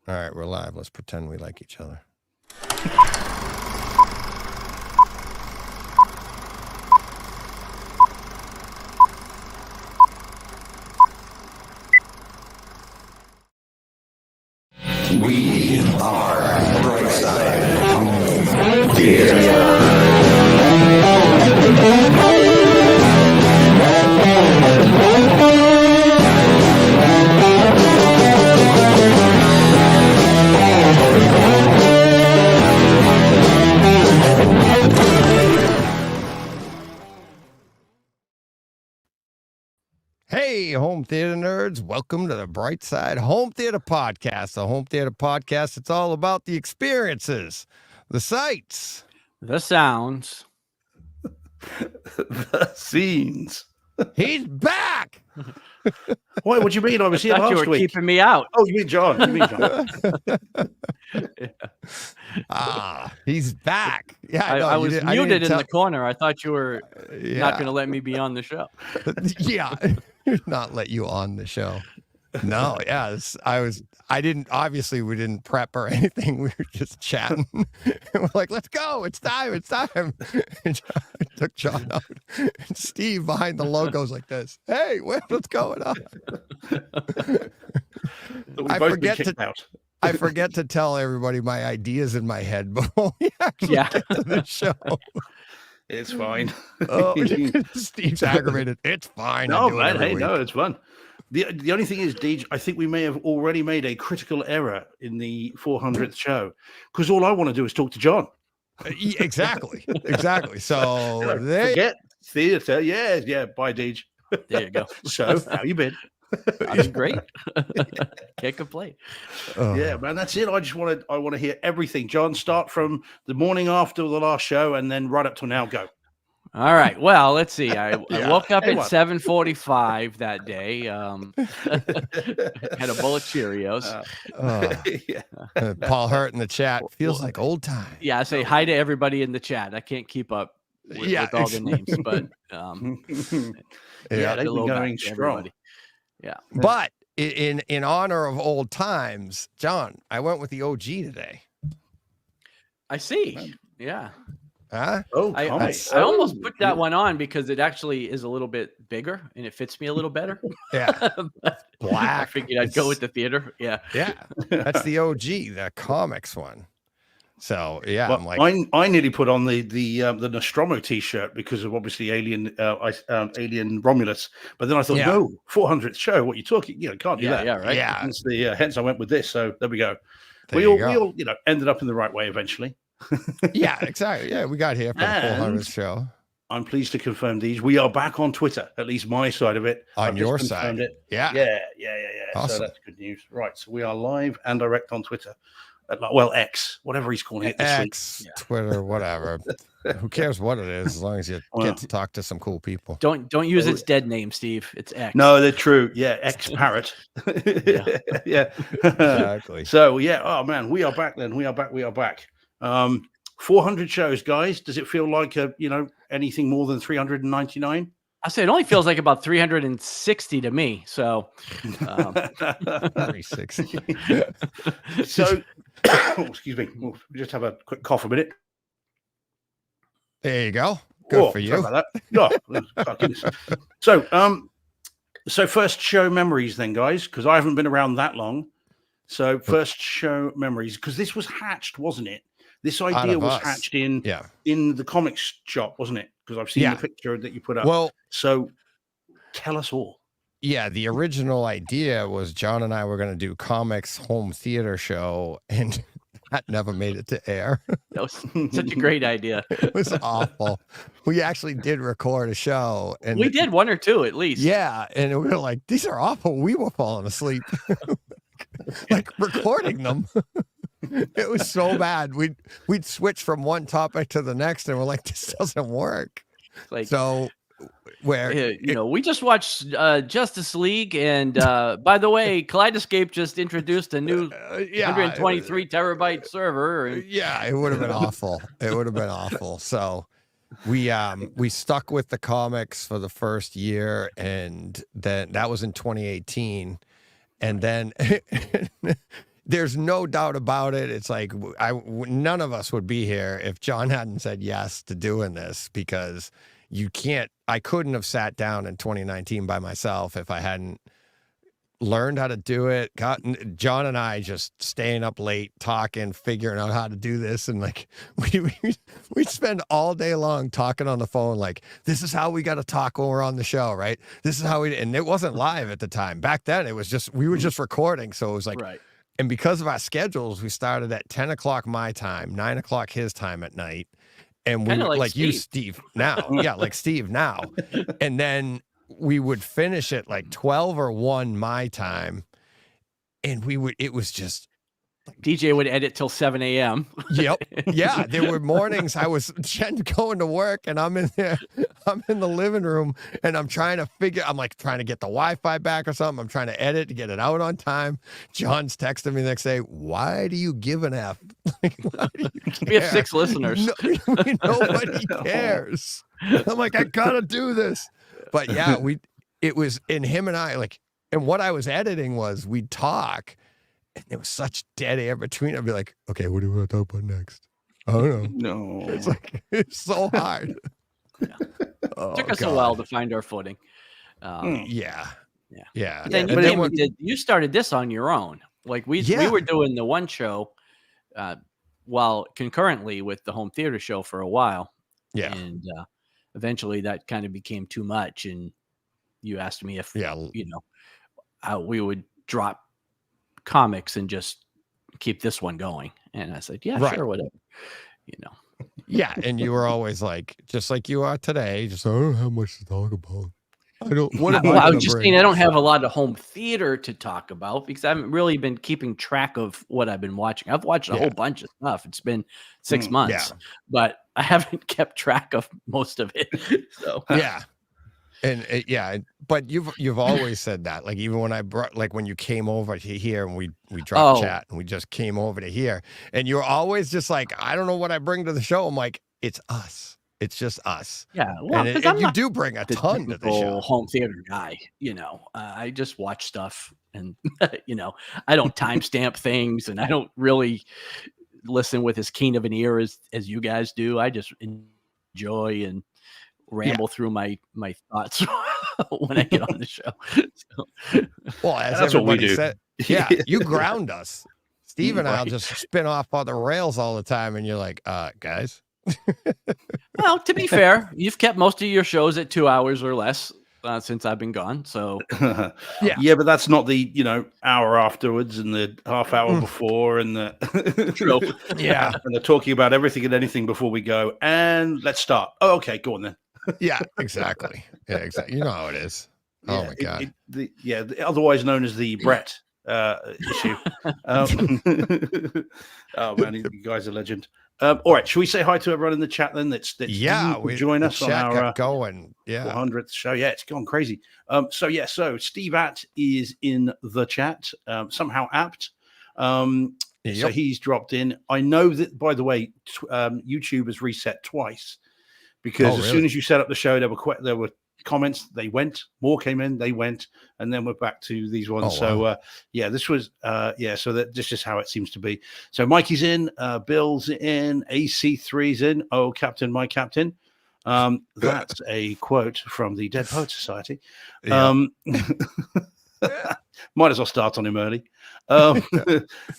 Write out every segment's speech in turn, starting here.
All right, we're live. Let's pretend we like each other. We are Brightside Theater. Hey, home theater nerds. Welcome to the Brightside Home Theater Podcast. The Home Theater Podcast, it's all about the experiences, the sights, the sounds, the scenes. He's back! Why? What do you mean? I was here thought you last were week. keeping me out. Oh, you mean John? He's back. Yeah, I was muted in the corner. I thought you were not going to let me be on the show. Yeah, not let you on the show. No, yes, I didn't, obviously we didn't prep or anything. We were just chatting. We're like, let's go. It's time. And I took John out. And Steve behind the logo's like this. Hey, what's going on? I forget to tell everybody my ideas in my head before we actually get to the show. It's fine. Oh, Steve's aggravated. It's fine. No, man. Hey, no, it's fun. The only thing is, Deej, I think we may have already made a critical error in the 400th show because all I want to do is talk to John. Exactly. So forget theater. Yeah. Bye, Deej. There you go. So, how you been? I'm great. Can't complain. Yeah, man, that's it. I want to hear everything. John, start from the morning after the last show and then right up till now. Go. All right. Well, let's see. I woke up at 7:45 that day. Had a bowl of Cheerios. Paul Hurt in the chat feels like old times. Yeah, I say hi to everybody in the chat. I can't keep up with all the names, but they've been going strong. Yeah. But in honor of old times, John, I went with the OG today. I see. Yeah. Huh? Oh, I almost put that one on because it actually is a little bit bigger and it fits me a little better. Yeah. Black. I figured I'd go with the theater. Yeah. Yeah. That's the OG, the comics one. So yeah, well, I'm like, I nearly put on the Nostromo T-shirt because of obviously Alien Romulus, but then I thought, no, 400th show. What are you talking? Can't do that. Yeah, right. Yeah. Hence I went with this. So there we go. There we all ended up in the right way eventually. Yeah, exactly. Yeah, we got here for the 400th show. I'm pleased to confirm these. We are back on Twitter, at least my side of it. On your side, Yeah. Awesome. So that's good news. Right. So we are live and direct on Twitter. Well, X, whatever he's calling it this X, week. Twitter, whatever. Who cares what it is, as long as you get to talk to some cool people. Don't use its dead name, Steve. It's X. No, they're true. Yeah, X Parrot. Yeah. Exactly. So yeah, oh man, we are back then. We are back. 400 shows, guys. Does it feel like anything more than 399? I say it only feels like about 360 to me. So 360. So excuse me. We'll just have a quick cough a minute. There you go. Good for you. About that. So first show memories then, guys, because I haven't been around that long. So first show memories, because this was hatched, wasn't it? This idea was hatched in the comics shop, wasn't it? Because I've seen the picture that you put up. Well, so tell us all. Yeah, the original idea was John and I were going to do comics home theater show, and that never made it to air. That was such a great idea. It was awful. We actually did record a show, and we did one or two at least. Yeah, and we were like, "These are awful." We were falling asleep, like recording them. It was so bad. We'd switch from one topic to the next, and we're like, "This doesn't work." Like so. Where we just watched Justice League, and by the way, Kaleidoscape just introduced a new 123 terabyte server. Yeah, it would have been awful. It would have been awful. So we stuck with the comics for the first year, and then that was in 2018, and then there's no doubt about it. It's like none of us would be here if John hadn't said yes to doing this, because I couldn't have sat down in 2019 by myself if I hadn't learned how to do it. John and I just staying up late, talking, figuring out how to do this. And like, we spend all day long talking on the phone. Like, this is how we got to talk when we're on the show, right? This is how and it wasn't live at the time. Back then it was we were just recording. So it was like, right. And because of our schedules, we started at 10 o'clock my time, 9 o'clock his time at night. And we were like you, Steve, now. Yeah, like Steve now. And then we would finish at like 12 or 1 my time. And it was just. DJ would edit till 7 a.m. Yep. Yeah. There were mornings Jen going to work and I'm in the living room and I'm trying to get the Wi-Fi back or something. I'm trying to edit to get it out on time. John's texting me the next day. Why do you give an F? Like, why do you care? We have 6 listeners. Nobody cares. I'm like, I gotta do this. But yeah, it was in him and I, like, and what I was editing was we'd talk. And there was such dead air between. I'd be like, okay, what do we want to talk about next? I don't know. No. It's like, it's so hard. Yeah. It took us a while to find our footing. Yeah. But then you started this on your own. Like we were doing the one show while concurrently with the home theater show for a while. Yeah. And eventually that kind of became too much. And you asked me if, we would drop comics and just keep this one going. And I said, yeah, sure, whatever. Yeah, and you were always like, just like you are today, just I don't have much to talk about. I was just saying I don't have a lot of home theater to talk about because I haven't really been keeping track of what I've been watching. I've watched a whole bunch of stuff. It's been 6 months, but I haven't kept track of most of it. So yeah. And but you've always said that, like even when I brought, like when you came over to here and we dropped chat and we just came over to here and you're always just like, I don't know what I bring to the show. I'm like, it's us. It's just us. Yeah. Well, and you do bring a ton to the show. Home theater guy, I just watch stuff and, I don't timestamp things and I don't really listen with as keen of an ear as you guys do. I just enjoy and ramble through my thoughts when I get on the show. So. Well, as that's everybody what we do. Said, you ground us. Steve and I'll just spin off on the rails all the time, and you're like, guys. Well, to be fair, you've kept most of your shows at 2 hours or less since I've been gone. So yeah, but that's not the hour afterwards and the half hour before and the and they're talking about everything and anything before we go. And let's start. Oh, okay, go on then. Yeah, exactly. Yeah, exactly. You know how it is. Oh my god. Otherwise known as the Brett issue. Oh man, you guys are legend. All right, should we say hi to everyone in the chat then? That's join us on our going 400th show. Yeah, it's gone crazy. So Steve Att is in the chat, somehow apt. So he's dropped in. I know that, by the way, YouTube has reset twice. Because as soon as you set up the show, there were comments. They went, more came in, they went, and then we're back to these ones. Oh, wow. So this was So that's just how it seems to be. So Mikey's in, Bill's in, AC3's in. Oh, Captain, my Captain. That's a quote from the Dead Poets Society. Might as well start on him early.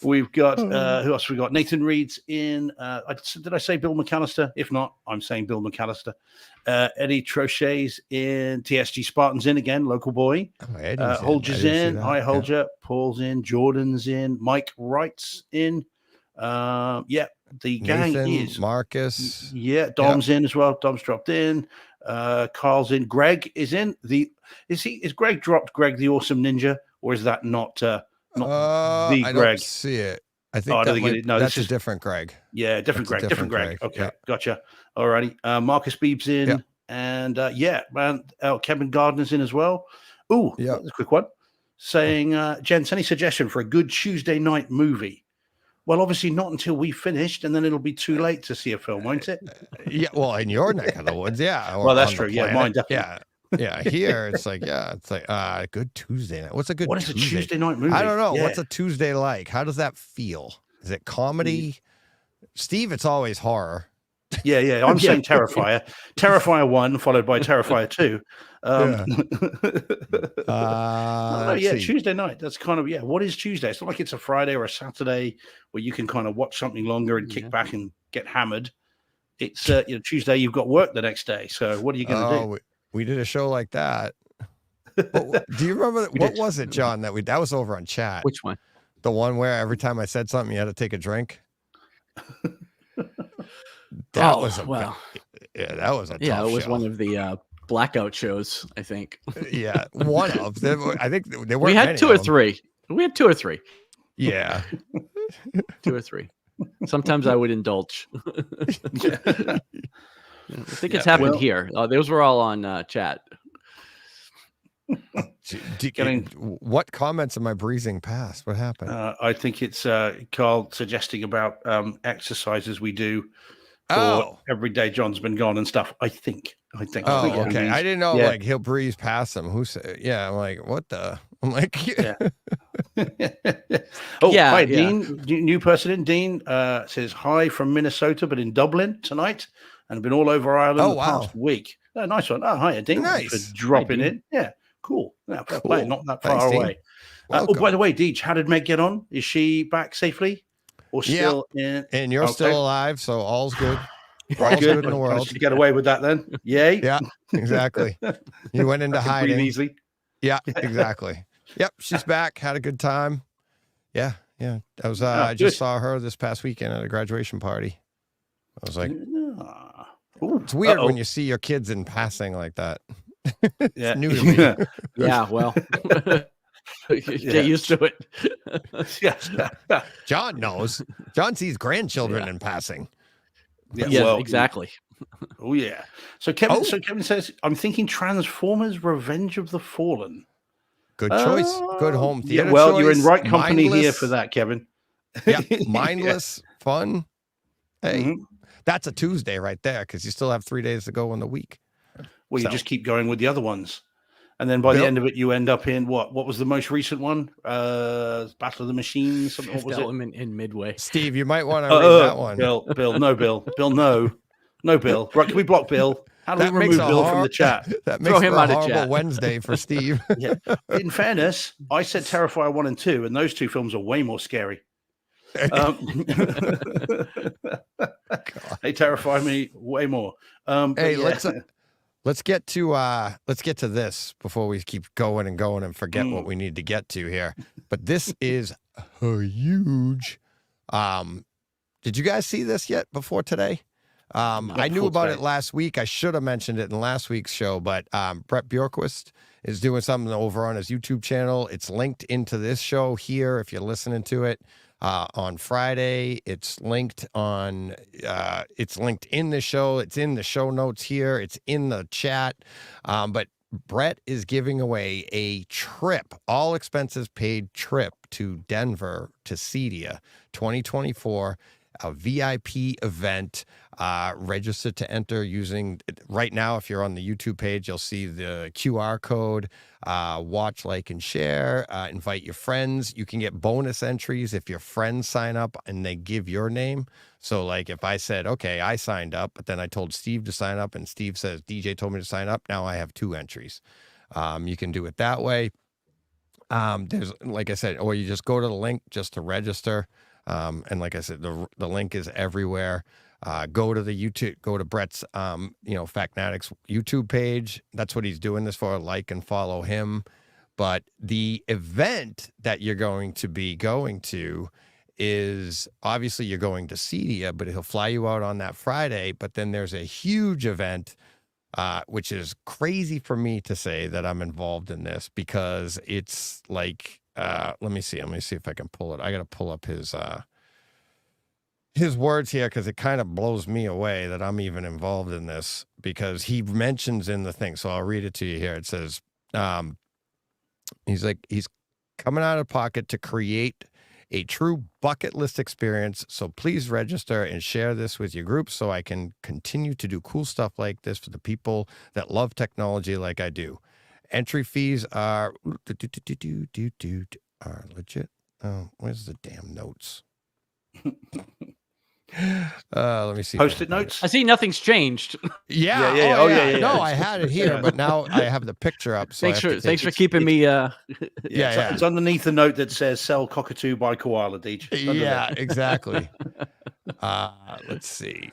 We've got who else? We got Nathan Reed's in. Did I say Bill McAllister? If not, I'm saying Bill McAllister. Eddie Trochet's in. TSG Spartan's in again. Local boy. Holger's in. Hi Holger. Paul's in. Jordan's in. Mike Wright's in. The gang Nathan, is Marcus. Yeah, Dom's in as well. Dom's dropped in. Carl's in. Greg is in. Is Greg dropped Greg the Awesome Ninja, or is that not the Greg? I don't see it. I think that's a different Greg. Yeah, different Greg. Okay, gotcha. Alrighty. Marcus Beeb's in, and Kevin Gardner's in as well. Ooh, that's a quick one. Saying, gents, any suggestion for a good Tuesday night movie? Well, obviously not until we finished, and then it'll be too late to see a film, won't it? Well, in your neck of the woods, yeah. Well, that's true. Yeah, mine definitely. Yeah. Yeah, here it's like, good Tuesday night. What's a good What is a Tuesday? Tuesday night movie? I don't know. Yeah. What's a Tuesday like? How does that feel? Is it comedy? Steve, it's always horror. Yeah. I'm saying Terrifier. Terrifier 1 followed by Terrifier 2. Tuesday night. That's kind of, what is Tuesday? It's not like it's a Friday or a Saturday where you can kind of watch something longer and kick back and get hammered. It's Tuesday, you've got work the next day. So what are you going to do? We did a show like that. Do you remember what was it, John? That was over on chat. Which one? The one where every time I said something, you had to take a drink. That was a tough show. One of the blackout shows, I think. Yeah, one of them. I think there were. We had 2 or 3. We had 2 or 3. Yeah, 2 or 3. Sometimes I would indulge. I think it's happened here. Those were all on chat. What comments am I breezing past? What happened? I think it's Carl suggesting about exercises we do for everyday John's been gone and stuff. I think. Oh, okay. I didn't know like he'll breeze past them. Who said? Yeah, I'm like, what the? I'm like, Hi, Dean. New person in. Dean says hi from Minnesota, but in Dublin tonight, and I've been all over Ireland the past week. Oh, nice one. Oh, hi, Dean. Nice. Thanks for dropping in. Yeah, cool. Yeah, cool. Not that far away. By the way, Deej, how did Meg get on? Is she back safely, or still in? And you're still alive, so all's good. All's good in the world. Did you get away with that then? Yay. Yeah, exactly. You went into hiding. Breathe easily. Yeah, exactly. Yep, she's back. Had a good time. Yeah. I was. I just saw her this past weekend at a graduation party. I was like, it's weird when you see your kids in passing like that. It's new to me. Yeah, well, get used to it. John knows. John sees grandchildren in passing. Yeah, exactly. Oh yeah. So Kevin says, I'm thinking Transformers: Revenge of the Fallen. Good choice. Good home theater. Choice. You're in right company here for that, Kevin. Yeah, mindless, fun. Hey, that's a Tuesday right there because you still have 3 days to go in the week. Well, you just keep going with the other ones, and then by the end of it, you end up in what was the most recent one? Battle of the Machines. What was it? In Midway. Steve, you might want to read that one. Bill, no. Right, can we block Bill? How do we remove Bill from the chat? That makes him out of chat. Wednesday for Steve. Yeah. In fairness, I said Terrifier 1 and 2, and those 2 films are way more scary. They terrify me way more. Hey, let's get to this before we keep going and forget what we need to get to here. But this is huge. Did you guys see this yet before today? I knew about it last week. I should have mentioned it in last week's show, but Brett Bjorkquist is doing something over on his YouTube channel. It's linked into this show here if you're listening to it on Friday. It's linked in the show. It's in the show notes here. It's in the chat. But Brett is giving away a trip, all expenses paid trip to Denver to Cedia 2024. A VIP event. Register to enter using right now. If you're on the YouTube page, you'll see the QR code. Watch, like, and share. Invite your friends. You can get bonus entries if your friends sign up and they give your name. So, like, if I said, okay, I signed up, but then I told Steve to sign up, and Steve says DJ told me to sign up. Now I have 2 entries. You can do it that way. There's, like I said, or you just go to the link just to register. And like I said, the link is everywhere. Go to the YouTube, go to Brett's, Factnatics YouTube page. That's what he's doing this for. Like and follow him. But the event that you're going to be going to is obviously you're going to Cedia, but he'll fly you out on that Friday. But then there's a huge event, which is crazy for me to say that I'm involved in this because it's like, let me see if I can pull it. I got to pull up his words here because it kind of blows me away that I'm even involved in this because he mentions in the thing. So I'll read it to you here. It says, he's coming out of pocket to create a true bucket list experience. So please register and share this with your group so I can continue to do cool stuff like this for the people that love technology like I do. Entry fees are legit. Oh, where's the damn notes? Let me see. Post-it notes. I see nothing's changed. Yeah. No, I had it here, but now I have the picture up. So thanks for keeping me. It's underneath the note that says "Sell Cockatoo by Koala." Deej. Yeah, exactly. Let's see.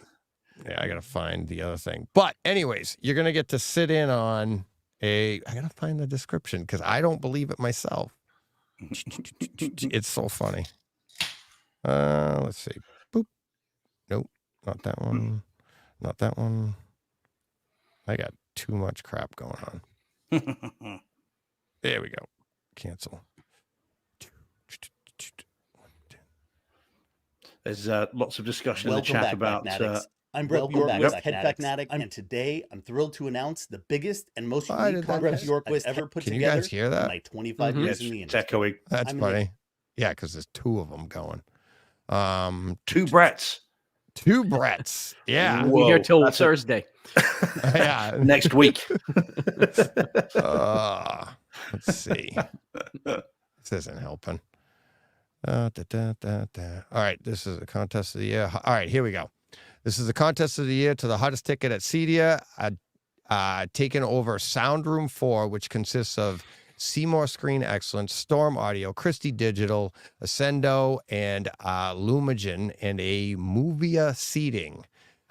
Yeah, I gotta find the other thing. But anyways, you're gonna get to sit in on I gotta find the description because I don't believe it myself. It's so funny. Let's see. Boop. Nope, not that one. Not that one. I got too much crap going on. There we go. Cancel. There's lots of discussion in the chat about. I'm Brett York with Head Fanatic, and today I'm thrilled to announce the biggest and most unique Congress York list ever put together. Can you guys hear that? In my 25 years in the industry. Echoing. That's funny. Yeah, because there's two of them going. Two Bretts. Two Bretts. Yeah. We'll be here till Thursday. Yeah. Next week. Let's see. This isn't helping. All right. This is a contest of the year. All right. Here we go. This is the contest of the year to the hottest ticket at Cedia. Taken over Sound Room 4, which consists of Seymour Screen Excellence, Storm Audio, Christie Digital, Ascendo, and Lumagen, and a Movia seating.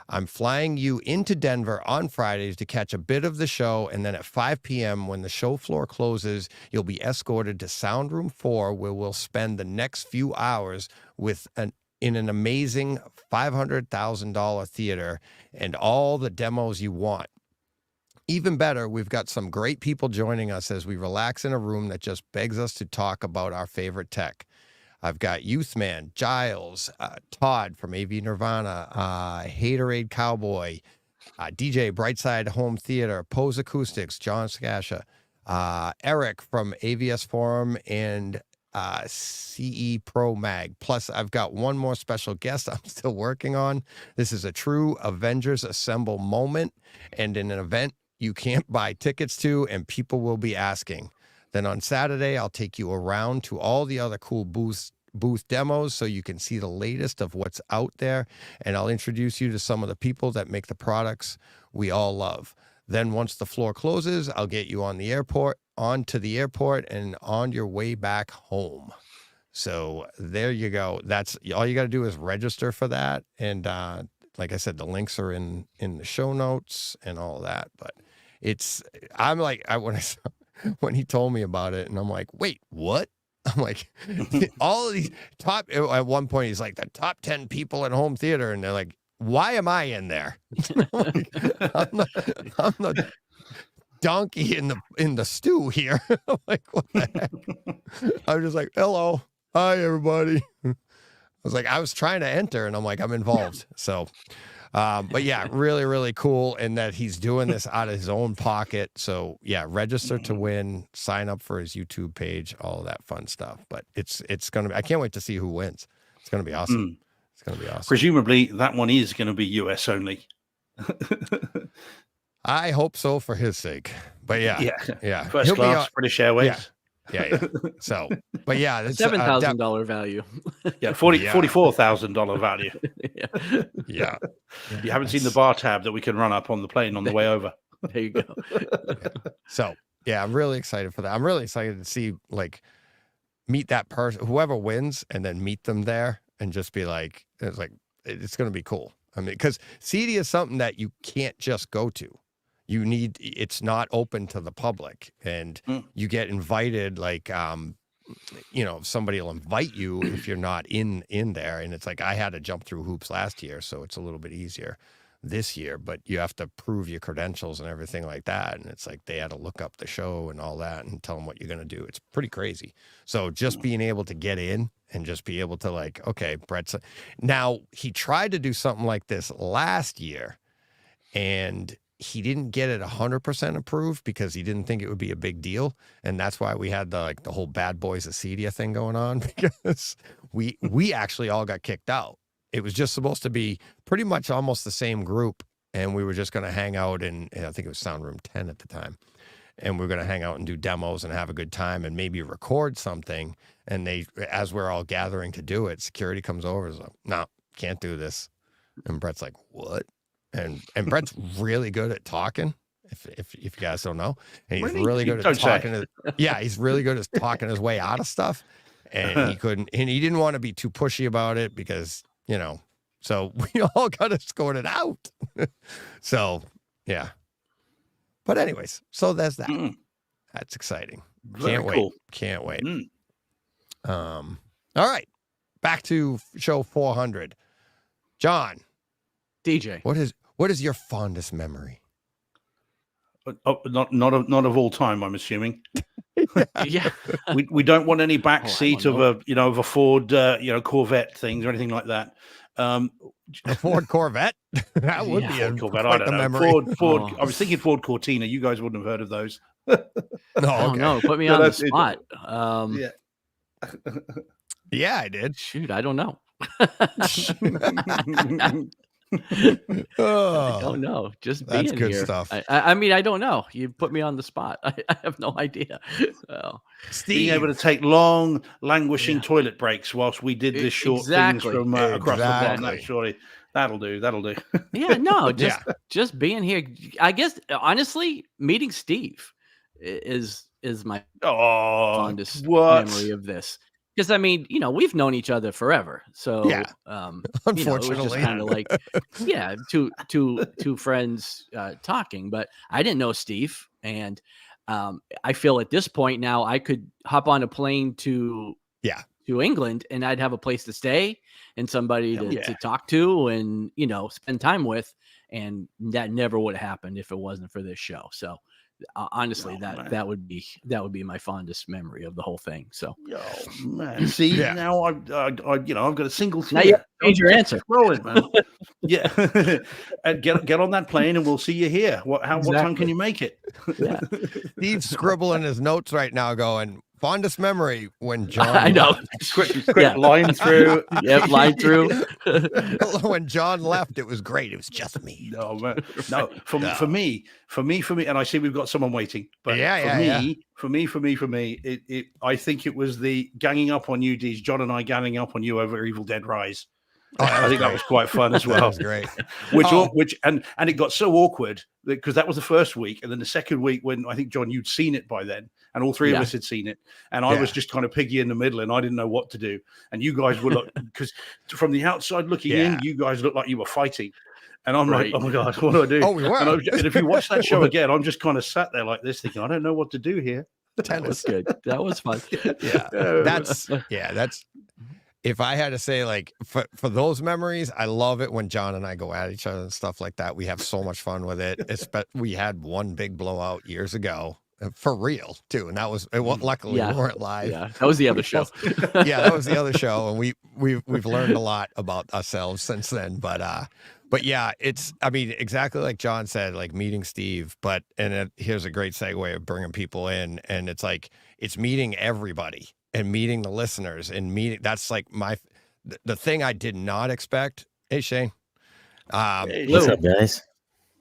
I'm flying you into Denver on Fridays to catch a bit of the show, and then at 5 p.m. when the show floor closes, you'll be escorted to Sound Room 4, where we'll spend the next few hours in an amazing $500,000 theater and all the demos you want. Even better, we've got some great people joining us as we relax in a room that just begs us to talk about our favorite tech. I've got Youthman, Giles, Todd from AV Nirvana, Haterade Cowboy, DJ Brightside Home Theater, Pose Acoustics, John Skasha, Eric from AVS Forum, and CE Pro Mag. Plus, I've got one more special guest I'm still working on. This is a true Avengers Assemble moment and an event you can't buy tickets to, and people will be asking. Then on Saturday, I'll take you around to all the other cool booth demos so you can see the latest of what's out there, and I'll introduce you to some of the people that make the products we all love. Then once the floor closes, I'll get you onto the airport and on your way back home. So there you go. That's all you got to do is register for that. And like I said, the links are in the show notes and all that. But when he told me about it, and I'm like, wait, what? I'm like, all of these at one point, he's like, the top 10 people in home theater. And they're like, why am I in there? I'm the donkey in the stew here. I'm like, what the heck? I'm just like, hello. Hi, everybody. I was trying to enter, and I'm like, I'm involved. So, but yeah, really, really cool. And that he's doing this out of his own pocket. So yeah, register to win, sign up for his YouTube page, all of that fun stuff. But it's going to be, I can't wait to see who wins. It's going to be awesome. It's going to be awesome. Presumably that one is going to be US only. I hope so for his sake. But yeah. First class, British Airways. Yeah. So, but yeah, it's $7,000 value. Yeah, $44,000 value. Yeah. You haven't seen the bar tab that we can run up on the plane on the way over. There you go. So, yeah, I'm really excited for that. I'm really excited to see, meet that person, whoever wins, and then meet them there and just be like, it's going to be cool. I mean, because Cedia is something that you can't just go to. It's not open to the public, and you get invited, somebody will invite you if you're not in there. And it's like, I had to jump through hoops last year, so it's a little bit easier this year, but you have to prove your credentials and everything like that. And it's like, they had to look up the show and all that and tell them what you're going to do. It's pretty crazy. So just being able to get in and just be able to okay, Brett's now, he tried to do something like this last year, and he didn't get it 100% approved because he didn't think it would be a big deal. And that's why we had the whole Bad Boys of Cedia thing going on, because we actually all got kicked out. It was just supposed to be pretty much almost the same group, and we were just going to hang out in, I think it was Sound Room 10 at the time, and we were going to hang out and do demos and have a good time and maybe record something. And as we're all gathering to do it, security comes over and is like, no, can't do this. And Brett's like, what? And Brett's really good at talking. If you guys don't know, and he's really good at talking. He's really good at talking his way out of stuff. And he didn't want to be too pushy about it because, so we all got escorted out. So, yeah. But anyways, so there's that. That's exciting. Can't wait. All right. Back to show 400. John. DJ. What is your fondest memory? Not of all time, I'm assuming. Yeah. we don't want any back seat of a Ford Corvette things or anything like that. A Ford Corvette? That would be a Corvette. I don't know. Memory. Ford. I was thinking Ford Cortina. You guys wouldn't have heard of those. No, put me on the spot. Yeah, I did. Shoot, I don't know. I don't know. Just being that's good here. Stuff. I mean, I don't know. You put me on the spot. I have no idea. So, Steve, being able to take long, languishing toilet breaks whilst we did this short things from across the pond. Surely that'll do. Yeah, no, just being here. I guess honestly, meeting Steve is my fondest memory of this. Because I mean, we've known each other forever, so unfortunately, it was just kind of like, two friends talking. But I didn't know Steve, and I feel at this point now I could hop on a plane to England, and I'd have a place to stay and somebody to talk to, and spend time with, and that never would have happened if it wasn't for this show. So. Honestly, that would be my fondest memory of the whole thing. So, man, see now I've got a single thing. Now you change your answer. Rolling, man. And get on that plane, and we'll see you here. What time can you make it? Yeah. Steve's scribbling his notes right now, going fondest memory when John. I know. Quick line through. Yep, line through. When John left, it was great. It was just me. No, man. No. For me, and I see we've got someone waiting. But for me, I think it was the ganging up on you, Deez. John and I ganging up on you over Evil Dead Rise. I think that was quite fun as well. That was great. Which it got so awkward because that was the first week, and then the second week when I think John, you'd seen it by then, and all three of us had seen it, and I was just kind of piggy in the middle, and I didn't know what to do, and you guys were because from the outside looking in, you guys looked like you were fighting, and I'm like, oh my god, what do I do? Oh, we were. And if you watch that show again, I'm just kind of sat there like this, thinking, I don't know what to do here. That was good. That was fun. That's. If I had to say, like, for those memories, I love it when John and I go at each other and stuff like that. We have so much fun with it. We had one big blowout years ago, for real, too. And that was, luckily, we weren't live. Yeah, that was the other show. That was the other show. And we've learned a lot about ourselves since then. But yeah, exactly like John said, like meeting Steve. Here's a great segue of bringing people in. And it's like, it's meeting everybody. And meeting the listeners that's like the thing I did not expect. Hey, Shane. What's up, guys?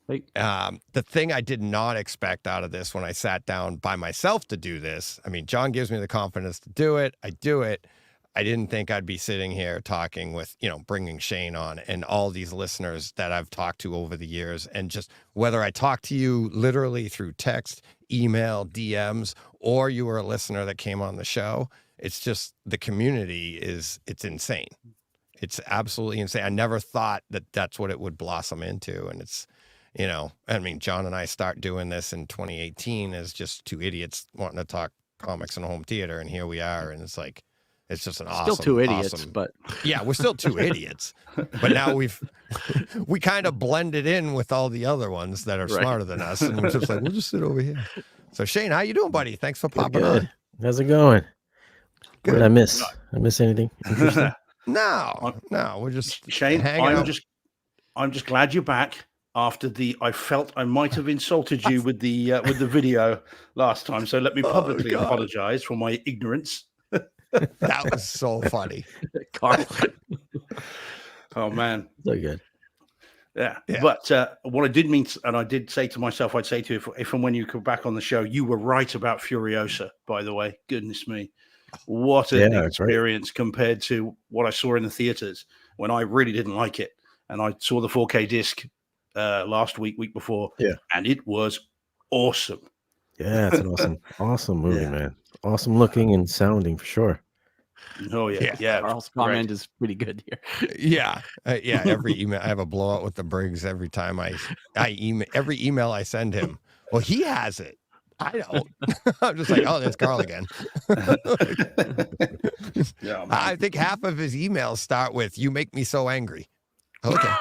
The thing I did not expect out of this when I sat down by myself to do this. I mean, John gives me the confidence to do it. I do it. I didn't think I'd be sitting here talking with, bringing Shane on and all these listeners that I've talked to over the years. And just whether I talk to you literally through text, email, DMs, or you were a listener that came on the show, it's just the community it's insane. It's absolutely insane. I never thought that that's what it would blossom into. And it's, John and I start doing this in 2018 as just two idiots wanting to talk comics and home theater. And here we are. And it's like, it's just an awesome, still two idiots, but yeah, we're still two idiots, but now we kind of blended in with all the other ones that are smarter than us. And we're just like, we'll just sit over here. So Shane, how you doing, buddy? Thanks for popping on. How's it going? Good. What did I miss? I miss anything? No, we're just Shane. I'm just glad you're back after I felt I might have insulted you with the video last time. So let me publicly apologize for my ignorance. That was so funny. Carl. Oh man, so good. Yeah. But what I did mean, and I did say to myself, I'd say to you, if and when you come back on the show, you were right about Furiosa, by the way. Goodness me. What an experience compared to what I saw in the theaters when I really didn't like it. And I saw the 4K disc last week before, and it was awesome. Yeah, it's an awesome movie, man. Awesome looking and sounding for sure. Oh yeah. Carl's comment is pretty good here. Yeah. Every email, I have a blowout with the Briggs every time I email, every email I send him. Well, he has it. I don't. I'm just like, oh, there's Carl again. I think half of his emails start with "You make me so angry." Okay.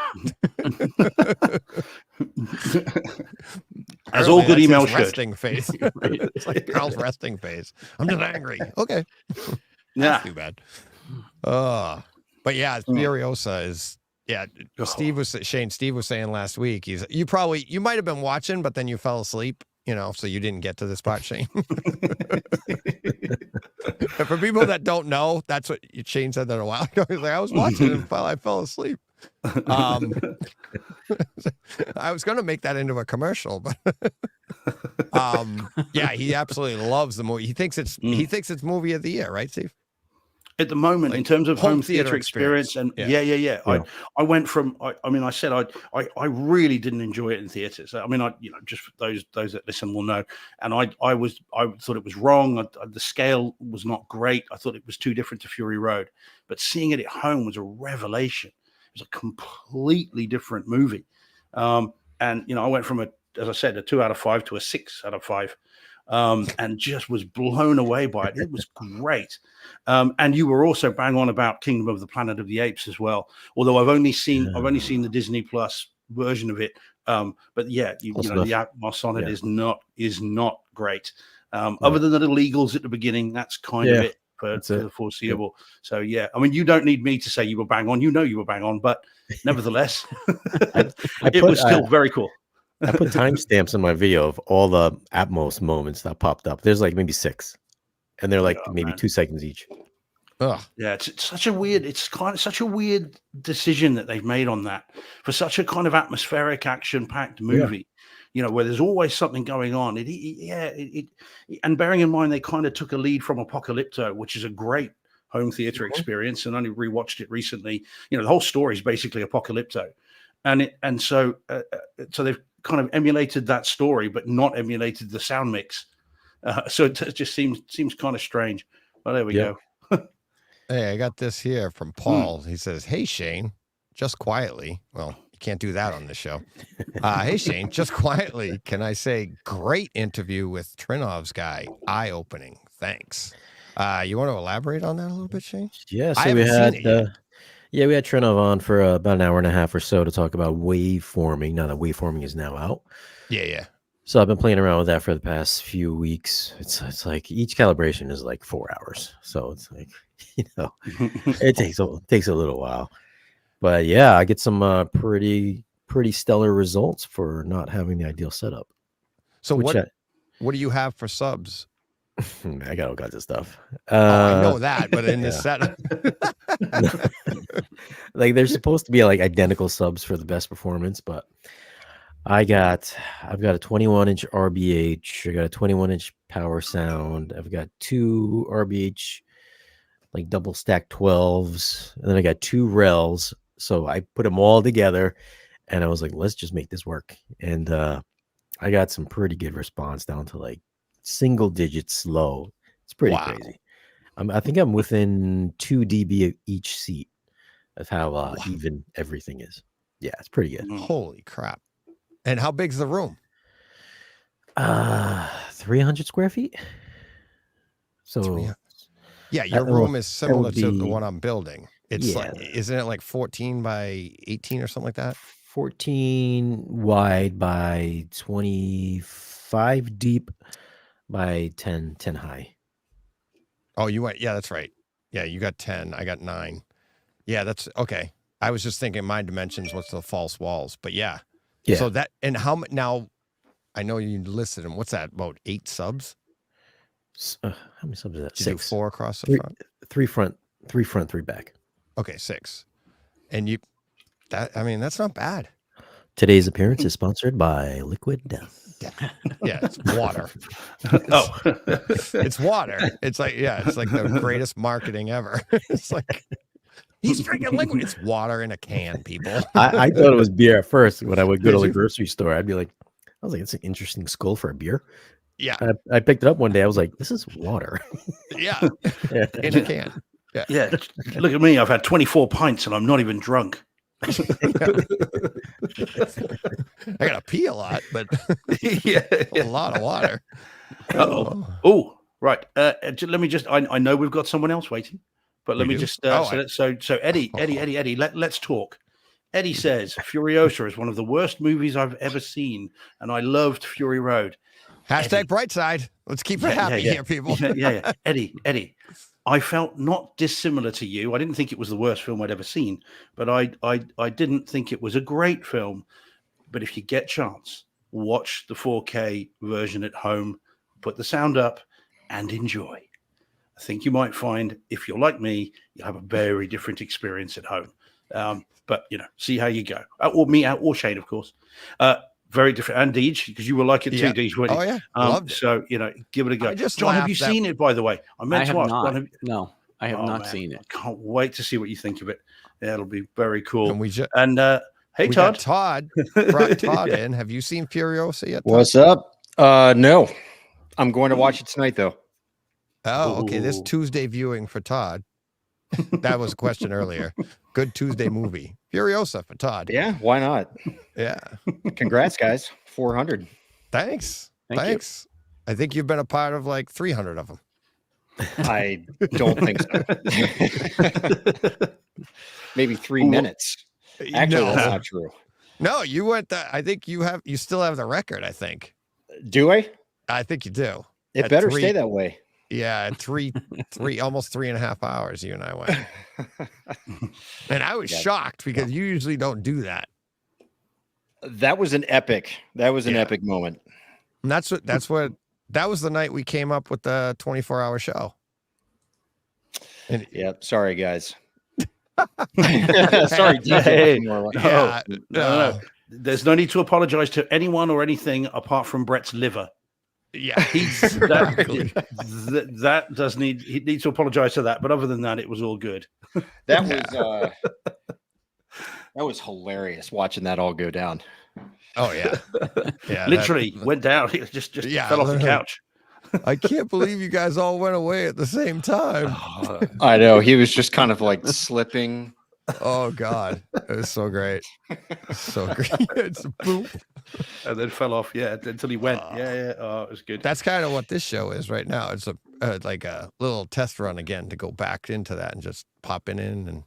As all good emails should. Resting face. It's like Carl's resting face. I'm just angry. Okay. That's too bad. But yeah, Furiosa is Steve was saying last week, you might have been watching, but then you fell asleep, so you didn't get to this part, Shane. And for people that don't know, that's what Shane said that a while ago. He's like, I was watching it and I fell asleep. I was going to make that into a commercial, but he absolutely loves the movie. He thinks it's movie of the year, right, Steve? At the moment, in terms of home theater experience, and I went from. I said I really didn't enjoy it in theaters. I mean, just for those that listen will know. And I thought it was wrong. The scale was not great. I thought it was too different to Fury Road. But seeing it at home was a revelation. It was a completely different movie. And I went from as I said, a 2 out of 5 to a 6 out of 5. And just was blown away by it. It was great. And you were also bang on about Kingdom of the Planet of the Apes as well. Although I've only seen the Disney Plus version of it. But yeah, the Atmos on it is not great. Other than the little eagles at the beginning, that's kind of it for the foreseeable. So yeah, I mean, you don't need me to say you were bang on. You know you were bang on, but nevertheless, it was still very cool. I put timestamps in my video of all the Atmos moments that popped up. There's like maybe 6, and they're like maybe 2 seconds each. Ugh. Yeah, it's such a weird decision that they've made on that for such a kind of atmospheric, action-packed movie. Where there's always something going on. And bearing in mind they kind of took a lead from Apocalypto, which is a great home theater experience, and only rewatched it recently. The whole story is basically Apocalypto, and so they've kind of emulated that story, but not emulated the sound mix. So it just seems kind of strange. Well, there we go. Hey, I got this here from Paul. He says, "Hey Shane, just quietly." Well, you can't do that on the show. Hey Shane, just quietly, can I say great interview with Trinov's guy? Eye-opening. Thanks. You want to elaborate on that a little bit, Shane? Yeah, so we had Trinov on for about an hour and a half or so to talk about waveforming. Now that waveforming is now out. Yeah. So I've been playing around with that for the past few weeks. It's like each calibration is like 4 hours. So it's like, it takes a little while. But yeah, I get some pretty stellar results for not having the ideal setup. So what do you have for subs? I got all kinds of stuff. I know that, but in this setup, like they're supposed to be like identical subs for the best performance, but I've got a 21-inch RBH. I got a 21-inch power sound. I've got 2 RBH like double stack 12s, and then I got 2 rels. So I put them all together, and I was like, let's just make this work. And I got some pretty good response down to like single digits low. It's pretty crazy. I think I'm within 2 dB of each seat of how even everything is. Yeah, it's pretty good. Holy crap. And how big's the room? 300 square feet. So yeah, your room is similar to the one I'm building. It's like, isn't it like 14 by 18 or something like that? 14 wide by 25 deep by 10 high. Oh, you went, that's right. Yeah, you got 10. I got 9. Yeah, that's okay. I was just thinking my dimensions, what's the false walls, but yeah. So that, and how much now? I know you listed them. What's that? About 8 subs? How many subs is that? Did you do 4 across the front? 3 front, 3 back. Okay, 6. And that's not bad. Today's appearance is sponsored by Liquid Death. Yeah, it's water. It's water. It's like the greatest marketing ever. It's like he's drinking liquid. It's water in a can, people. I thought it was beer at first. When I would go to the grocery store, I'd be like, I was like, it's an interesting skull for a beer. Yeah. I picked it up one day. I was like, this is water. Yeah. In a can. Yeah. Look at me. I've had 24 pints and I'm not even drunk. I gotta pee a lot, but a lot of water. Oh, right. Let me just. I know we've got someone else waiting, but let me just. So Eddie, let's talk. Eddie says Furiosa is one of the worst movies I've ever seen, and I loved Fury Road. Hashtag bright side. Let's keep it happy here, people. Yeah. Eddie. I felt not dissimilar to you. I didn't think it was the worst film I'd ever seen, but I didn't think it was a great film. But if you get a chance, watch the 4K version at home, put the sound up, and enjoy. I think you might find, if you're like me, you'll have a very different experience at home. But, see how you go. Or me, or Shane, of course. Very different. And Deej, because you will like it too, Deej. Oh, yeah. Loved it. So, give it a go. John, have you seen it, by the way? I meant to ask. John, no, I have not seen it. I can't wait to see what you think of it. Yeah, it'll be very cool. And hey, Todd. Todd brought Todd in. Have you seen Furiosa yet, Todd? What's up? No. I'm going to watch it tonight, though. Oh, okay. This Tuesday viewing for Todd. That was a question earlier. Good Tuesday movie. Furiosa for Todd. Yeah, why not? Yeah. Congrats, guys. 400. Thanks. Thank you. I think you've been a part of like 300 of them. I don't think so. Maybe 3 minutes. Actually, that's not true. No, you went. I think you still have the record. I think. Do I? I think you do. It better stay that way. Yeah, at three, almost 3.5 hours. You and I went, and I was shocked because you usually don't do that. That was an epic. That was an epic moment. And that was the night we came up with the 24-hour show. And sorry, guys. Sorry, DJ. No. There's no need to apologize to anyone or anything apart from Brett's liver. Yeah, he needs to apologize to that. But other than that, it was all good. That was hilarious watching that all go down. Oh yeah, yeah. Literally went down. He just fell off the couch. I can't believe you guys all went away at the same time. I know. He was just kind of like slipping. Oh God, it was so great, so great. It's boom, and then fell off. Yeah, until he went. Yeah. Oh, it was good. That's kind of what this show is right now. It's like a little test run again to go back into that and just popping in and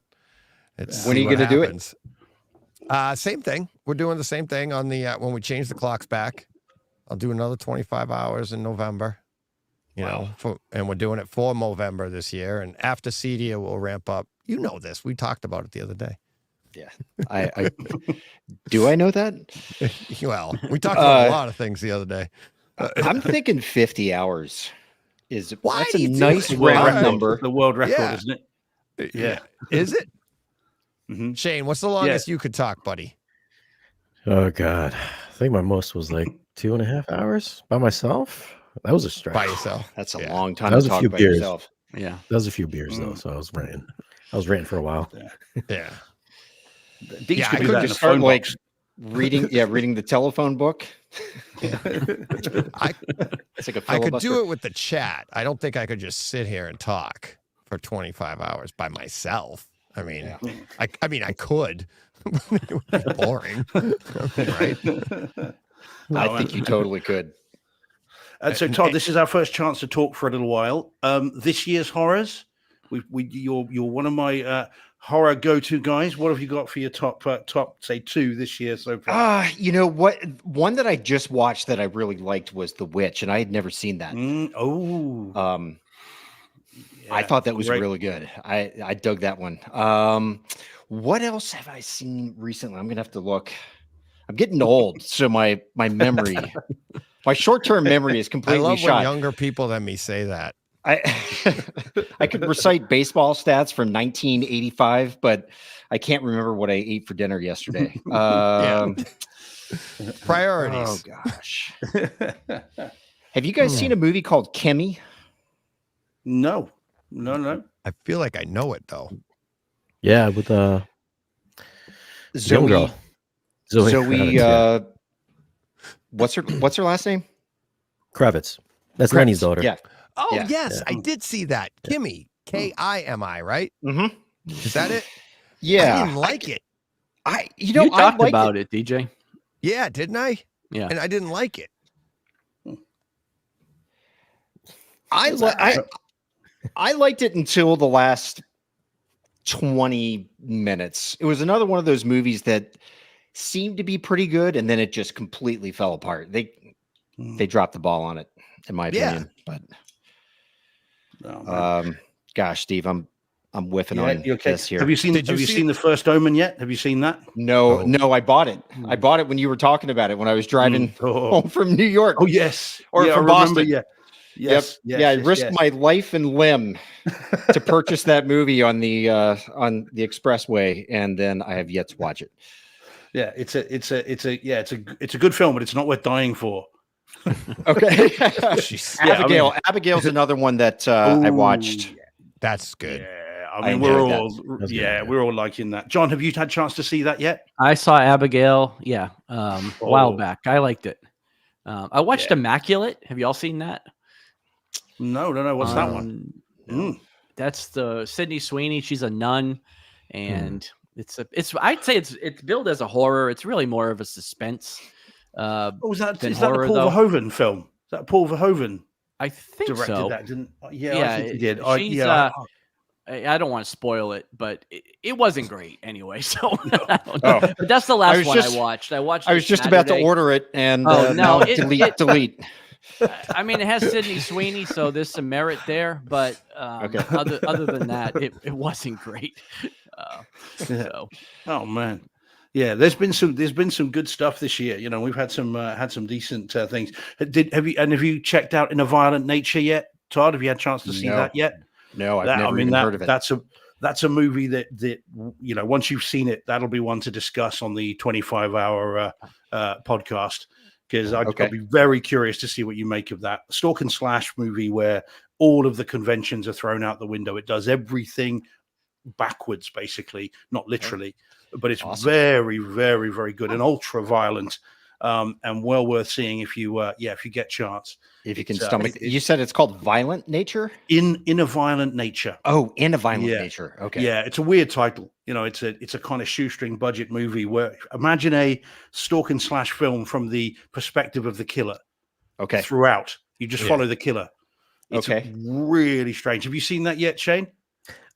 it's. When are you going to do it? Same thing. We're doing the same thing on the when we change the clocks back. I'll do another 25 hours in November. And we're doing it for Movember this year. And after Cedia, we'll ramp up. You know this. We talked about it the other day. Yeah. I do I know that? Well, we talked about a lot of things the other day. I'm thinking 50 hours is that's a nice round number. The world record, isn't it? Yeah. Is it? Mm-hmm. Shane, what's the longest you could talk, buddy? Oh God. I think my most was like 2.5 hours by myself. That was a stretch. By yourself. That's a long time to talk by yourself. Yeah. That was a few beers though, so I was ranting. For a while. Yeah. I could just start like reading the telephone book. I could do it with the chat. I don't think I could just sit here and talk for 25 hours by myself. I mean, I could. It would be boring, right? I think you totally could. And so, Todd, this is our first chance to talk for a little while. This year's horrors. You're one of my horror go-to guys. What have you got for your top say 2 this year so far? You know what? One that I just watched that I really liked was The Witch, and I had never seen that. I thought that was really good. I dug that one. What else have I seen recently? I'm gonna have to look. I'm getting old, so my memory, my short-term memory is completely I love shot. when younger people than me say that. I could recite baseball stats from 1985, but I can't remember what I ate for dinner yesterday. Priorities. Oh gosh. Have you guys seen a movie called Kimmy? No. I feel like I know it though. Yeah, with Zoe. girl. Zoe Kravitz, yeah. What's her last name? Kravitz. That's Lenny's daughter. Yeah. Oh Yeah. yes, I did see that. Kimmy, Kimi, right? Mm-hmm. Is that it? Yeah. I didn't like it. You talked about it, DJ. Yeah, didn't I? Yeah. And I didn't like it. I liked it until the last 20 minutes. It was another one of those movies that seemed to be pretty good, and then it just completely fell apart. They dropped the ball on it, in my opinion. But gosh, Steve, I'm whiffing on this here. Have you seen the First Omen yet? Have you seen that? No, I bought it. I bought it when you were talking about it when I was driving home from New York. Oh yes, or from Boston. Yeah. Yes, I risked my life and limb to purchase that movie on the expressway, and then I have yet to watch it. Yeah, it's a good film, but it's not worth dying for. Okay. Abigail's another one that I watched. That's good. Yeah, I mean we're all liking that. John, have you had a chance to see that yet? I saw Abigail, a while back. I liked it. I watched Immaculate. Have you all seen that? No. What's that one? That's the Sydney Sweeney. She's a nun, and I'd say it's billed as a horror. It's really more of a suspense. Is that the horror, Paul Verhoeven film? Is that Paul Verhoeven? I think directed so. That, didn't? Yeah, I think he did. I don't want to spoil it, but it wasn't great anyway. So, but that's the last one I watched. I was just about to order it, and delete. I mean, it has Sydney Sweeney, so there's some merit there. But other than that, it wasn't great. Oh man, yeah. There's been some good stuff this year. You know, we've had some decent things. Have you checked out In a Violent Nature yet, Todd? Have you had a chance to see that yet? No, I've never even heard of it. That's a movie that you know, once you've seen it, that'll be one to discuss on the 25-hour podcast. Because I'd be very curious to see what you make of that stalk and slash movie where all of the conventions are thrown out the window. It does everything backwards, basically, not literally, but it's very, very, very good and ultra violent, and well worth seeing if you get a chance. If you can stomach. You said it's called Violent Nature? In a Violent Nature. Oh, In a Violent Nature. Okay. Yeah, it's a weird title. You know, it's a kind of shoestring budget movie where imagine a stalk and slash film from the perspective of the killer. Okay. Throughout. You just follow the killer. It's really strange. Have you seen that yet, Shane?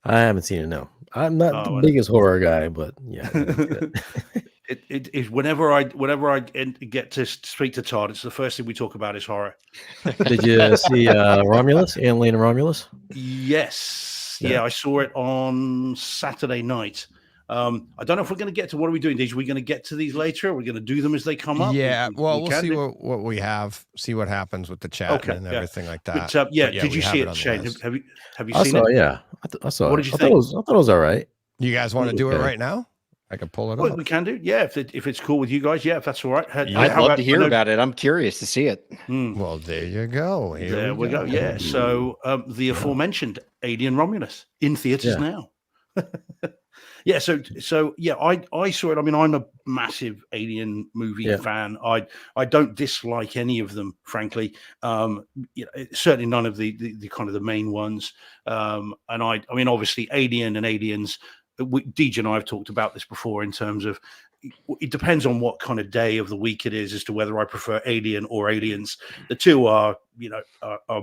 I haven't seen it, no. I'm not the biggest horror guy, but yeah. It whenever I get to speak to Todd, it's the first thing we talk about is horror. Did you see Romulus? Alien Romulus? Yes. Yeah, I saw it on Saturday night. I don't know if we're going to get to what are we doing, Deej? Are we going to get to these later? Are we going to do them as they come up? Yeah, we'll see what we have, see what happens with the chat and everything like that. But, did you see it, Shane? Have you seen it? Yeah, I saw it. What did you think? I thought it was all right. You guys want to do it right now? I can pull it up. We can do. Yeah, if it's cool with you guys. Yeah, if that's all right. I'd love to hear about it. I'm curious to see it. Well, there you go. There we go. Yeah. So the aforementioned Alien Romulus in theaters now. Yeah. So yeah, I saw it. I mean, I'm a massive Alien movie fan. I don't dislike any of them, frankly. Certainly none of the kind of the main ones. And I mean, obviously, Alien and Aliens. Deej and I have talked about this before in terms of it depends on what kind of day of the week it is as to whether I prefer Alien or Aliens. The two are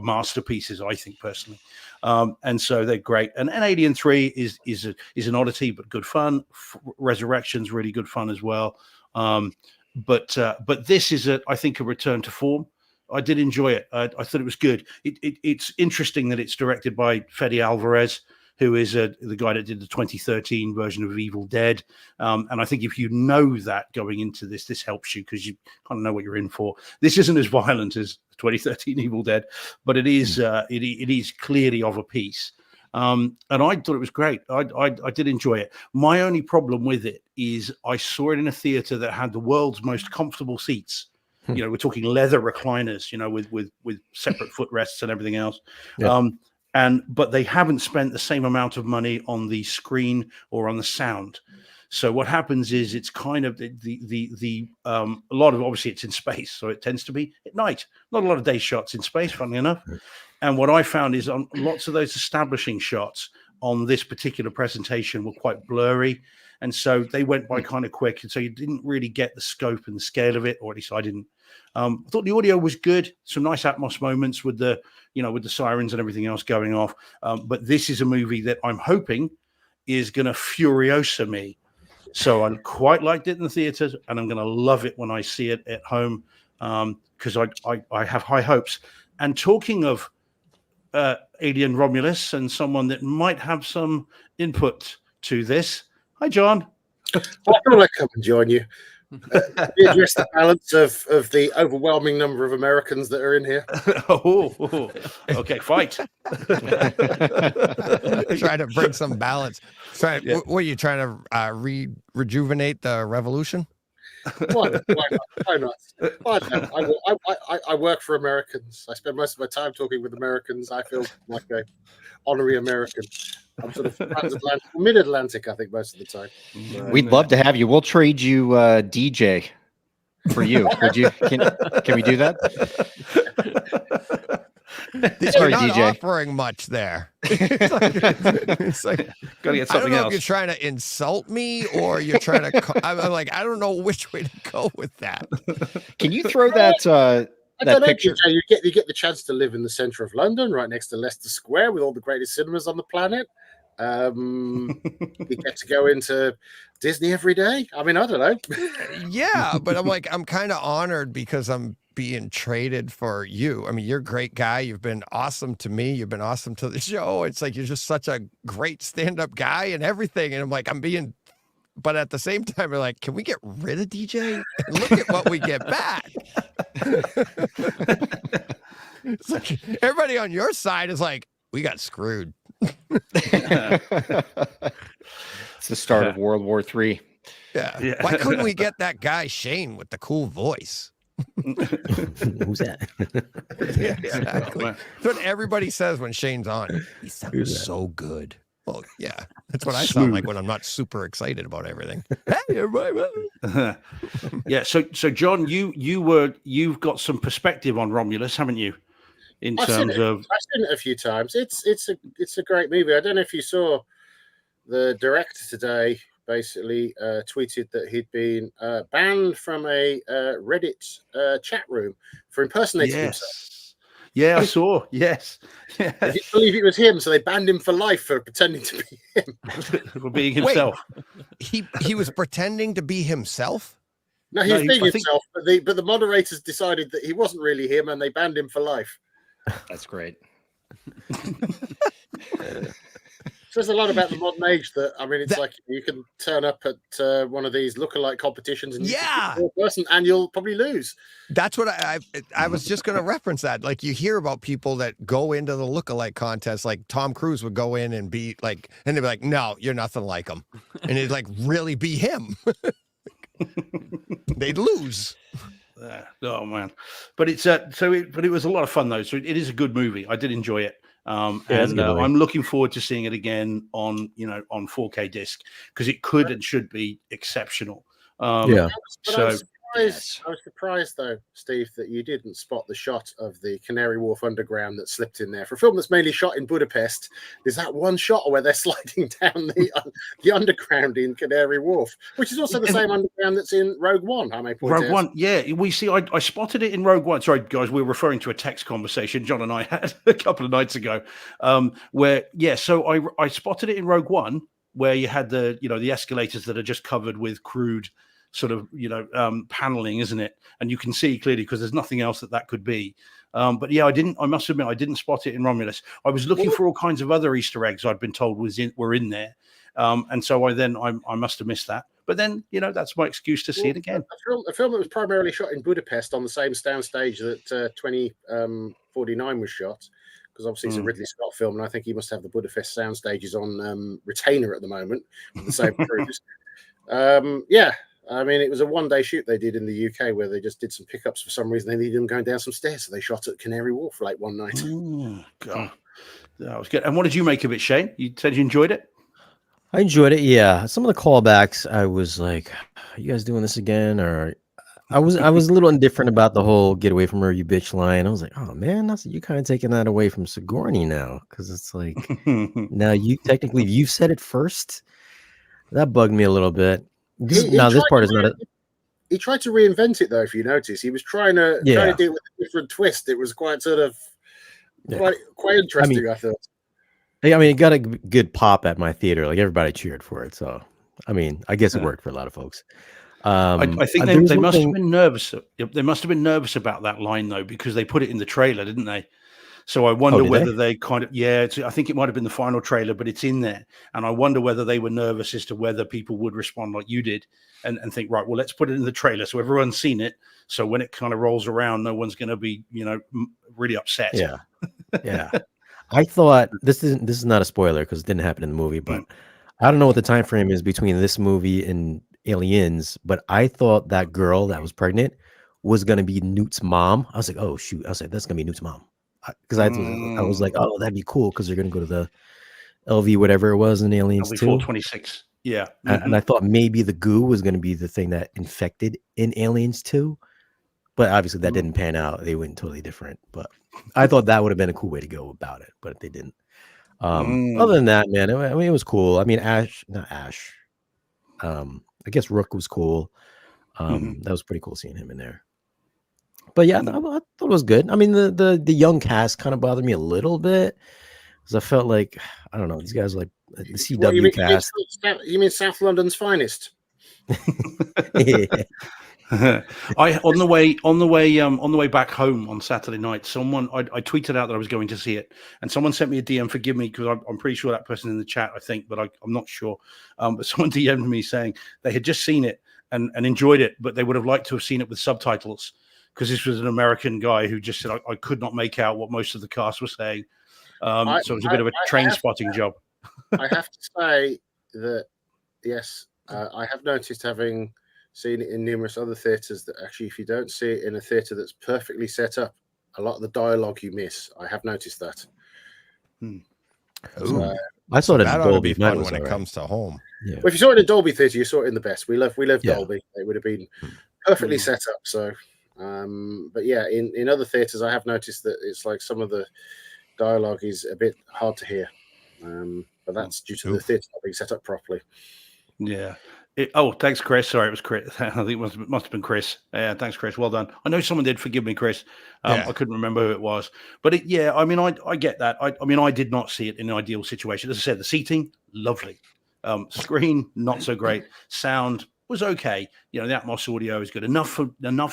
masterpieces, I think, personally. And so they're great. And Alien 3 is an oddity, but good fun. Resurrection's really good fun as well. But this is I think a return to form. I did enjoy it. I thought it was good. It's interesting that it's directed by Fede Alvarez, who is the guy that did the 2013 version of Evil Dead. And I think if you know that going into this helps you because you kind of know what you're in for. This isn't as violent as 2013 Evil Dead, but it is it is clearly of a piece. And I thought it was great. I did enjoy it. My only problem with it is I saw it in a theater that had the world's most comfortable seats. You know, we're talking leather recliners, you know, with separate footrests and everything else. Yeah. But they haven't spent the same amount of money on the screen or on the sound. So what happens is it's kind of a lot of, obviously it's in space, so it tends to be at night. Not a lot of day shots in space, funnily enough. And what I found is on lots of those establishing shots on this particular presentation were quite blurry. And so they went by kind of quick. And so you didn't really get the scope and the scale of it, or at least I didn't. I thought the audio was good. Some nice Atmos moments with the sirens and everything else going off. But this is a movie that I'm hoping is going to Furiosa me. So I quite liked it in the theaters, and I'm going to love it when I see it at home because I have high hopes. And talking of Alien Romulus and someone that might have some input to this, hi, John. I thought I'd come and join you. We address the balance of the overwhelming number of Americans that are in here. Okay, fight. Try to bring some balance. What are you trying to rejuvenate the revolution? Why not? I work for Americans. I spend most of my time talking with Americans. I feel like an honorary American. I'm sort of transatlantic, mid-Atlantic, I think, most of the time. We'd love to have you. We'll trade you DJ for you. Would you? Can we do that? You're not offering much there. It's like gotta get something else. I don't know if you're trying to insult me or you're trying to. I'm like, I don't know which way to go with that. Can you throw that? I don't know, picture. You get the chance to live in the centre of London, right next to Leicester Square, with all the greatest cinemas on the planet. You get to go into Disney every day. I mean, I don't know. Yeah, but I'm kind of honored because I'm being traded for you. I mean, you're a great guy. You've been awesome to me. You've been awesome to the show. It's like you're just such a great stand-up guy and everything. And I'm like, but at the same time, we're like, can we get rid of DJ? And look at what we get back. It's like everybody on your side is like, we got screwed. It's the start of World War III. Yeah. Why couldn't we get that guy Shane with the cool voice? Who's that? Yeah, exactly. That's what everybody says when Shane's on. He sounds so good. Well, yeah, that's what I sound like when I'm not super excited about everything. Hey, everybody! Yeah. So John, you've got some perspective on Romulus, haven't you? I've seen it a few times. It's a great movie. I don't know if you saw the director today. Basically, tweeted that he'd been banned from a Reddit chat room for impersonating himself. Yeah, I saw. Yes. I didn't believe it was him, so they banned him for life for pretending to be him. For being himself. Wait, he was pretending to be himself? No, he was being himself, but the moderators decided that he wasn't really him, and they banned him for life. That's great. Says a lot about the modern age that, I mean, it's like you can turn up at one of these lookalike competitions and person and you'll probably lose. That's what I was just going to reference that. Like you hear about people that go into the lookalike contest, like Tom Cruise would go in and be like, and they'd be like, no, you're nothing like him. And it'd like really be him. They'd lose. Oh man. But it was a lot of fun though. So it is a good movie. I did enjoy it. I'm looking forward to seeing it again on 4K disc because it could and should be exceptional. I was surprised though, Steve, that you didn't spot the shot of the Canary Wharf Underground that slipped in there. For a film that's mainly shot in Budapest, there's that one shot where they're sliding down the underground in Canary Wharf, which is also the same underground that's in Rogue One. I may point out. Rogue One, yeah. We see. I spotted it in Rogue One. Sorry, guys, we were referring to a text conversation John and I had a couple of nights ago, So I spotted it in Rogue One, where you had the escalators that are just covered with crude sort of, paneling, isn't it? And you can see clearly because there's nothing else that could be. But yeah, I must admit, I didn't spot it in Romulus. I was looking for all kinds of other Easter eggs I'd been told were in there. And so I must have missed that. But then, that's my excuse to see it again. A film that was primarily shot in Budapest on the same soundstage that 2049 was shot, because obviously it's a Ridley Scott film, and I think he must have the Budapest sound stages on retainer at the moment with the same crews. Yeah, I mean, it was a one-day shoot they did in the UK where they just did some pickups for some reason. They needed them going down some stairs, so they shot at Canary Wharf late one night. Oh, God. That was good. And what did you make of it, Shane? You said you enjoyed it? I enjoyed it, yeah. Some of the callbacks, I was like, are you guys doing this again? Or I was a little indifferent about the whole "get away from her, you bitch" line. I was like, oh man, you kind of taking that away from Sigourney now, because it's like now you've said it first. That bugged me a little bit. This part is not a. He tried to reinvent it though. If you notice, he was trying to do it with a different twist. It was quite sort of quite interesting. I thought. I mean, it got a good pop at my theater. Like everybody cheered for it. So, I mean, I guess it worked for a lot of folks. I think they must have been nervous. They must have been nervous about that line though, because they put it in the trailer, didn't they? So I wonder whether they kind of I think it might have been the final trailer, but it's in there, and I wonder whether they were nervous as to whether people would respond like you did, and think, right, well, let's put it in the trailer so everyone's seen it. So when it kind of rolls around, no one's going to be really upset. Yeah, yeah. I thought this is not a spoiler because it didn't happen in the movie, but I don't know what the time frame is between this movie and Aliens, but I thought that girl that was pregnant was going to be Newt's mom. I was like, oh shoot. I was like, that's going to be Newt's mom. Because I was like, oh, that'd be cool because they're going to go to the LV, whatever it was in Aliens 2. 426. Yeah. And I thought maybe the goo was going to be the thing that infected in Aliens 2. But obviously that didn't pan out. They went totally different. But I thought that would have been a cool way to go about it, but they didn't. Other than that, man, it was cool. I mean, I guess Rook was cool. That was pretty cool seeing him in there. But yeah, I thought it was good. I mean, the young cast kind of bothered me a little bit because I felt like, I don't know, these guys are like the CW cast. You mean South London's finest? On the way back home on Saturday night, I tweeted out that I was going to see it, and someone sent me a DM. Forgive me, because I'm pretty sure that person in the chat, I think, but I'm not sure. But someone DM'd me saying they had just seen it and enjoyed it, but they would have liked to have seen it with subtitles, because this was an American guy who just said I could not make out what most of the cast was saying. So it was a bit of a train spotting job. I have to say that yes, I have noticed, having seen it in numerous other theaters, that actually if you don't see it in a theater that's perfectly set up, a lot of the dialogue you miss. I have noticed that. I saw it in Dolby when it comes to home. Yeah. Well, if you saw it in a Dolby theater, you saw it in the best. We love Dolby. It would have been perfectly set up. So, but yeah, in other theaters, I have noticed that it's like some of the dialogue is a bit hard to hear. But that's due to the theater not being set up properly. Yeah. Thanks, Chris. Sorry, it was Chris. I think it must have been Chris. Yeah, thanks, Chris. Well done. I know someone did. Forgive me, Chris. I couldn't remember who it was. But I mean, I get that. I mean, I did not see it in an ideal situation. As I said, the seating, lovely. Screen, not so great. Sound was okay. The Atmos audio is good enough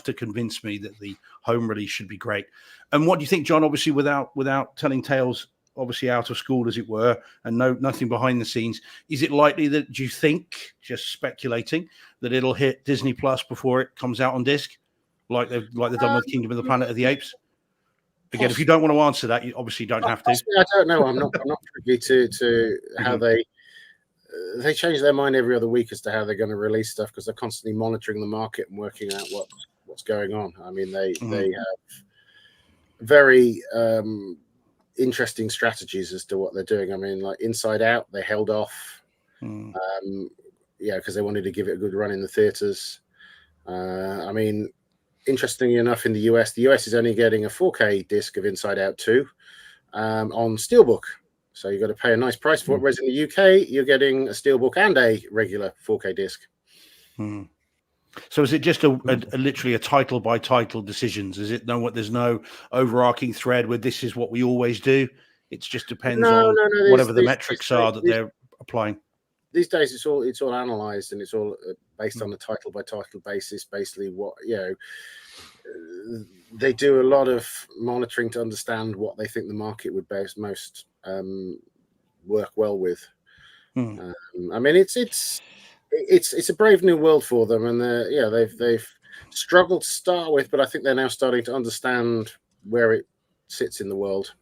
to convince me that the home release should be great. And what do you think, John? Obviously, without telling tales, obviously out of school, as it were, and nothing behind the scenes, is it likely that, do you think, just speculating, that it'll hit Disney Plus before it comes out on disc, like they've done with Kingdom of the Planet of the Apes? Again, if you don't want to answer that, you obviously don't have to. I don't know. I'm not privy to how they change their mind every other week as to how they're going to release stuff, because they're constantly monitoring the market and working out what's going on. I mean, they have very interesting strategies as to what they're doing. I mean, like Inside Out, they held off, because they wanted to give it a good run in the theaters. I mean, interestingly enough, in the US is only getting a 4K disc of Inside Out 2 on Steelbook. So you've got to pay a nice price for it. Whereas in the UK, you're getting a Steelbook and a regular 4K disc. So is it just a literally a title by title decisions? Is it there's no overarching thread where this is what we always do? It just depends on whatever the metrics are that they're applying. these days it's all analyzed, and it's all based on a title by title basis. Basically, what they do a lot of monitoring to understand what they think the market would most work well with. I mean, it's a brave new world for them, and they've struggled to start with, but I think they're now starting to understand where it sits in the world.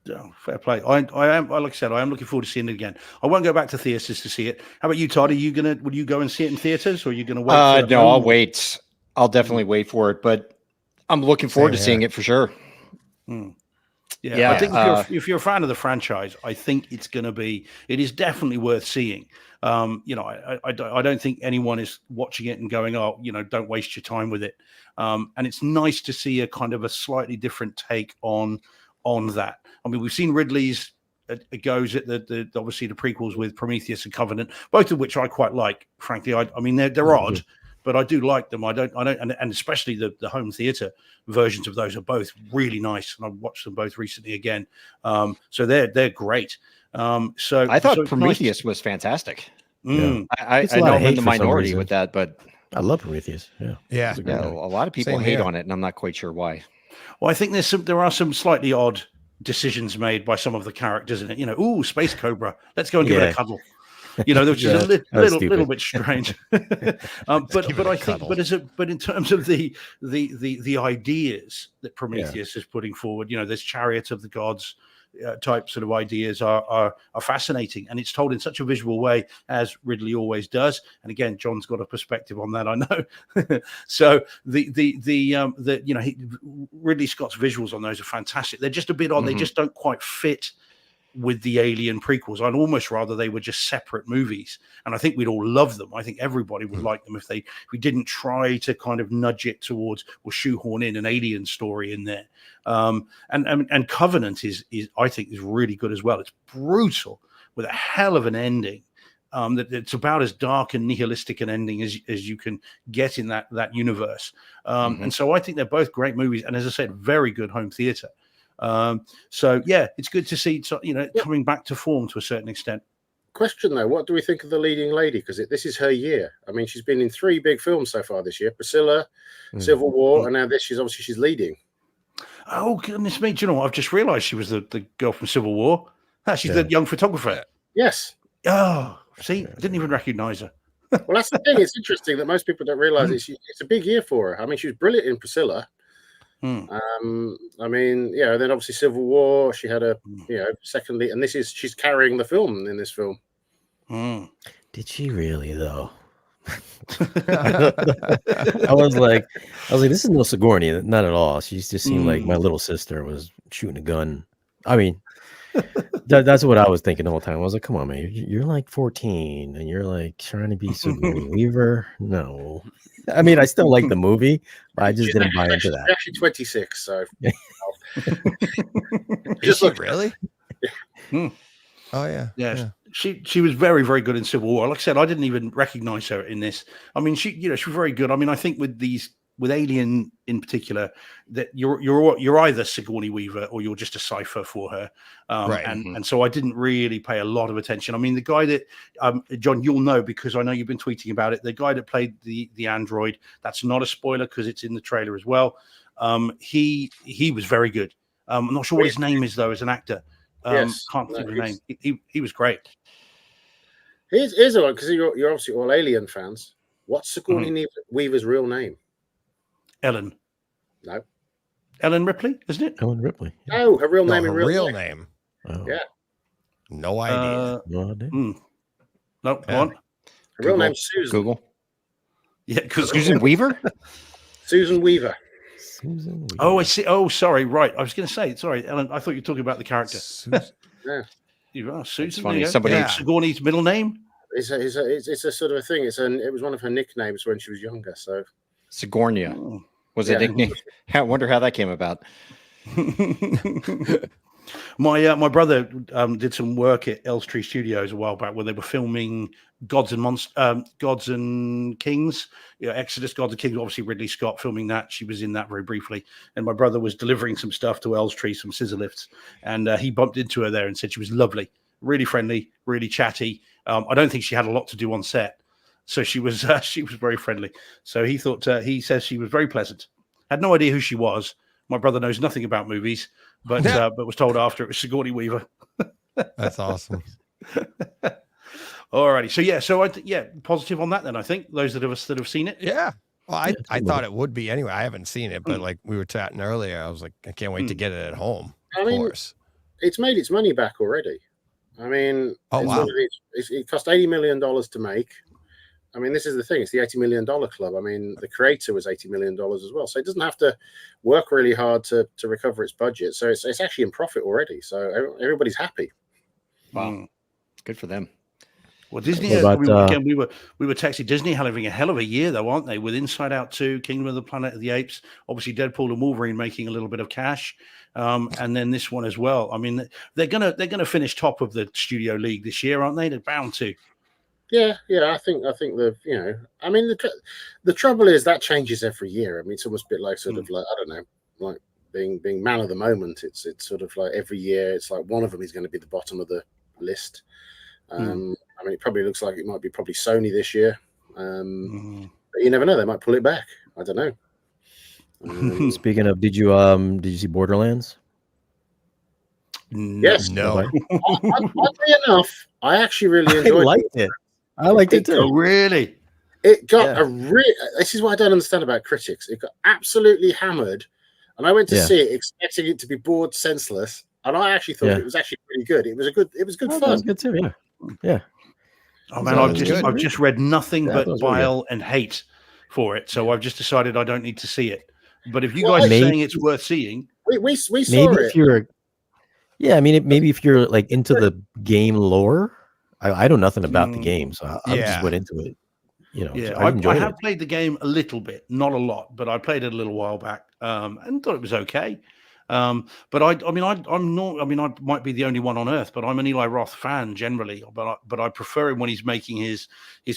Yeah, fair play. Like I said, I am looking forward to seeing it again. I won't go back to theaters to see it. How about you, Todd? Would you go and see it in theaters, or are you gonna wait? No, I'll wait. I'll definitely wait for it, but I'm looking forward to seeing it for sure. Yeah, I think if you're a fan of the franchise, I think it is definitely worth seeing. I don't think anyone is watching it and going, oh, don't waste your time with it. And it's nice to see a kind of a slightly different take on that. I mean, we've seen Ridley's it goes at the obviously the prequels with Prometheus and Covenant, both of which I quite like. Frankly, I mean they're odd, but I do like them. I don't, and especially the home theater versions of those are both really nice, and I've watched them both recently again. So they're great. So I thought Prometheus was fantastic. Yeah. I know I'm in the minority with that, but I love Prometheus. Yeah. A lot of people hate on it, and I'm not quite sure why. Well, I think there are some slightly odd decisions made by some of the characters in it. Ooh, Space Cobra, let's go and give it a cuddle. Which is a little bit strange. but I think, but in terms of the ideas that Prometheus is putting forward, this Chariot of the Gods type sort of ideas are fascinating, and it's told in such a visual way, as Ridley always does. And again, John's got a perspective on that, I know. So Ridley Scott's visuals on those are fantastic. They're just a bit odd. They just don't quite fit with the Alien prequels. I'd almost rather they were just separate movies, and I think we'd all love them. I think everybody would like them if we didn't try to kind of nudge it towards or shoehorn in an Alien story in there. And Covenant is I think is really good as well. It's brutal with a hell of an ending. That it's about as dark and nihilistic an ending as you can get in that universe. And so I think they're both great movies, and as I said, very good home theater. So yeah, it's good to see coming back to form to a certain extent. Question though, what do we think of the leading lady? Because this is her year. I mean, she's been in 3 big films so far this year: Priscilla, Civil War, and now this. She's leading. Oh goodness me! Do you know what? I've just realised she was the girl from Civil War. She's the young photographer. Yes. Oh, see, I didn't even recognise her. Well, that's the thing. It's interesting that most people don't realise it's a big year for her. I mean, she was brilliant in Priscilla. I mean, then obviously Civil War, she had a secondly, and she's carrying the film in this film. Did she really though? I was like, this is no Sigourney, not at all. She just seemed like my little sister was shooting a gun. I mean, that's what I was thinking the whole time. I was like, come on, man, you're like 14 and you're like trying to be Sigourney Weaver. No. I mean, I still like the movie, but I just didn't buy into that. She's actually 26, so just look really. Oh yeah. She was very, very good in Civil War. Like I said, I didn't even recognize her in this. I mean, she was very good. I mean, I think with Alien in particular, that you're either Sigourney Weaver or you're just a cipher for her. Right. And so I didn't really pay a lot of attention. I mean, the guy that John, you'll know because I know you've been tweeting about it. The guy that played the android, that's not a spoiler because it's in the trailer as well. He was very good. I'm not sure what his name is though as an actor. Can't think of his name. He was great. Here's one, because you're obviously all Alien fans. What's Sigourney Weaver's real name? Ellen. No. Ellen Ripley, isn't it? Ellen Ripley. Yeah. No, her real name. Her real name. Oh. Yeah. No idea. No idea. No, go on. Her real name's Susan. Google. Yeah, because Susan Weaver. Susan Weaver. Oh, I see. Oh, sorry. Right. I was going to say, sorry, Ellen. I thought you were talking about the character. Yeah. You are Susan. Funny. Somebody Sigourney's middle name. It's a sort of a thing. It was one of her nicknames when she was younger. So Sigourney was a nickname. I wonder how that came about. My brother did some work at Elstree Studios a while back where they were filming Gods and Kings, Exodus, Gods and Kings. Obviously, Ridley Scott filming that. She was in that very briefly, and my brother was delivering some stuff to Elstree, some scissor lifts, and he bumped into her there and said she was lovely. really friendly, really chatty. I don't think she had a lot to do on set, so she was very friendly. So he thought he says she was very pleasant. Had no idea who she was. My brother knows nothing about movies, but was told after it was Sigourney Weaver. That's awesome. Alrighty, so positive on that then. I think those that have seen it. Yeah. Well, I thought it would be anyway. I haven't seen it, but like we were chatting earlier, I was like, I can't wait to get it at home. Of course. It's made its money back already. I mean, it cost $80 million to make. I mean, this is the thing. It's the $80 million club. I mean, the creator was $80 million as well. So it doesn't have to work really hard to recover its budget. So it's actually in profit already. So everybody's happy. Wow. Good for them. Well, Disney, we were texting Disney having a hell of a year, though, aren't they? With Inside Out 2, Kingdom of the Planet of the Apes, obviously Deadpool and Wolverine making a little bit of cash, and then this one as well. I mean, they're gonna finish top of the studio league this year, aren't they? They're bound to. Yeah. I think I mean, the trouble is that changes every year. I mean, it's almost a bit like sort of like, I don't know, like being man of the moment. It's sort of like every year, it's like one of them is going to be the bottom of the list. I mean, it probably looks like it might be probably Sony this year. But you never know; they might pull it back. I don't know. Speaking of, did you see Borderlands? Yes. No. Oddly enough, I actually really enjoyed it. I liked it too. Oh, really? It got this is what I don't understand about critics. It got absolutely hammered, and I went to see it expecting it to be bored senseless, and I actually thought it was actually pretty good. It was good fun. That was good too. Yeah. Oh man, I've just read nothing but bile and hate for it, so I've just decided I don't need to see it. But if you guys are saying it's worth seeing, we saw it. Maybe if you're like into the game lore, I know nothing about the game, so I just went into it. I have played the game a little bit, not a lot, but I played it a little while back, and thought it was okay. But I might be the only one on earth, but I'm an Eli Roth fan generally. But I prefer him when he's making his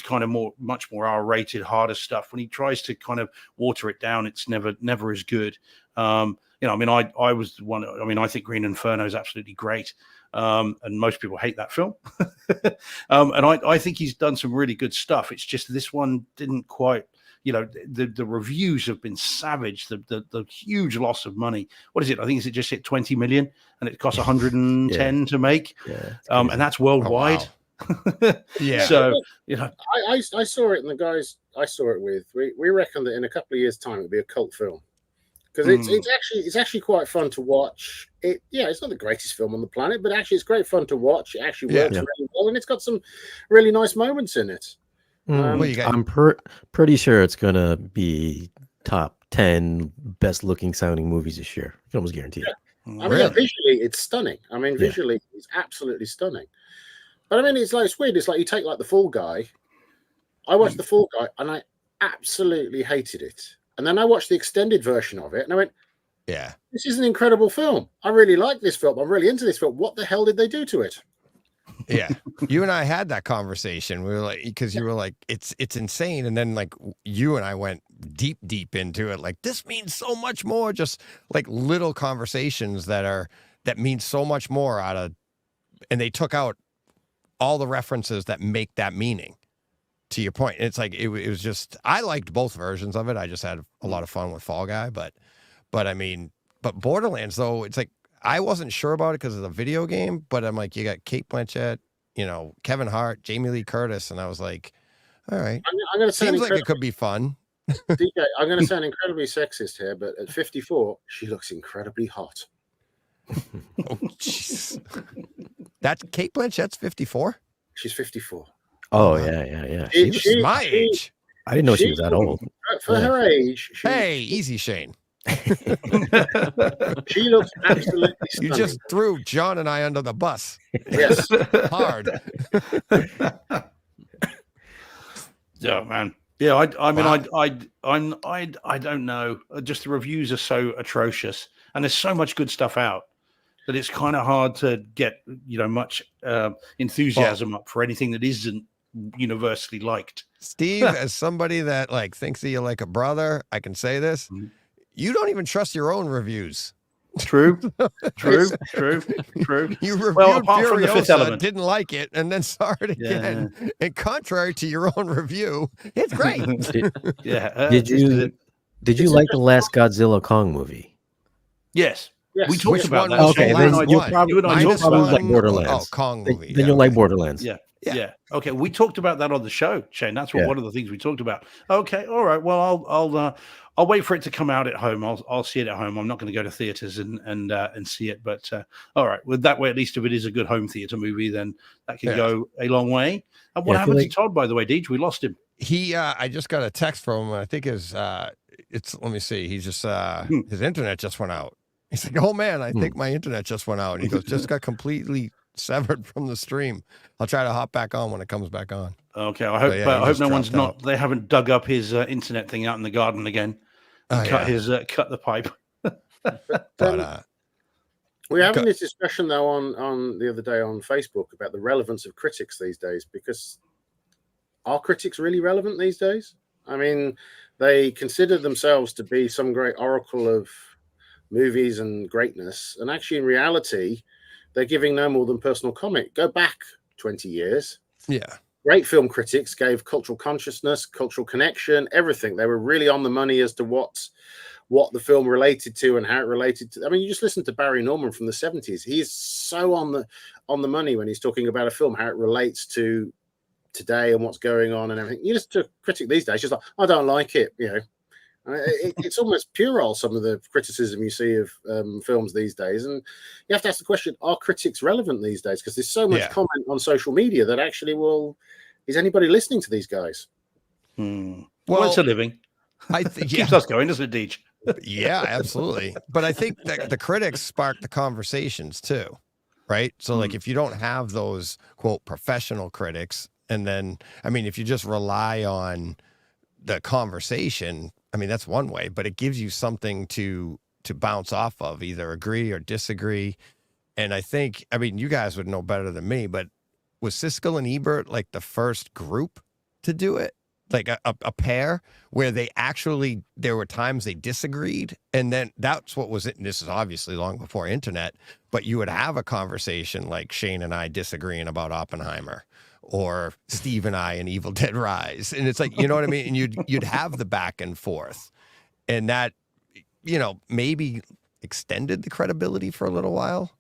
kind of much more R-rated, harder stuff. When he tries to kind of water it down, it's never as good. I was one. I mean, I think Green Inferno is absolutely great, and most people hate that film. And I think he's done some really good stuff. It's just this one didn't quite. The reviews have been savage. The huge loss of money. What is it? I think it just hit 20 million, and it cost 110 to make. And that's worldwide. Oh, wow. So I saw it, and the guys I saw it with, we reckon that in a couple of years' time it'll be a cult film, because it's actually quite fun to watch. It's not the greatest film on the planet, but actually it's great fun to watch. It actually works really well, and it's got some really nice moments in it. I'm pretty sure it's gonna be top 10 best looking sounding movies this year. I can almost guarantee it. I mean, visually it's stunning. I mean, visually it's absolutely stunning. But I mean, it's weird. It's like you take like The Fall Guy. I watched The Fall Guy and I absolutely hated it. And then I watched the extended version of it and I went, this is an incredible film. I really like this film. I'm really into this film. What the hell did they do to it? Yeah, you and I had that conversation. We were like, because you were like, it's insane, and then like you and I went deep into it. Like, this means so much more. Just like little conversations that mean so much more out of, and they took out all the references that make that meaning. To your point, it's like it was just, I liked both versions of it. I just had a lot of fun with Fall Guy, but Borderlands though, it's like, I wasn't sure about it because of the video game, but I'm like, you got Kate Blanchett, Kevin Hart, Jamie Lee Curtis, and I was like, all right, I'm going to seems like it could be fun. DJ, I'm going to sound incredibly sexist here, but at 54, she looks incredibly hot. Oh, jeez. That's Kate Blanchett's 54? She's 54. Oh, yeah. She's my age. I didn't know she was that old. For her age. Hey, easy, Shane. She looks absolutely stunning. You just threw John and I under the bus. Yes. Hard. Yeah, man. Yeah, I don't know. Just the reviews are so atrocious, and there's so much good stuff out that it's kind of hard to get much enthusiasm up for anything that isn't universally liked. Steve, as somebody that like thinks of you like a brother, I can say this. You don't even trust your own reviews. True. You reviewed apart from the Fifth Furiosa, Element, didn't like it, and then saw it again. Yeah. And contrary to your own review, it's great. Did you like the last Godzilla Kong movie? Yes. We talked Which about one that. Okay, then you probably like Borderlands. Oh, Kong movie. Then you'll like Borderlands. Yeah. Okay. We talked about that on the show, Shane. That's one of the things we talked about. Okay. All right. Well, I'll wait for it to come out at home. I'll see it at home. I'm not going to go to theaters and see it. But all right. Well, that way, at least if it is a good home theater movie, then that can go a long way. And what happened to Todd, by the way, Deej? We lost him. I just got a text from him. I think let me see. He's just his internet just went out. He's like, oh man, I think my internet just went out. And he goes, just got completely severed from the stream. I'll try to hop back on when it comes back on. Okay, I hope no one's not. They haven't dug up his internet thing out in the garden again. Cut the pipe. We're having this discussion though on the other day on Facebook about the relevance of critics these days, because are critics really relevant these days? I mean, they consider themselves to be some great oracle of movies and greatness, and actually in reality they're giving no more than personal comment. Go back 20 years. Great film critics gave cultural consciousness, cultural connection, everything. They were really on the money as to what the film related to and how it related to. I mean, you just listen to Barry Norman from the 70s. He's so on the money when he's talking about a film, how it relates to today and what's going on and everything. You just to a critic these days, just like, I don't like it, it's almost puerile, some of the criticism you see of films these days. And you have to ask the question, are critics relevant these days? Because there's so much comment on social media that actually, is anybody listening to these guys? Well, it's a living. Keeps us going, doesn't it, Deej? Yeah, absolutely. But I think that the critics spark the conversations too, right? So like if you don't have those, quote, professional critics, and then, I mean, if you just rely on the conversation, I mean, that's one way, but it gives you something to bounce off of, either agree or disagree. And I think, I mean, you guys would know better than me, but was Siskel and Ebert like the first group to do it? Like a pair where there were times they disagreed. And then that's what was it. And this is obviously long before internet, but you would have a conversation like Shane and I disagreeing about Oppenheimer, or Steve and I in Evil Dead Rise. And it's like, you know what I mean? And you'd have the back and forth, and that, maybe extended the credibility for a little while.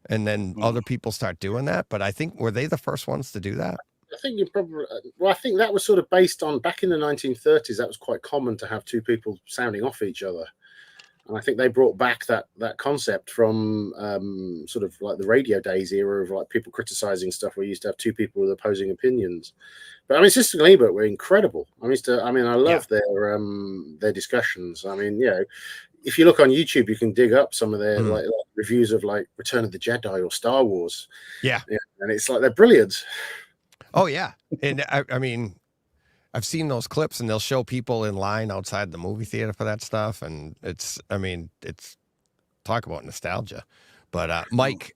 And then other people start doing that. But I think, were they the first ones to do that? I think you probably, I think that was sort of based on back in the 1930s. That was quite common to have two people sounding off each other. And I think they brought back that concept from sort of like the Radio Days era of like people criticizing stuff. We used to have two people with opposing opinions. But I mean, Siskel and Ebert were incredible. I love their discussions. I mean, if you look on YouTube, you can dig up some of their like reviews of like Return of the Jedi or Star Wars. Yeah, and it's like they're brilliant. Oh yeah, and I mean, I've seen those clips, and they'll show people in line outside the movie theater for that stuff, and it's talk about nostalgia. But Mike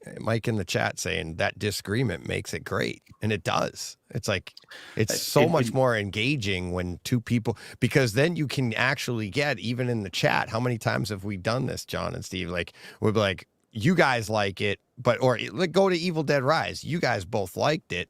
in the chat saying that disagreement makes it great, and it does. It's like it's so much more engaging when two people, because then you can actually get, even in the chat, how many times have we done this, John and Steve? Like we'll be like, you guys like it, or go to Evil Dead Rise. You guys both liked it.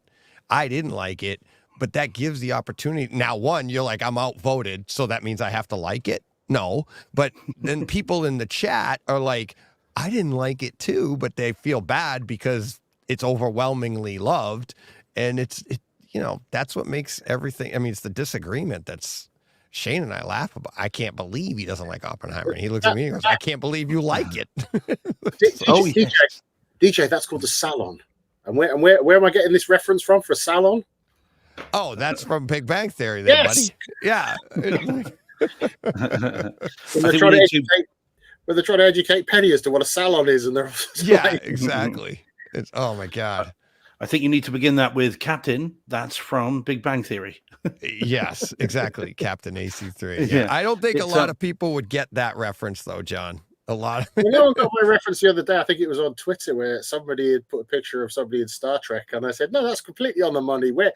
I didn't like it. But that gives the opportunity. Now, one, you're like, I'm outvoted, so that means I have to like it. No, but then people in the chat are like, I didn't like it too, but they feel bad because it's overwhelmingly loved. And it's that's what makes everything. I mean, it's the disagreement that's Shane and I laugh about. I can't believe he doesn't like Oppenheimer. And he looks at me and goes, I can't believe you like it. DJ, that's called the salon. And where am I getting this reference from for a salon? Oh, that's from Big Bang Theory there, buddy. Yeah. When they're trying to educate Penny as to what a salon is, and they're exactly. It's, oh my God. I think you need to begin that with Captain. That's from Big Bang Theory. Yes, exactly. Captain AC3. Yeah. I don't think a lot of people would get that reference though, John. A lot. No one got my reference the other day. I think it was on Twitter where somebody had put a picture of somebody in Star Trek, and I said, no, that's completely on the money. Where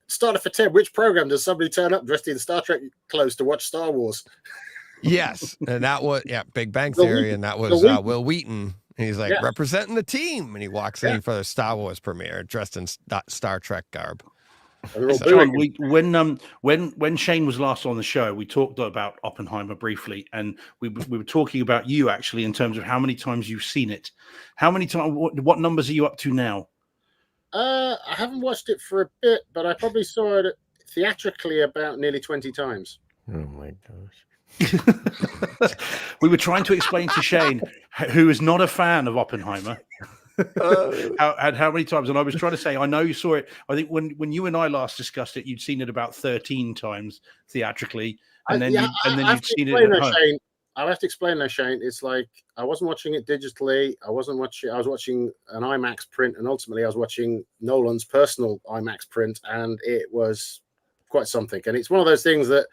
Starter for 10, which program does somebody turn up dressed in Star Trek clothes to watch Star Wars? Yes, and that was Big Bang Theory, and that was Will Wheaton. And he's like representing the team, and he walks in for the Star Wars premiere dressed in Star Trek garb. John, when Shane was last on the show, we talked about Oppenheimer briefly, and we were talking about you actually in terms of how many times you've seen it. How many times? What numbers are you up to now? I haven't watched it for a bit, but I probably saw it theatrically about nearly 20 times. Oh my gosh. We were trying to explain to Shane, who is not a fan of Oppenheimer, how many times. And I was trying to say, I know you saw it. I think when you and I last discussed it, you'd seen it about 13 times theatrically, and then you'd seen it at home. Shane, I'll have to explain that, Shane. It's like I wasn't watching it digitally. I was watching an IMAX print, and ultimately I was watching Nolan's personal IMAX print, and it was quite something. And it's one of those things that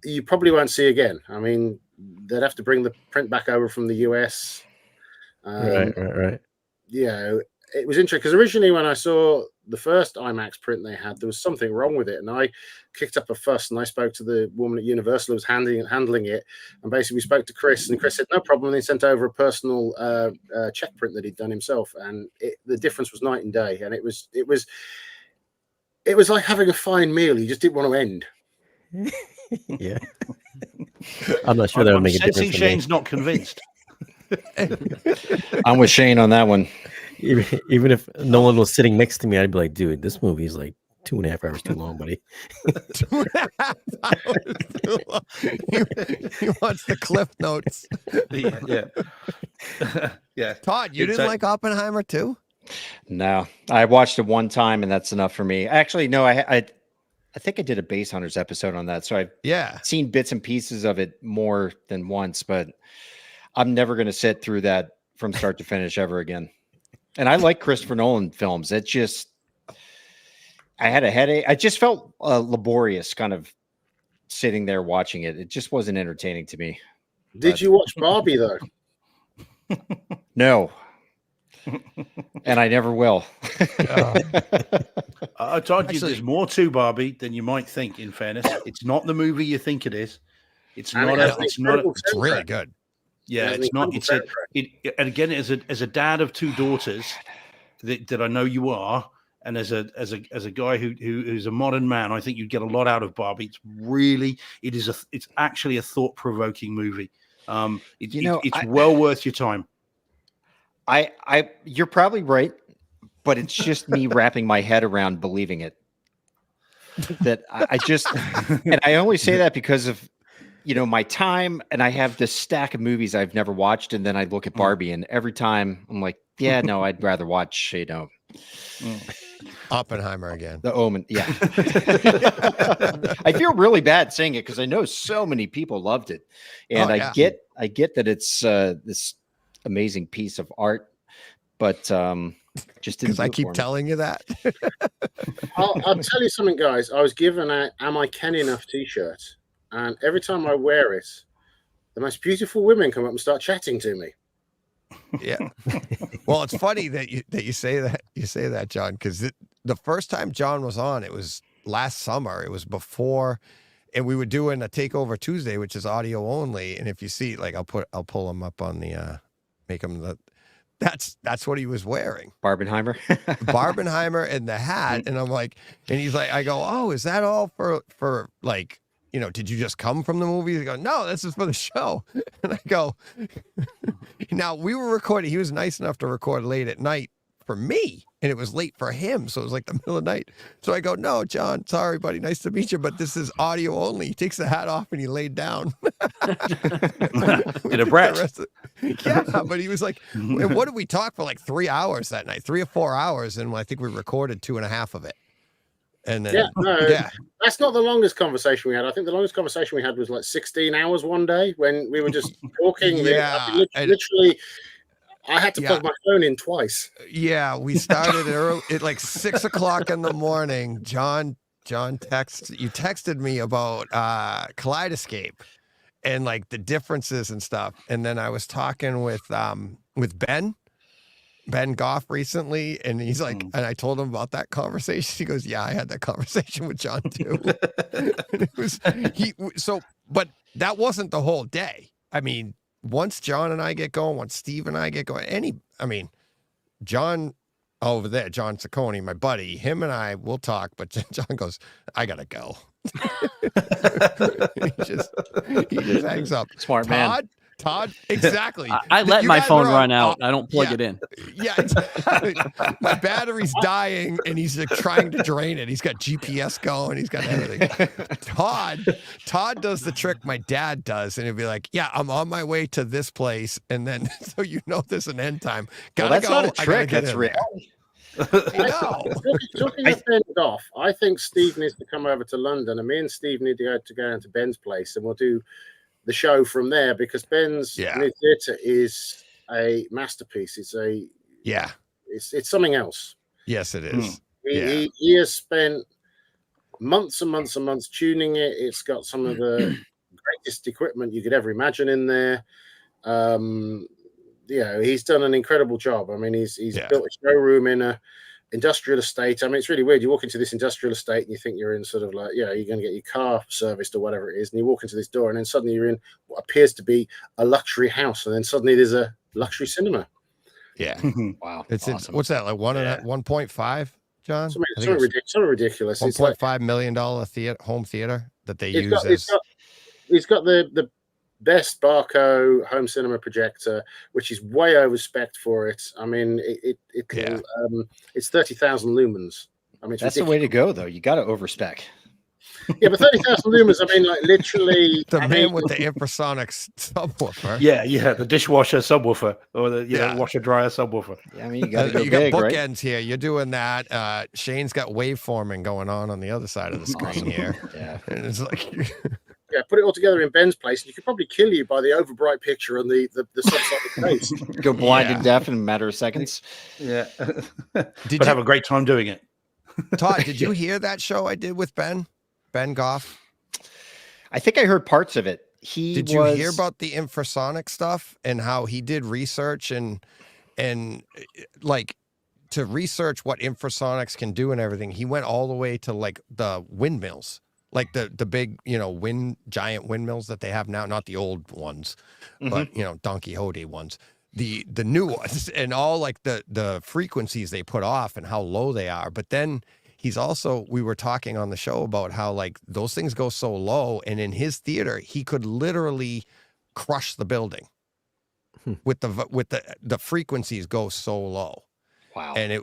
you probably won't see again. I mean, they'd have to bring the print back over from the US. Right. Yeah, it was interesting because originally when I saw the first IMAX print they had, there was something wrong with it, and I kicked up a fuss, and I spoke to the woman at Universal who was handling it, and basically we spoke to Chris, and Chris said no problem, and he sent over a personal check print that he'd done himself, and the difference was night and day, and it was like having a fine meal. You just didn't want to end. Yeah, I'm not sure that would make a difference. Shane's not convinced. I'm with Shane on that one. Even if Nolan was sitting next to me, I'd be like, dude, this movie is like 2.5 hours too long, buddy. 2.5 hours too long. He wants the cliff notes. Yeah. Todd, you didn't like Oppenheimer too? No, I watched it one time, and that's enough for me. Actually, no, I think I did a Base Hunters episode on that, so I've seen bits and pieces of it more than once, but I'm never going to sit through that from start to finish ever again. And I like Christopher Nolan films. It just, I had a headache. I just felt laborious kind of sitting there watching it. It just wasn't entertaining to me. Did you watch Barbie though? No. And I never will. I told you there's more to Barbie than you might think, in fairness. It's not the movie you think it is. It's really good. Yeah, it's not. And again, as a dad of two daughters, that I know you are, and as a guy who's a modern man, I think you'd get a lot out of Barbie. It's actually a thought-provoking movie. It's well worth your time. You're probably right, but it's just me wrapping my head around believing it. That I just, and I only say that because of, my time, and I have this stack of movies I've never watched, and then I look at Barbie, and every time I'm like, yeah, no, I'd rather watch, Oppenheimer again. The Omen, yeah. I feel really bad saying it because I know so many people loved it, and I get that it's this amazing piece of art, but just because I keep telling you that. I'll tell you something, guys. I was given a "Am I Ken Enough" T-shirt. And every time I wear it, the most beautiful women come up and start chatting to me. Yeah. Well, it's funny that you say that. You say that, John, because the first time John was on, it was last summer. It was before, and we were doing a Takeover Tuesday, which is audio only. And if you see, like, I'll pull him up on the make him the. That's what he was wearing. Barbenheimer. Barbenheimer and the hat. And I'm like, and he's like, I go, oh, is that all for like, did you just come from the movie? They go, no, this is for the show. And I go, now we were recording. He was nice enough to record late at night for me, and it was late for him. So it was like the middle of the night. So I go, no, John, sorry, buddy. Nice to meet you, but this is audio only. He takes the hat off and he laid down. In a breath. Yeah, but he was like, and what did we talk for like 3 hours that night? 3 or 4 hours. And I think we recorded 2.5 of it. And then, that's not the longest conversation we had. I think the longest conversation we had was like 16 hours one day when we were just talking. Literally, I had to plug my phone in twice. Yeah, we started early at like 6 o'clock in the morning. John texted me about Kaleidoscape and like the differences and stuff. And then I was talking with Ben. Ben Goff recently, and he's like, and I told him about that conversation. He goes, "Yeah, I had that conversation with John too." And it was but that wasn't the whole day. I mean, once John and I get going, once Steve and I get going, John over there, John Ciccone, my buddy, him and I will talk, but John goes, "I gotta go." he just hangs up. Smart man. Todd, exactly. I let my phone run out. I don't plug it in. Yeah, exactly. My battery's dying, and he's like trying to drain it. He's got GPS going. He's got everything. Todd does the trick my dad does, and he'll be like, "Yeah, I'm on my way to this place," and then so there's an end time. That's not a trick. That's reality. Talking of Ben Goff, I think Steve needs to come over to London, and me and Steve need to go into Ben's place, and we'll do the show from there, because Ben's new theatre is a masterpiece. It's something else. Yes, it is. He has spent months and months and months tuning it. It's got some of the greatest equipment you could ever imagine in there. He's done an incredible job. I mean, he's built a showroom in a industrial estate. I mean, it's really weird. You walk into this industrial estate and you think you're in sort of like, you're going to get your car serviced or whatever it is. And you walk into this door and then suddenly you're in what appears to be a luxury house. And then suddenly there's a luxury cinema. Yeah. Wow. It's awesome. What's that? Like 1.5, John? Something ridiculous. $1.5 million home theater that they use as. He's got the best Barco home cinema projector, which is way over spec for it. I mean, it's 30,000 lumens. I mean, that's the way to go, though. You got to overspec. Yeah, but 30,000 lumens. I mean, like literally the man with the infrasonic subwoofer. Yeah, the dishwasher subwoofer or the washer dryer subwoofer. Yeah, I mean, you got got bookends here. You're doing that. Shane's got waveforming going on the other side of the screen here. Yeah, and it's like. Yeah, put it all together in Ben's place, and you could probably kill you by the overbright picture and the subsonic face. Go blind and deaf in a matter of seconds. Yeah, but have a great time doing it. Todd, did you hear that show I did with Ben Goff? I think I heard parts of it. Did you hear about the infrasonic stuff and how he did research and like to research what infrasonics can do and everything? He went all the way to like the windmills. Like the big, giant windmills that they have now, not the old ones, but Don Quixote ones, the new ones, and all like the frequencies they put off and how low they are. But then we were talking on the show about how like those things go so low, and in his theater he could literally crush the building with the frequencies go so low. Wow. And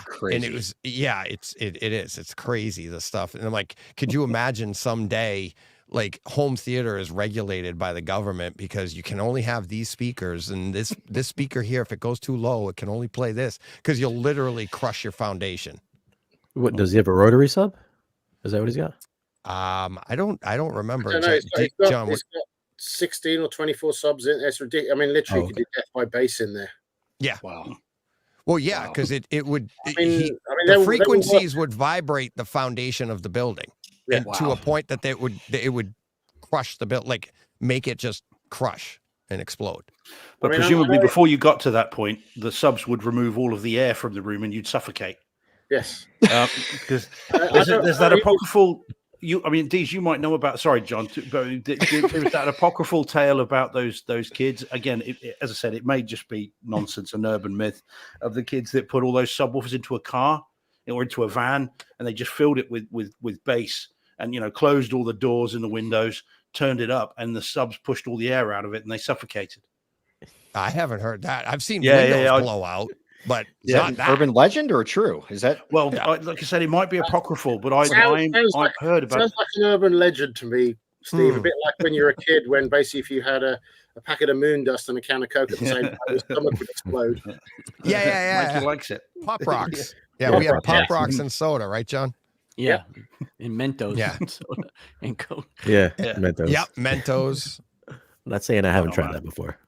crazy. And it was, it's crazy, the stuff. And I'm like, could you imagine someday like home theater is regulated by the government because you can only have these speakers, and this speaker here, if it goes too low, it can only play this, because you'll literally crush your foundation. What, does he have a rotary sub? Is that what he's got? I don't remember. He's got 16 or 24 subs in. It's ridiculous. I mean, literally, you could do Death by Bass in there. Yeah. Wow. Well, yeah, because it would. The frequencies would vibrate the foundation of the building, to a point that it would crush the building, like make it just crush and explode. But presumably, before you got to that point, the subs would remove all of the air from the room, and you'd suffocate. Yes, because there's that apocryphal. Deez, you might know about. Sorry, John, but there's that apocryphal tale about those kids. Again, as I said, it may just be nonsense, an urban myth of the kids that put all those subwoofers into a car or into a van, and they just filled it with bass, and closed all the doors and the windows, turned it up, and the subs pushed all the air out of it, and they suffocated. I haven't heard that. I've seen windows blow out. But is that urban legend or true? Is that like I said, it might be apocryphal, but I've heard about it. Sounds like an urban legend to me, Steve. A bit like when you're a kid, when basically if you had a packet of moon dust and a can of Coke at the same time, your stomach would explode. Yeah. Mikey likes it. Pop rocks. Yeah, we have Pop Rocks and soda, right, John? Yeah. And Mentos and soda and Coke. Yeah. Mentos. Yep, Mentos. I'm not saying I haven't tried that before.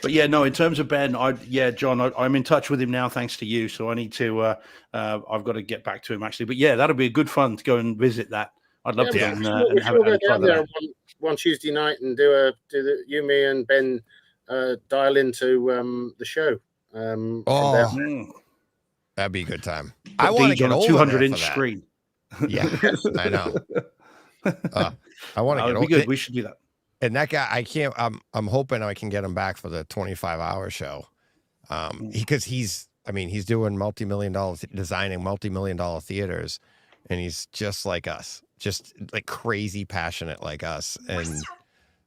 But in terms of Ben, John, I'm in touch with him now thanks to you, so I need to I've got to get back to him actually. But that'll be a good fun to go and visit that. I'd love to go down there one Tuesday night and do you, me and Ben dial into the show. That'd be a good time. Put I want to Deej get on a over 200-inch screen. Yeah, I know. I want to get over. Good. We should do that. And that guy, I can't. I'm hoping I can get him back for the 25-hour show, because he's doing designing multi-million-dollar theaters, and he's just like us, just like crazy passionate like us. And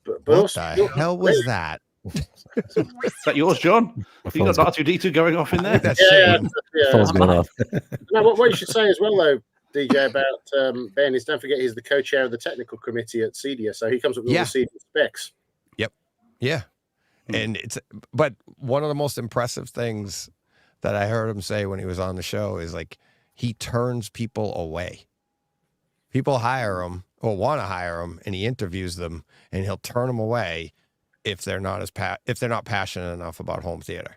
but what also, the hell was that? Is that yours, John? You got R2D2 going off in there? That's yeah. Phone's going off. No, what you should say as well, though, DJ, about Ben is don't forget he's the co-chair of the technical committee at Cedia, so he comes up with all the Cedia specs. Yep. Yeah. And but one of the most impressive things that I heard him say when he was on the show is like he turns people away. People hire him or want to hire him, and he interviews them, and he'll turn them away if they're not passionate enough about home theater.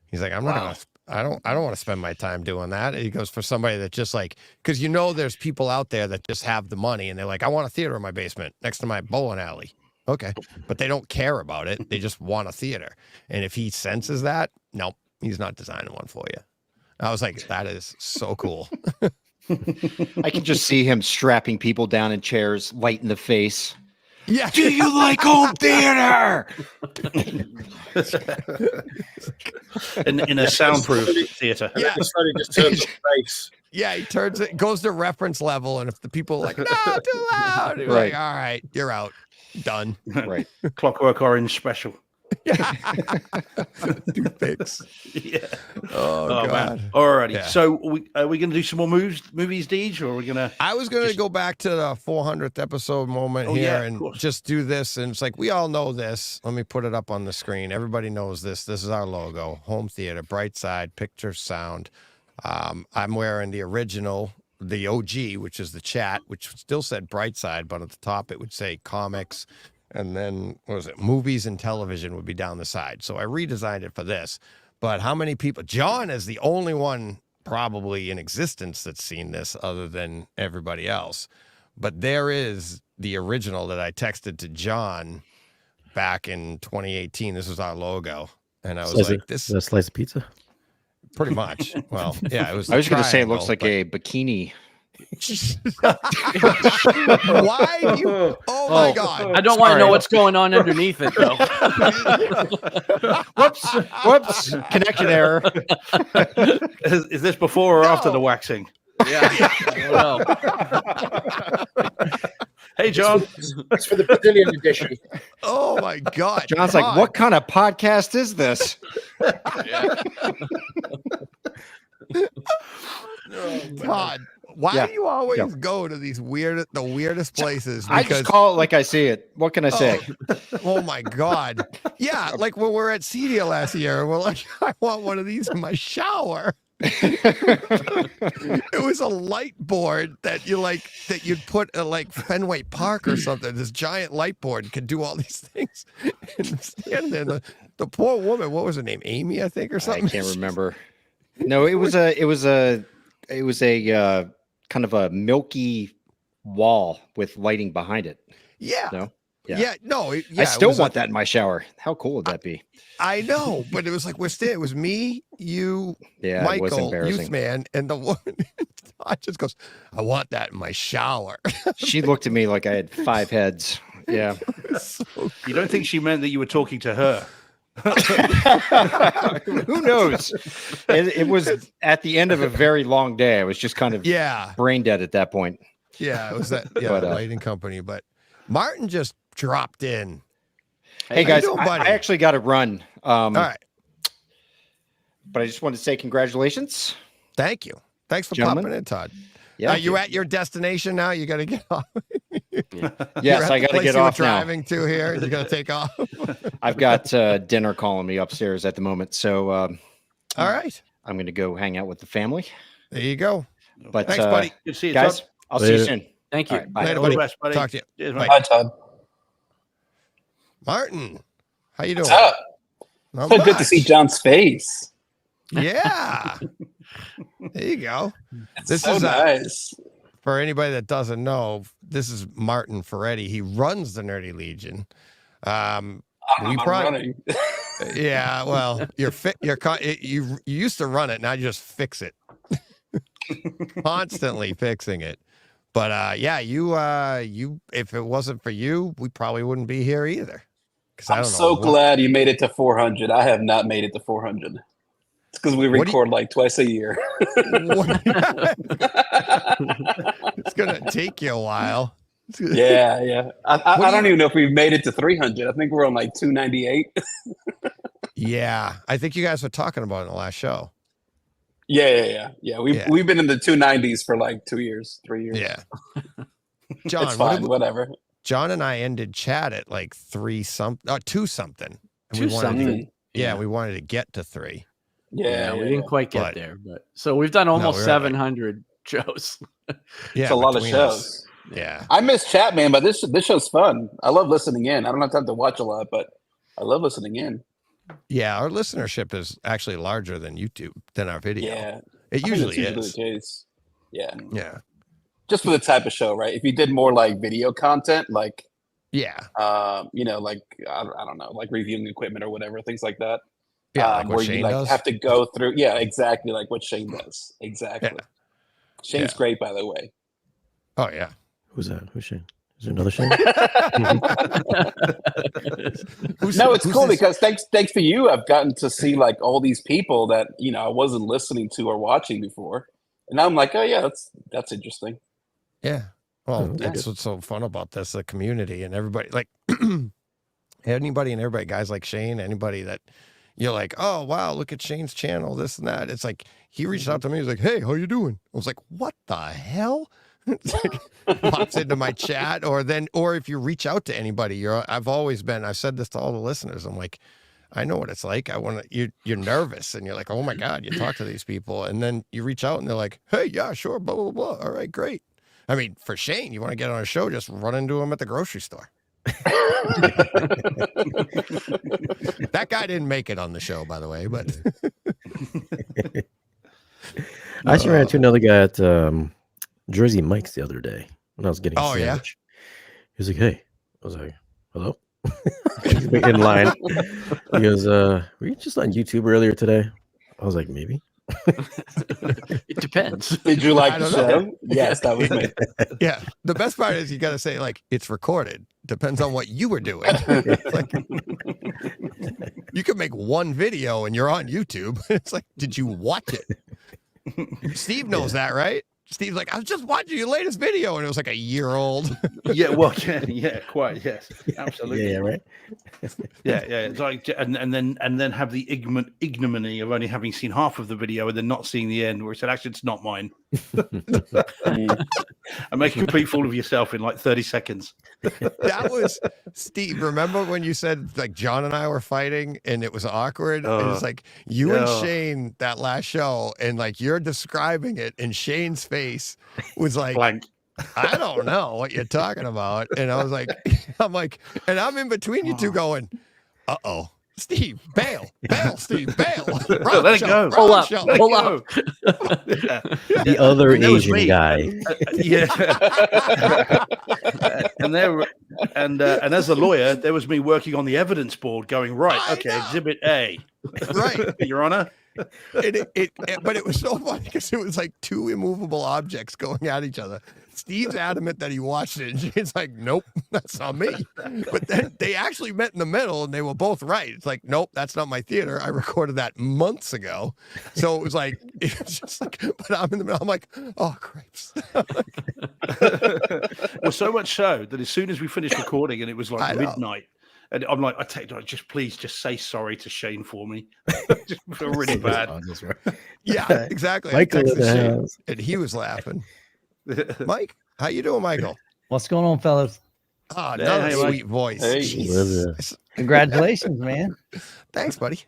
He's like, I don't want to spend my time doing that. And he goes, for somebody that just like, because there's people out there that just have the money and they're like, I want a theater in my basement next to my bowling alley. Okay. But they don't care about it. They just want a theater. And if he senses that, nope, he's not designing one for you. I was like, that is so cool. I can just see him strapping people down in chairs, light in the face. Yeah. Do you like home theater? in a soundproof theater. Yeah. Everybody just turns face. Yeah, he turns it, goes to reference level, and if the people are like, no, too loud, you're like, all right, you're out. Done. Right. Clockwork Orange special. Toothpicks. Yeah. Oh God. Man. Alrighty. Yeah. So are we going to do some more movies, Deej, or are we going to? I was going to go back to the 400th episode moment here and just do this. And it's like, we all know this. Let me put it up on the screen. Everybody knows this. This is our logo. Home theater, bright side, picture, sound. I'm wearing the original, the OG, which is the chat, which still said bright side, but at the top it would say comics. And then, what was it? Movies and television would be down the side. So I redesigned it for this. But how many people? John is the only one probably in existence that's seen this other than everybody else. But there is the original that I texted to John back in 2018. This was our logo. And I was like, this is a slice of pizza? Pretty much. Well, yeah, it was. I was going to say it looks like a bikini. Why do you? Oh my God! I don't want to know what's going on underneath it, though. Whoops! Connection error. Is this before or after the waxing? Yeah. Well. Hey, John. That's for the Brazilian edition. Oh my God! John's like, what kind of podcast is this? Oh God! Why do you always go to these the weirdest places? I just call it like I see it. What can I say? Oh my God! Yeah, like when we were at Cedia last year, we're like, I want one of these in my shower. It was a light board that you'd put at like Fenway Park or something. This giant light board could do all these things. And stand there, the poor woman, what was her name? Amy, I think, or something. I can't remember. No, it was a kind of a milky wall with lighting behind it. Yeah. No. Yeah. No. I still want that in my shower. How cool would that be? I know, but it was like it was me, you, Michael, Youth Man, and the woman. I just goes, I want that in my shower. She looked at me like I had 5 heads. Yeah. So you don't think she meant that you were talking to her? Who knows? It was at the end of a very long day. I was just kind of brain dead at that point. Yeah, it was that the lighting company. But Martin just dropped in. Hey guys, I actually got to run. All right. But I just wanted to say congratulations. Thank you. Thanks for popping in, Todd. Yeah. Are you at your destination now? You got to get off. Yes, I got to get off now. Driving to here. You got to take off. I've got dinner calling me upstairs at the moment. So, all right. I'm going to go hang out with the family. There you go. But thanks, buddy. Good to see you, guys. Todd. I'll see you soon. Thank you. Right, bye. Later, All buddy. the best, buddy. Talk to you. Cheers, Bye, Todd. Martin, how you doing? What's up? Not So good to much. see John's face. Yeah. There you go. This is nice. For anybody that doesn't know, this is Martin Ferretti. He runs the Nerdy Legion. I'm running. Yeah, well, you used to run it, now you just fix it. Constantly fixing it. But yeah, you if it wasn't for you, we probably wouldn't be here either. I'm so glad you made it to 400. I have not made it to 400. It's because we record like twice a year. It's gonna take you a while. Yeah. I don't even know if we've made it to 300. I think we're on like 298. Yeah, I think you guys were talking about it in the last show. Yeah. We've been in the 290s for like 3 years. Yeah. John, it's fine, whatever. John and I ended chat at like 2 something. Yeah, we wanted to get to 3. Yeah, we didn't quite get there, but so we've done almost 700 shows. Yeah, it's a lot of shows. Yeah, I miss chat, man, but this show's fun. I love listening in. I don't have time to watch a lot, but I love listening in. Yeah, our listenership is actually larger than YouTube than our video. Yeah, it usually is. The case. Yeah. Just for the type of show, right? If you did more like video content, like like I don't know, like reviewing equipment or whatever, things like that. Yeah, like what where Shane you like does. have to go through. Yeah, exactly, like what Shane does. Exactly. Yeah. Shane's great, by the way. Oh yeah. Who's that? Who's Shane? Is there another Shane? No, it's cool because thanks to you, I've gotten to see like all these people that I wasn't listening to or watching before, and now I'm like, oh yeah, that's interesting. Yeah. Well, that's what's so fun about this, the community and everybody. Like anybody and everybody, guys like Shane, anybody that you're like, oh wow, look at Shane's channel, this and that. It's like he reached out to me. He's like, hey, how you doing? I was like, what the hell? It's like, pops into my chat, or if you reach out to anybody, I've said this to all the listeners. I'm like, I know what it's like. You're nervous and you're like, oh my God, you talk to these people, and then you reach out and they're like, hey, yeah, sure, blah, blah, blah. All right, great. I mean, for Shane, you want to get on a show, just run into him at the grocery store. That guy didn't make it on the show, by the way, but I actually ran into another guy at Jersey Mike's the other day when I was getting a sandwich. He was like, hey. I was like, hello? He's in line. He goes, were you just on YouTube earlier today? I was like, maybe. It depends. Did you like the show? Yes, that was me. Yeah. The best part is you got to say, like, it's recorded. Depends on what you were doing. Like, you could make one video and you're on YouTube. It's like, did you watch it? Steve knows that, right? Steve's like, I was just watching your latest video, and it was like a year old. Yeah, well, yeah, quite, yes, absolutely. Yeah, right. Yeah. It's like, and then have the ignominy of only having seen half of the video and then not seeing the end, where he said, actually, it's not mine. And make a complete fool of yourself in like 30 seconds. That was Steve. Remember when you said like John and I were fighting and it was awkward? It's like you and Shane that last show, and like you're describing it, and Shane's face was like blank. I don't know what you're talking about. And I was like, and I'm in between you two going, uh-oh. Steve, bail, Steve, bail. Let it go. Pull up. The other Asian guy. And as a lawyer, there was me working on the evidence board going, right, okay, Exhibit A. Right. Your Honor. But it was so funny because it was like two immovable objects going at each other. Steve's adamant that he watched it, and Shane's like, nope, that's not me. But then they actually met in the middle, and they were both right. It's like, nope, that's not my theater. I recorded that months ago. So it was just like, but I'm in the middle. I'm like, oh, cripes. Well, so much so that as soon as we finished recording and it was like midnight, and I'm like, please just say sorry to Shane for me. Just feel really bad. Yeah, exactly. Michael Shane, and he was laughing. Mike, how you doing, Michael? What's going on, fellas? Oh, another sweet voice. Hey. Congratulations, man. Thanks, buddy.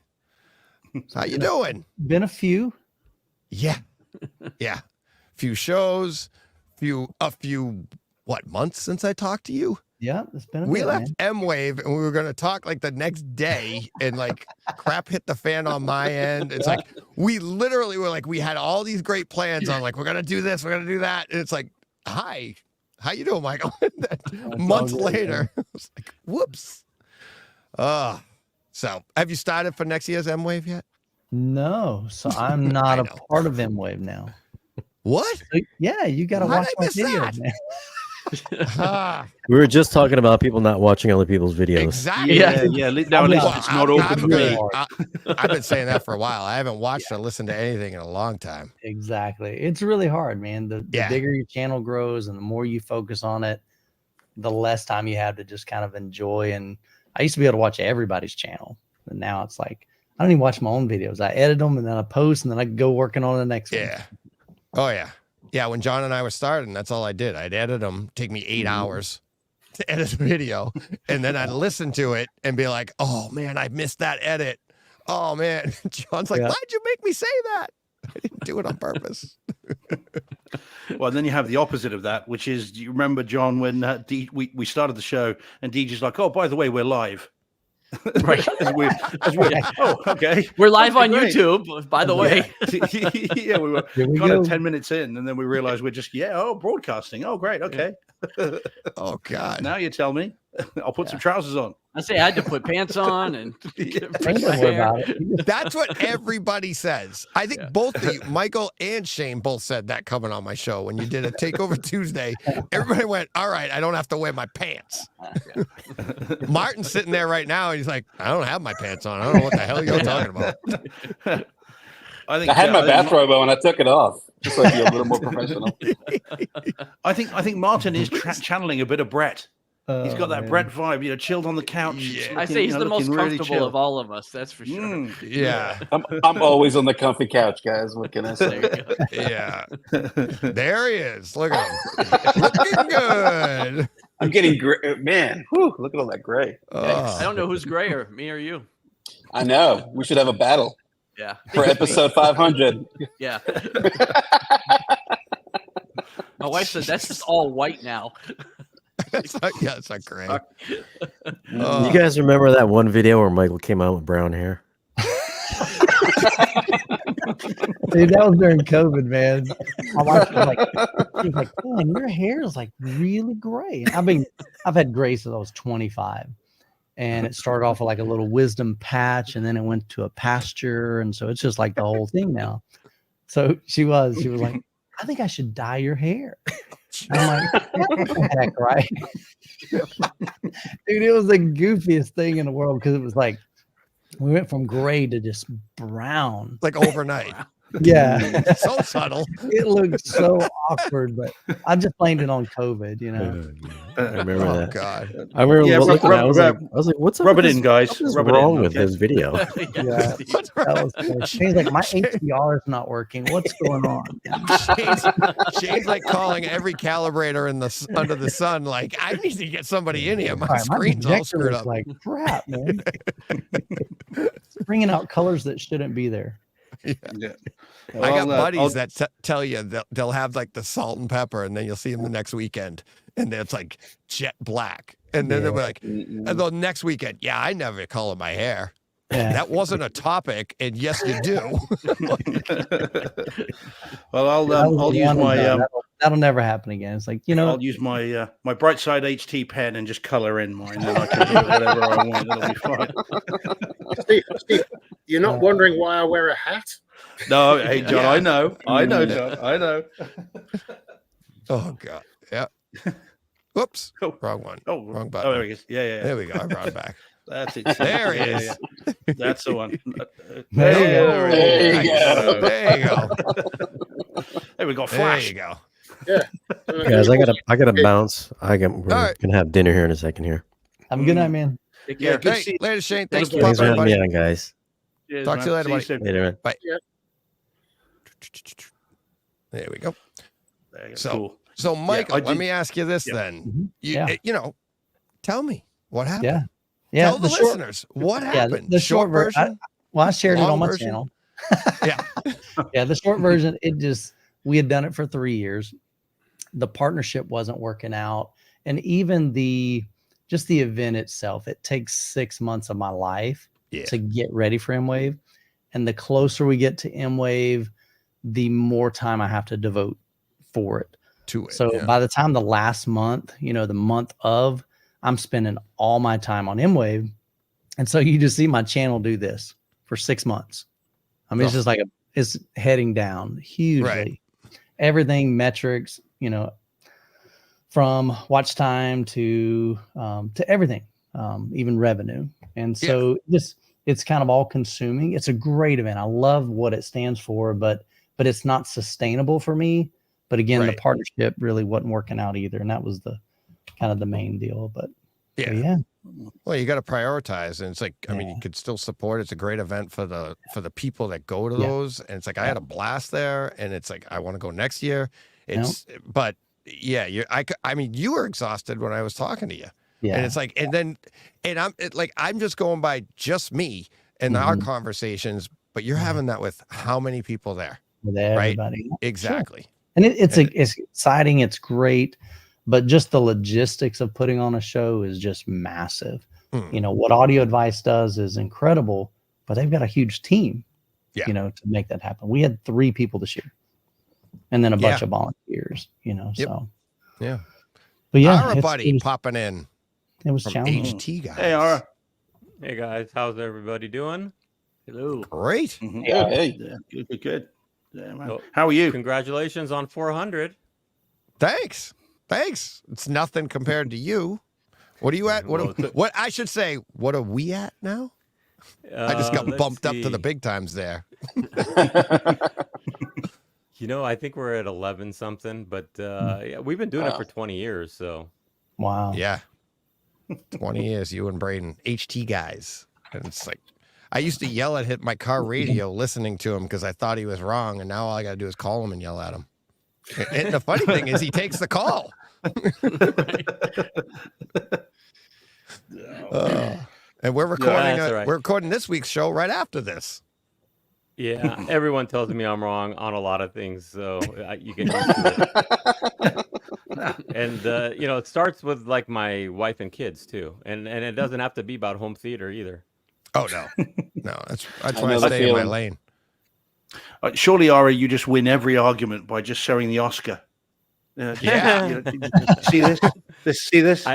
How you doing? Been a few. Yeah. Few shows, a few months since I talked to you? Yeah, it's been a We bit, left man. M-Wave and we were going to talk like the next day, and like crap hit the fan on my end. It's like we literally were like, we had all these great plans on like, we're going to do this, we're going to do that. And it's like, hi, how you doing, Michael? Months later, I was like, whoops. So, have you started for next year's M Wave yet? No, so I'm not a part of M Wave now. What? So, yeah, you got to watch my videos, man. We were just talking about people not watching other people's videos. Exactly. Now at least it's not open for me. I've been saying that for a while. I haven't watched or listened to anything in a long time. Exactly. It's really hard, man. The bigger your channel grows and the more you focus on it, the less time you have to just kind of enjoy. And I used to be able to watch everybody's channel. And now it's like, I don't even watch my own videos. I edit them and then I post and then I go working on the next one. Oh, yeah. Yeah, when John and I were starting, that's all I did. I'd edit them, take me 8 hours to edit a video, and then I'd listen to it and be like, oh, man, I missed that edit. Oh, man. John's like, why'd you make me say that? I didn't do it on purpose. Well, then you have the opposite of that, which is, do you remember, John, when we started the show and DJ's like, oh, by the way, we're live. Right. Oh, okay. We're live on YouTube, by the way. Yeah, we were kind of 10 minutes in, and then we realized we're just, broadcasting. Oh, great. Okay. Oh, God. Now you tell me. I'll put some trousers on. I say I had to put pants on and that's what everybody says. I think both of you, Michael and Shane, both said that coming on my show when you did a Takeover Tuesday. Everybody went, all right, I don't have to wear my pants. Martin's sitting there right now and he's like, I don't have my pants on. I don't know what the hell you're talking about. I had my bathrobe on. I took it off just so I be a little more professional. I think Martin is channeling a bit of Brett. He's got that Brett vibe, chilled on the couch. Yeah. I say he's the most comfortable of all of us. That's for sure. Yeah. I'm always on the comfy couch, guys. What can I say? Yeah. There he is. Look at him. Looking good. I'm getting gray. Man, look at all that gray. I don't know who's grayer, me or you. I know. We should have a battle. Yeah. For episode 500. Yeah. My wife said that's just all white now. It's not gray. You guys remember that one video where Michael came out with brown hair? Dude, that was during COVID, man. My wife was like, man, your hair is like really gray. I've had gray since I was 25. And it started off with like a little wisdom patch, and then it went to a pasture, and so it's just like the whole thing now. So she was like, I think I should dye your hair. I'm like, heck, right? Dude, it was the goofiest thing in the world because it was like we went from gray to just brown, like overnight. Yeah. So subtle. It looked so awkward, but I just blamed it on COVID, I remember that. God. I remember looking at it, I was like, what's up? Rub it in, guys. What's wrong with this video? Yeah. Shane's like, my HDR is not working. What's going on? Shane's like calling every calibrator under the sun, like, I need to get somebody in here. My screen's all screwed up. Like crap, man. Bringing out colors that shouldn't be there. Yeah. Well, I got buddies that tell you they'll have like the salt and pepper, and then you'll see them the next weekend, and it's like jet black, and then they'll be like, and the next weekend, I never color my hair. Yeah. That wasn't a topic, and yes, you do. Well, I'll use my that'll never happen again. It's like, I'll use my my Brightside HT pen and just color in mine, and then I can do whatever I want. It'll be fine. Steve, you're not wondering why I wear a hat? No, hey John, I know, John, I know. Oh God, yeah. Whoops, wrong one. Oh, wrong button. Oh, there he is. Yeah. There we go. I brought it back. That's it. There he is. Yeah. That's the one. There you go. Hey, we got flash. There you go. Yeah. Guys, I gotta bounce. We're gonna have dinner here in a second here. Have a good night, man. Take care. Hey, later, Shane. Thanks for having popping me in, on, guys. Cheers, Talk to you later, buddy. Later, man. Bye. Yeah. There we go. Cool. So Michael, let me ask you this then. You tell me what happened. Yeah. Tell the listeners what happened. The short version. I shared it on my version? channel. Yeah. The short version, we had done it for 3 years. The partnership wasn't working out. And even the event itself, it takes 6 months of my life to get ready for M-Wave. And the closer we get to M-Wave, the more time I have to devote for it. So by the time the last month, the month of, I'm spending all my time on M-Wave. And so you just see my channel do this for 6 months. I mean, it's just like it's heading down hugely. Right. Everything, metrics, from watch time to everything, even revenue. And so it's kind of all consuming. It's a great event. I love what it stands for, but it's not sustainable for me. But again, the partnership really wasn't working out either. And that was the kind of the main deal. But yeah. Well, you got to prioritize, and it's like, I mean, you could still support. It's a great event for the people that go to those, and it's like I had a blast there, and it's like I want to go next year. But yeah, I mean, you were exhausted when I was talking to you, and it's like, and I'm just going by just me and our conversations, but you're having that with how many people there, with everybody, right? Exactly, sure. And it's exciting, it's great. But just the logistics of putting on a show is just massive. What Audio Advice does is incredible, but they've got a huge team, to make that happen. We had 3 people this year and then a bunch of volunteers, so. Yeah. But yeah. Our buddy popping in. It was from challenging. HT guys. Hey, Ara. Hey, guys. How's everybody doing? Hello. Great. Yeah. Hey. Good. Yeah, man. How are you? Congratulations on 400. Thanks. It's nothing compared to you. What are you at? What I should say, what are we at now? I just got bumped up to the big times there. I think we're at 11 something, but we've been doing it for 20 years. So, wow. Yeah. 20 years, you and Braden, HT guys. And it's like, I used to yell at my car radio listening to him because I thought he was wrong. And now all I got to do is call him and yell at him. And the funny thing is he takes the call. And we're recording we're recording this week's show right after this. Yeah, everyone tells me I'm wrong on a lot of things, so you get used to it. And it starts with like my wife and kids too, and it doesn't have to be about home theater either. Oh no, that's why I stay in my lane. Surely, Ari, you just win every argument by just showing the Oscar. See this? See this?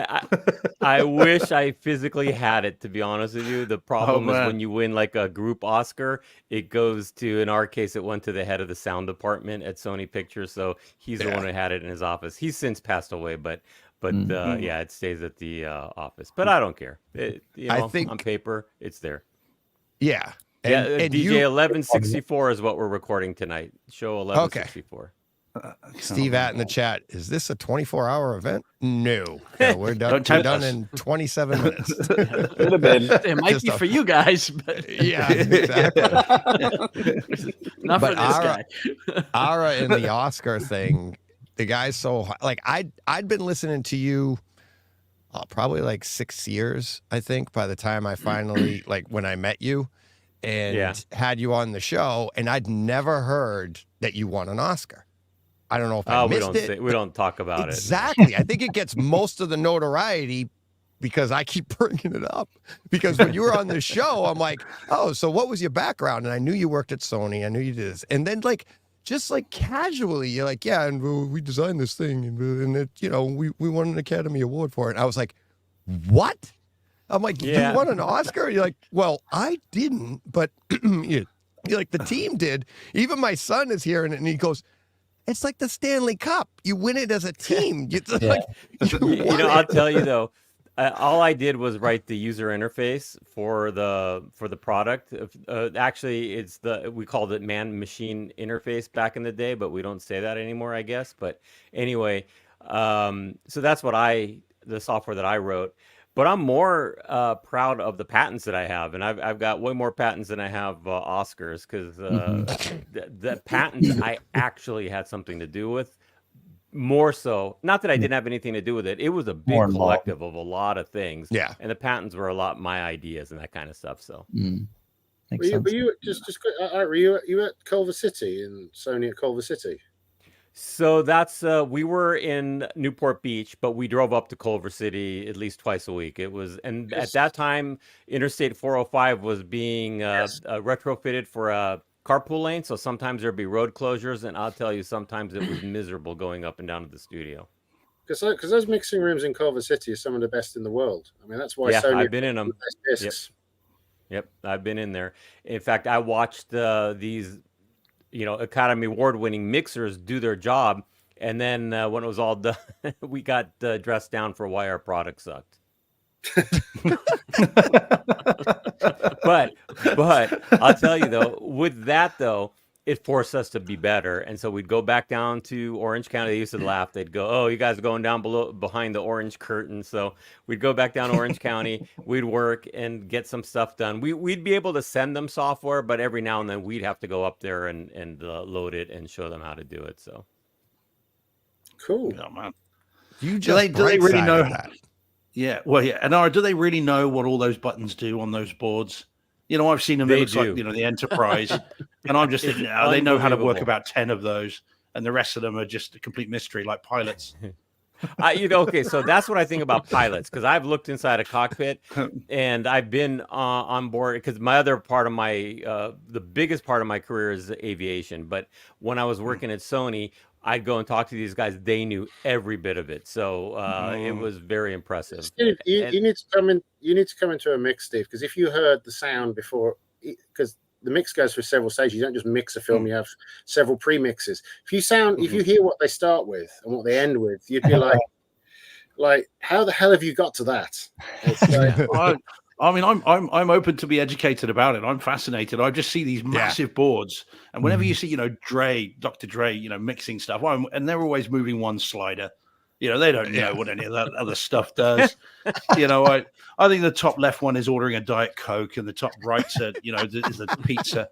I wish I physically had it, to be honest with you. The problem is when you win like a group Oscar, it goes to, in our case, it went to the head of the sound department at Sony Pictures. So he's the one who had it in his office. He's since passed away, but it stays at the office. But I don't care. I think on paper, it's there. Yeah. And DJ 1164 is what we're recording tonight. Show 1164. Steve at in the chat, is this a 24-hour event? No, we're done. We're done in 27 minutes. Could have been. It might be for you guys, but yeah, exactly. Not for this guy. Ara in the Oscar thing, the guy's so like I'd been listening to you probably like 6 years, I think, by the time I finally when I met you and had you on the show, and I'd never heard that you won an Oscar. I don't know if I missed it. We don't talk about it. Exactly. I think it gets most of the notoriety because I keep bringing it up. Because when you were on the show, I'm like, oh, so what was your background? And I knew you worked at Sony. I knew you did this. And then just casually, you're like, yeah, and we designed this thing. And it, we won an Academy Award for it. And I was like, what? I'm like, you won an Oscar? And you're like, well, I didn't, but you're like, the team did. Even my son is hearing it, and he goes, it's like the Stanley Cup. You win it as a team. I'll tell you though, all I did was write the user interface for the product. Actually, we called it man-machine interface back in the day, but we don't say that anymore, I guess. But anyway, so that's the software that I wrote. But I'm more proud of the patents that I have, and I've got way more patents than I have Oscars, because the patents I actually had something to do with. More so, not that I didn't have anything to do with it. It was a big collective of a lot of things. Yeah, and the patents were a lot my ideas and that kind of stuff. So, were you were you at Culver City and Sony at Culver City? So that's we were in Newport Beach, but we drove up to Culver City at least twice a week. It was, and at that time, Interstate 405 was being retrofitted for a carpool lane. So sometimes there'd be road closures, and I'll tell you, sometimes it was miserable going up and down to the studio. Because those mixing rooms in Culver City are some of the best in the world. I mean, that's why Sony I've been in them. Discs. Yep, I've been in there. In fact, I watched these, Academy Award-winning mixers do their job, and then when it was all done, we got dressed down for why our product sucked. but I'll tell you though, with that though, it forced us to be better. And so we'd go back down to Orange County. They used to laugh. They'd go, "Oh, you guys are going down behind the orange curtain." So we'd go back down to Orange County. We'd work and get some stuff done. We'd be able to send them software, but every now and then we'd have to go up there and load it and show them how to do it. So cool. Oh man, you do they really know that? Yeah, well, yeah. And do they really know what all those buttons do on those boards? I've seen them. It looks like the Enterprise, and I'm just thinking, they know how to work about 10 of those, and the rest of them are just a complete mystery, like pilots. Okay, so that's what I think about pilots, because I've looked inside a cockpit and I've been on board, because my other part of my the biggest part of my career is aviation. But when I was working at Sony, I'd go and talk to these guys. They knew every bit of it, so it was very impressive. Steve, you need to come in. You need to come into a mix, Steve, because if you heard the sound before, because the mix goes through several stages. You don't just mix a film; you have several pre-mixes. If you hear what they start with and what they end with, you'd be like, how the hell have you got to that? I mean, I'm open to be educated about it. I'm fascinated. I just see these massive boards, and whenever you see, Dr. Dre, mixing stuff, and they're always moving one slider. They don't know what any of that other stuff does. I think the top left one is ordering a Diet Coke, and the top right's is a pizza.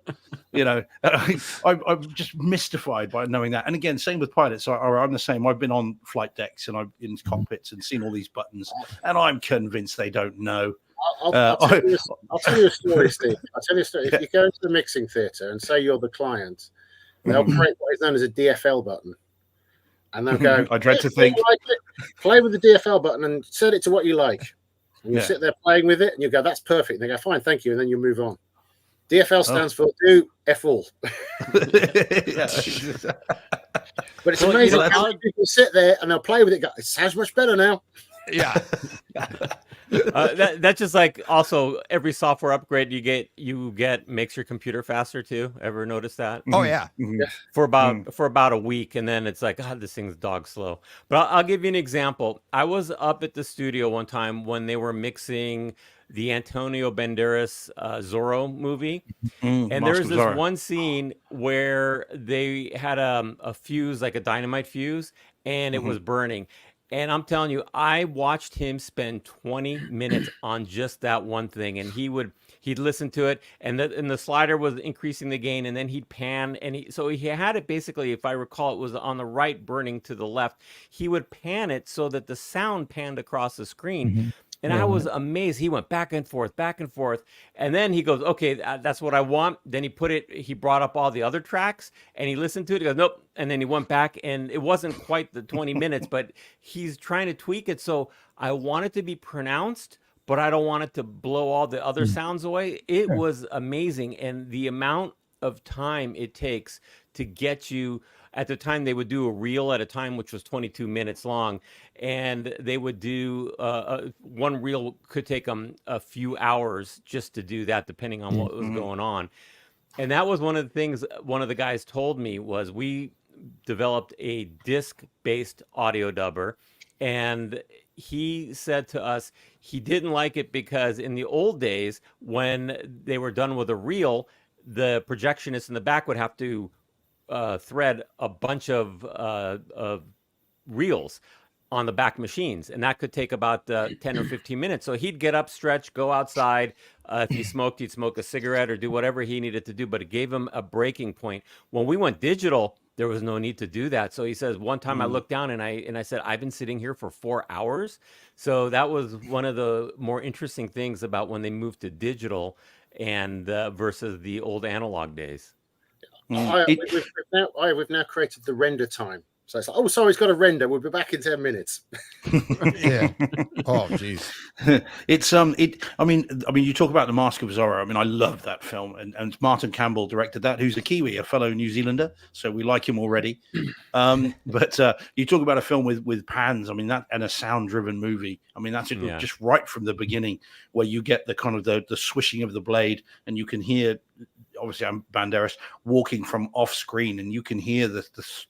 I'm just mystified by knowing that. And again, same with pilots. I'm the same. I've been on flight decks and I've in cockpits and seen all these buttons, and I'm convinced they don't know. I'll tell you a story, Steve. I'll tell you a story. If you go into the mixing theatre and say you're the client, they'll create what is known as a DFL button. And they'll go, I dread to think. Play with the DFL button and set it to what you like. And you sit there playing with it and you go, that's perfect. And they go, fine, thank you. And then you move on. DFL stands for do F all. But it's amazing how many people sit there and they'll play with it. Go, it sounds much better now. Yeah. That's just like also every software upgrade you get makes your computer faster too. Ever notice that? Oh yeah. For about a week, and then it's like, God, this thing's dog slow. But I'll give you an example. I was up at the studio one time when they were mixing the Antonio Banderas Zorro movie, and there's this one scene where they had a fuse, like a dynamite fuse, and it was burning. And I'm telling you, I watched him spend 20 minutes on just that one thing, and he'd listen to it, and the slider was increasing the gain, and then he'd pan, and so he had it basically, if I recall, it was on the right burning to the left. He would pan it so that the sound panned across the screen. And I was amazed. He went back and forth, and then he goes, "Okay, that's what I want." Then he brought up all the other tracks, and he listened to it. He goes, "Nope," and then he went back, and it wasn't quite the 20 minutes, but he's trying to tweak it. So I want it to be pronounced, but I don't want it to blow all the other sounds away. It was amazing, and the amount of time it takes to get you. At the time, they would do a reel at a time, which was 22 minutes long, and they would do one reel could take them a few hours just to do that, depending on what was going on. And that was one of the things one of the guys told me was we developed a disc-based audio dubber, and he said to us he didn't like it because in the old days, when they were done with a reel, the projectionist in the back would have to thread a bunch of reels on the back machines, and that could take about 10 or 15 minutes. So he'd get up, stretch, go outside. If he smoked, he'd smoke a cigarette or do whatever he needed to do, but it gave him a breaking point. When we went digital, there was no need to do that. So he says, one time I looked down and I said, I've been sitting here for 4 hours. So that was one of the more interesting things about when they moved to digital and versus the old analog days. We've now created the render time So it's like, oh, sorry, it's got to render. We'll be back in 10 minutes. Yeah. Oh, geez. It's I mean, you talk about The Mask of Zorro. I mean, I love that film, and Martin Campbell directed that, who's a Kiwi, a fellow New Zealander, so we like him already. But you talk about a film with pans. I mean, that and a sound-driven movie. I mean, that's just right from the beginning, where you get the kind of the swishing of the blade, and you can hear. Obviously, I'm Banderas walking from off screen, and you can hear the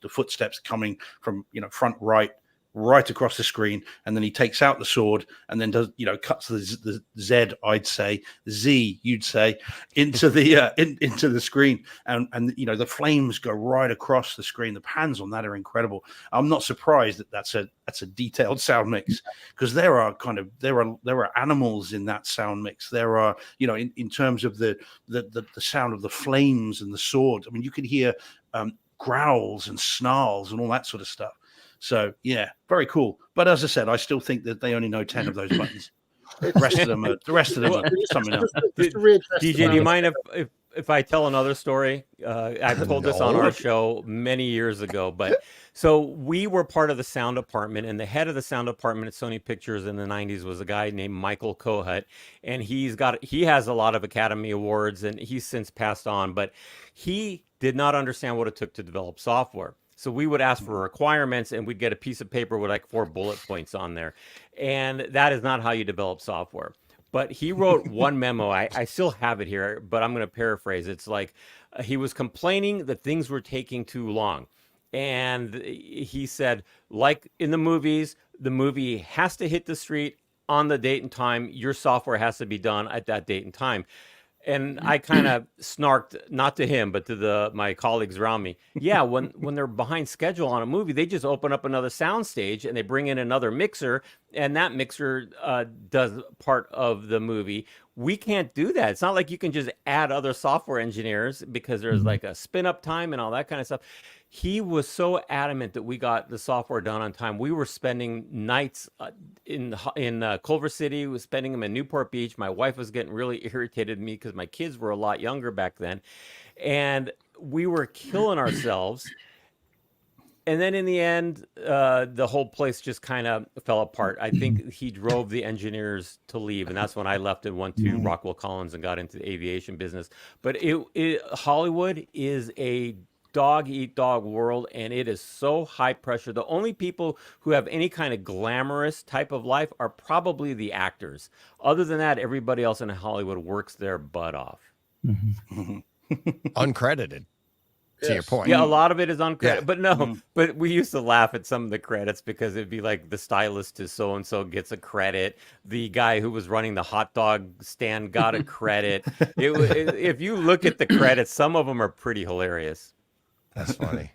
footsteps coming from front right across the screen, and then he takes out the sword and then does cuts the Z, I'd say Z, you'd say, into the into the screen, and the flames go right across the screen. The pans on that are incredible. I'm not surprised that's a detailed sound mix, because there are animals in that sound mix. There are in terms of the sound of the flames and the sword. I mean, you can hear growls and snarls and all that sort of stuff. So yeah, very cool. But as I said, I still think that they only know 10 of those buttons. The rest of them are something else. DJ, do you mind if I tell another story? I've told this on our show many years ago, but so we were part of the sound department, and the head of the sound department at Sony Pictures in the 90s was a guy named Michael Kohut, and he has a lot of Academy Awards, and he's since passed on, but he did not understand what it took to develop software. So we would ask for requirements, and we'd get a piece of paper with like 4 bullet points on there. And that is not how you develop software. But he wrote one memo. I still have it here, but I'm going to paraphrase. It's like he was complaining that things were taking too long. And he said, like in the movies, the movie has to hit the street on the date and time. Your software has to be done at that date and time. And I kind of snarked, not to him, but to my colleagues around me. Yeah, when they're behind schedule on a movie, they just open up another sound stage and they bring in another mixer, and that mixer does part of the movie. We can't do that. It's not like you can just add other software engineers, because there's like a spin-up time and all that kind of stuff. He was so adamant that we got the software done on time. We were spending nights in Culver City. We were spending them in Newport Beach. My wife was getting really irritated at me because my kids were a lot younger back then. And we were killing ourselves. And then in the end, the whole place just kind of fell apart. I think he drove the engineers to leave. And that's when I left and went to Rockwell Collins and got into the aviation business. But Hollywood is a dog-eat-dog world, and it is so high pressure. The only people who have any kind of glamorous type of life are probably the actors. Other than that, everybody else in Hollywood works their butt off. Uncredited. To your point. Yeah, a lot of it is uncredited. Yeah. But no, but we used to laugh at some of the credits, because it'd be like the stylist to so-and-so gets a credit. The guy who was running the hot dog stand got a credit. If you look at the credits, some of them are pretty hilarious. That's funny.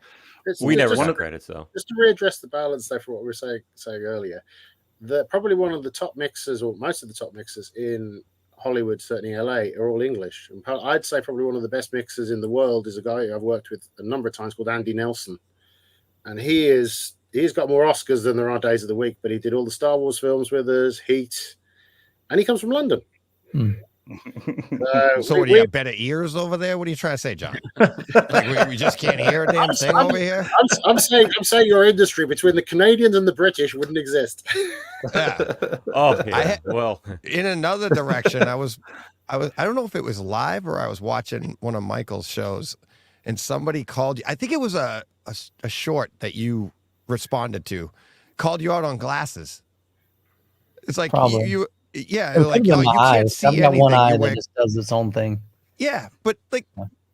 We never got credits, though. Just to readdress the balance there for what we were saying earlier, probably one of the top mixers, or most of the top mixers in Hollywood, certainly LA, are all English. And I'd say probably one of the best mixers in the world is a guy I've worked with a number of times called Andy Nelson. And he's got more Oscars than there are days of the week, but he did all the Star Wars films with us, Heat, and he comes from London. So what, do you have better ears over there? What are you trying to say, John? Like we just can't hear a damn thing over here? I'm saying your industry between the Canadians and the British wouldn't exist. Yeah. Oh, yeah. Well, in another direction, I don't know if it was live or I was watching one of Michael's shows, and somebody called you. I think it was a short that you responded to, called you out on glasses. It's like you yeah, like you can't see anything. I've got one eye that just does its own thing. Yeah, but like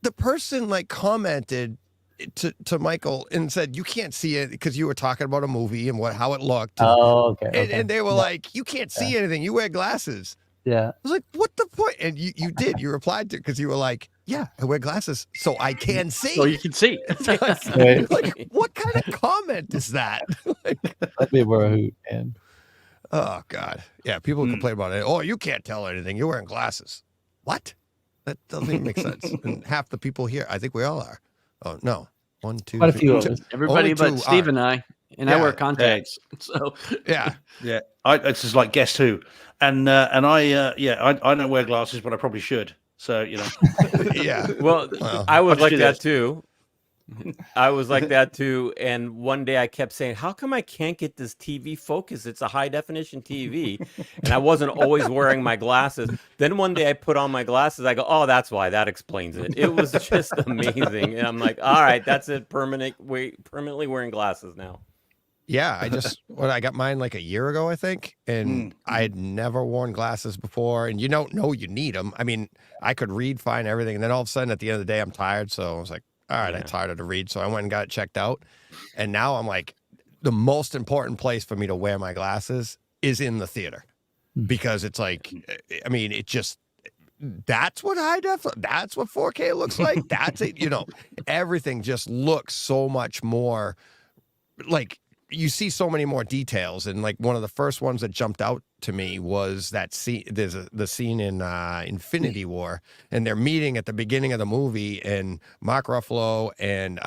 the person like commented to Michael and said you can't see it because you were talking about a movie and how it looked. Oh, okay. And they were like, you can't see anything. You wear glasses. Yeah. I was like, what the point? And you did. You replied to it because you were like, yeah, I wear glasses so I can see. So you can see. Like, what kind of comment is that? Let me wear a hoot, man. Oh, God. Yeah, people complain about it. Oh, you can't tell anything. You're wearing glasses. What? That doesn't even make sense. And half the people here, I think we all are. Oh, no. 1, 2, quite a few of us. Everybody but Steve and I. And I wear contacts. So yeah. It's just like Guess Who. And I don't wear glasses, but I probably should. So, Yeah. Well, I was like that too. I was like that too. And one day I kept saying, how come I can't get this TV focus? It's a high definition TV. And I wasn't always wearing my glasses. Then one day I put on my glasses. I go, oh, that's why. That explains it. It was just amazing. And I'm like, all right, that's it. Permanently wearing glasses now. Yeah, I got mine like a year ago, I think, and I had never worn glasses before, and you don't know you need them. I mean, I could read fine, everything, and then all of a sudden at the end of the day, I'm tired, so I was like, all right, I'm tired to read, so I went and got it checked out, and now I'm like, the most important place for me to wear my glasses is in the theater, because it's like, I mean, it just, that's what that's what 4K looks like, that's it, everything just looks so much more, like, you see so many more details, and like one of the first ones that jumped out to me was that scene. There's the scene in Infinity War, and they're meeting at the beginning of the movie, and Mark Ruffalo and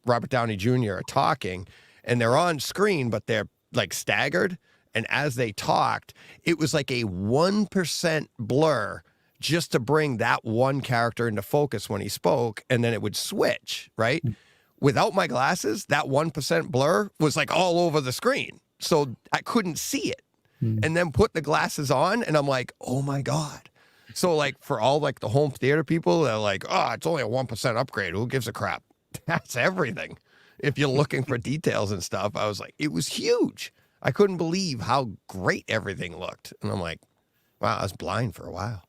Robert Downey Jr. are talking, and they're on screen, but they're like staggered. And as they talked, it was like a 1% blur just to bring that one character into focus when he spoke, and then it would switch, right? Without my glasses, that 1% blur was like all over the screen. So I couldn't see it. And then put the glasses on, and I'm like, oh my God. So like for all like the home theater people, they're like, oh, it's only a 1% upgrade. Who gives a crap? That's everything. If you're looking for details and stuff, I was like, it was huge. I couldn't believe how great everything looked. And I'm like, wow, I was blind for a while.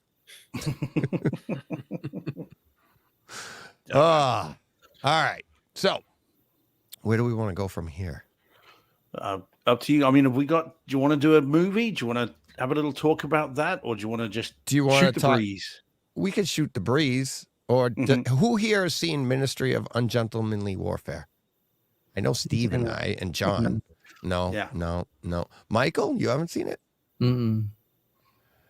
All right. So, where do we want to go from here? Up to you. I mean, do you want to do a movie? Do you want to have a little talk about that? Or do you want to just shoot the breeze? We could shoot the breeze. Or who here has seen Ministry of Ungentlemanly Warfare? I know Steve and I and John. No. Michael, you haven't seen it?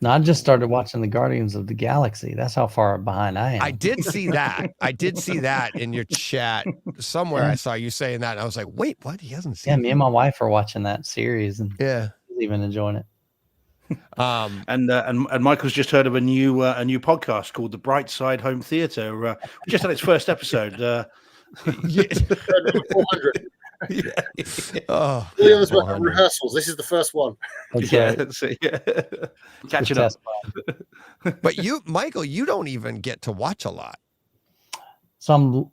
No, I just started watching the Guardians of the Galaxy. That's how far behind I am. I did see that in your chat somewhere. I saw you saying that, and I was like, "Wait, what? He hasn't seen." Yeah, me and my wife are watching that series, and she's even enjoying it. And Michael's just heard of a new podcast called The Bright Side Home Theater. We just had its first episode. 400. Oh, rehearsals. This is the first one. Okay. Catch it up. But you, Michael, you don't even get to watch a lot. So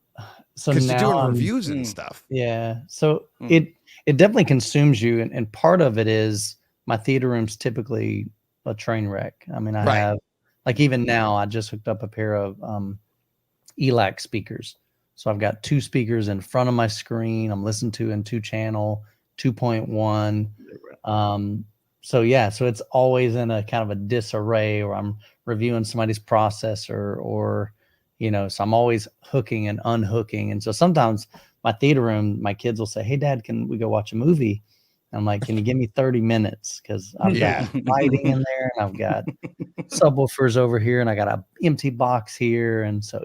because now you're doing reviews and stuff. Yeah. So it definitely consumes you, and part of it is my theater room's typically a train wreck. I mean, I have, like, even now I just hooked up a pair of ELAC speakers. So I've got 2 speakers in front of my screen. I'm listening to in 2-channel, 2.1. So it's always in a kind of a disarray, or I'm reviewing somebody's processor, or, so I'm always hooking and unhooking. And so sometimes my theater room, my kids will say, "Hey Dad, can we go watch a movie?" And I'm like, "Can you give me 30 minutes? Because I've got lighting in there, and I've got subwoofers over here, and I got an empty box here." And so,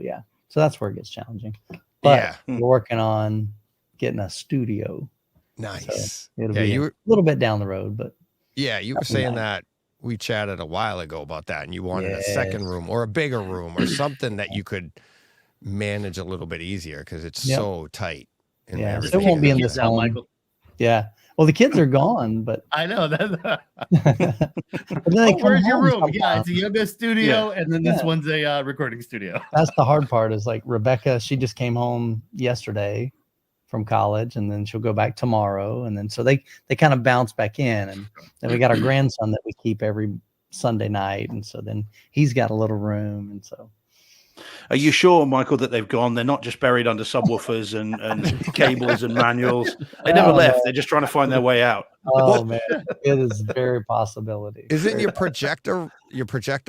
so that's where it gets challenging. But we're working on getting a studio. Nice. So it'll be a little bit down the road, but you were saying that we chatted a while ago about that, and you wanted a second room or a bigger room or something that you could manage a little bit easier because it's so tight. So it won't be in this home. Michael. Yeah. Well, the kids are gone, but I know that. Where's your room? Yeah, it's a yoga studio, and then this one's a recording studio. That's the hard part. Is like Rebecca. She just came home yesterday from college, and then she'll go back tomorrow, and then so they kind of bounce back in, and then we got our grandson that we keep every Sunday night, and so then he's got a little room, and so. Are you sure, Michael, that they've gone? They're not just buried under subwoofers and cables and manuals. They never left. They're just trying to find their way out. Oh man, it is a very possibility. Isn't your projector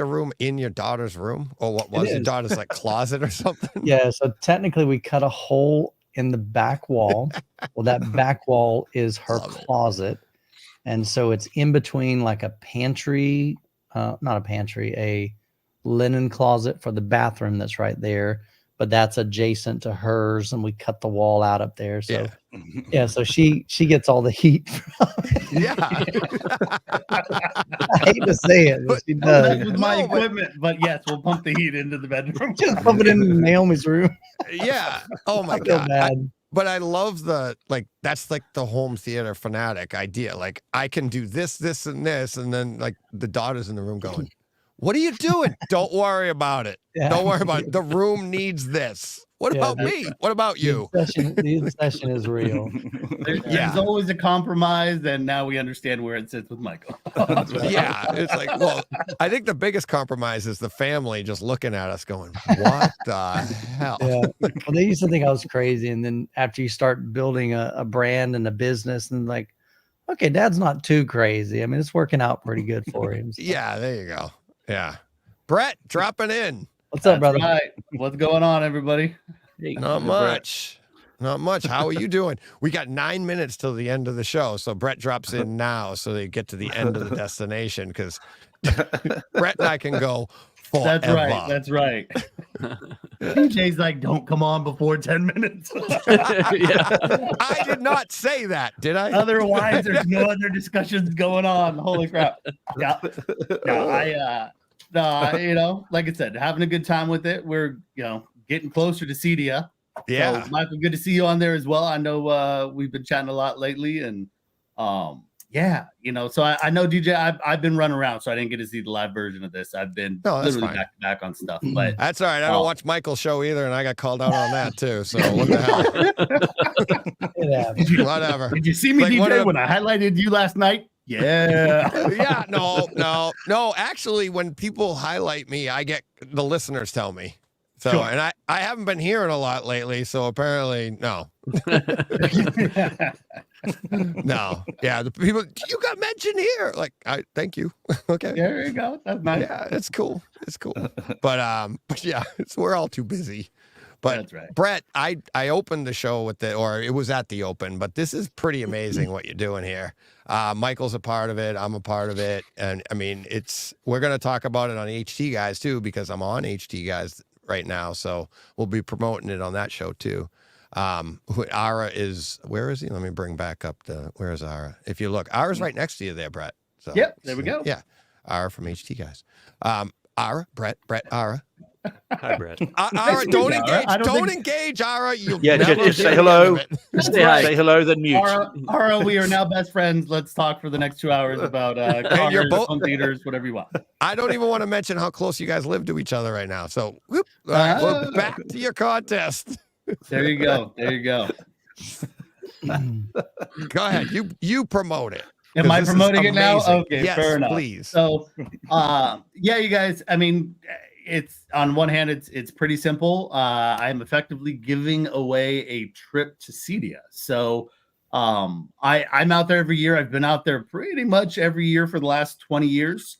room in your daughter's room, or what was your daughter's like closet or something? Yeah. So technically, we cut a hole in the back wall. Well, that back wall is her closet, and so it's in between like a pantry, not a pantry, a linen closet for the bathroom that's right there, but that's adjacent to hers, and we cut the wall out up there. So yeah, so she gets all the heat from it. I hate to say it, but she does. With my equipment, but yes, we'll pump the heat into the bedroom. Just pump it into Naomi's room. Yeah. Oh my God. But I love that's like the home theater fanatic idea. Like, I can do this, this, and this, and then like the daughter's in the room going, "What are you doing?" "Don't worry about it. Don't worry about it. The room needs this." "What about me? What about you?" The obsession is real. There's always a compromise, and now we understand where it sits with Michael. Yeah, it's like, well, I think the biggest compromise is the family just looking at us going, "What the hell?" Yeah. Well, they used to think I was crazy, and then after you start building a brand and a business, and like, okay, Dad's not too crazy. I mean, it's working out pretty good for him. So. Yeah, there you go. Yeah, Brett dropping in. What's up, brother? Right. What's going on, everybody? Not much. Not much. How are you doing? We got 9 minutes till the end of the show, so Brett drops in now so they get to the end of the destination, because Brett and I can go forever. That's right. DJ's like, don't come on before 10 minutes. I did not say that, did I? Otherwise, there's no other discussions going on. Holy crap. Yeah. Like I said, having a good time with it. We're, getting closer to Cedia. Yeah. So, Michael, good to see you on there as well. I know we've been chatting a lot lately, and so I know DJ, I've been running around, so I didn't get to see the live version of this. I've been literally back to back on stuff. But that's all right. I don't watch Michael's show either, and I got called out on that too. So what the hell? Whatever. Did you see me, DJ, when I highlighted you last night? Yeah. Yeah. No. Actually, when people highlight me, I get the listeners tell me. So, sure. And I haven't been hearing a lot lately, so apparently, no. No. Yeah, the people, you got mentioned here. Like, thank you. Okay. There you go. That's nice. Yeah, it's cool. It's cool. But yeah, we're all too busy. But that's right. Brett, I opened the show with or it was at the open, but this is pretty amazing what you're doing here. Michael's a part of it. I'm a part of it. And I mean, we're going to talk about it on HT Guys too, because I'm on HT Guys right now, so we'll be promoting it on that show too. Ara is, where is he? Let me bring back up where is Ara? If you look, Ara's right next to you there, Brett. So yep, there we go. Yeah, Ara from HT Guys. Ara, Brett, Ara. Hi, Brett. Ara, don't engage. Don't engage, Ara. Just say hello. Say hello, then mute. Ara, we are now best friends. Let's talk for the next 2 hours about cars, home theaters, whatever you want. I don't even want to mention how close you guys live to each other right now. So, all right, well, back to your contest. There you go. Go ahead. You promote it. Am I promoting it now? Okay, yes, fair enough. Please. So, you guys, I mean, it's on one hand, it's pretty simple. I am effectively giving away a trip to Cedia. So I'm out there every year. I've been out there pretty much every year for the last 20 years.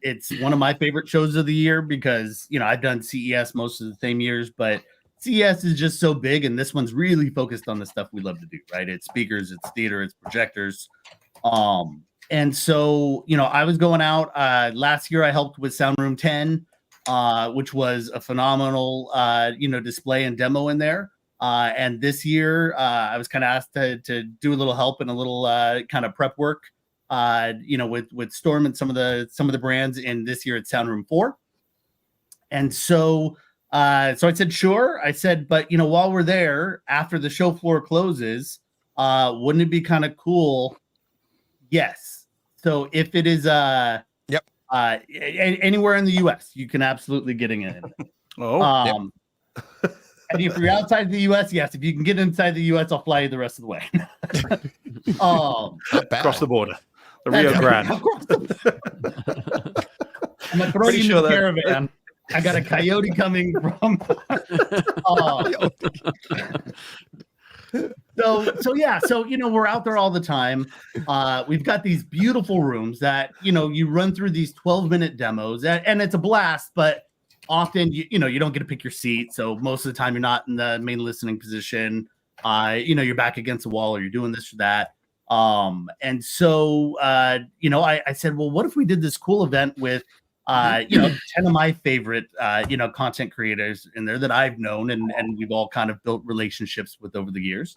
It's one of my favorite shows of the year because, I've done CES most of the same years, but CES is just so big, and this one's really focused on the stuff we love to do, right? It's speakers, it's theater, it's projectors. And so, I was going out last year. I helped with Sound Room 10, which was a phenomenal, display and demo in there. And this year, I was kind of asked to do a little help and a little kind of prep work, with Storm and some of the brands. In this year, it's Sound Room 4. And so I said, sure. I said, but while we're there, after the show floor closes, wouldn't it be kind of cool? Yes. So if it is anywhere in the US, you can absolutely get in it. And if you're outside the US, yes. If you can get inside the US, I'll fly you the rest of the way. Across the border. The Rio Grande. I'm gonna throw you in the caravan. I got a coyote coming from So we're out there all the time. We've got these beautiful rooms that you run through these 12-minute demos, and it's a blast, but often you don't get to pick your seat. So most of the time you're not in the main listening position. You're back against the wall, or you're doing this or that. I said, well, what if we did this cool event with 10 of my favorite, content creators in there that I've known and we've all kind of built relationships with over the years.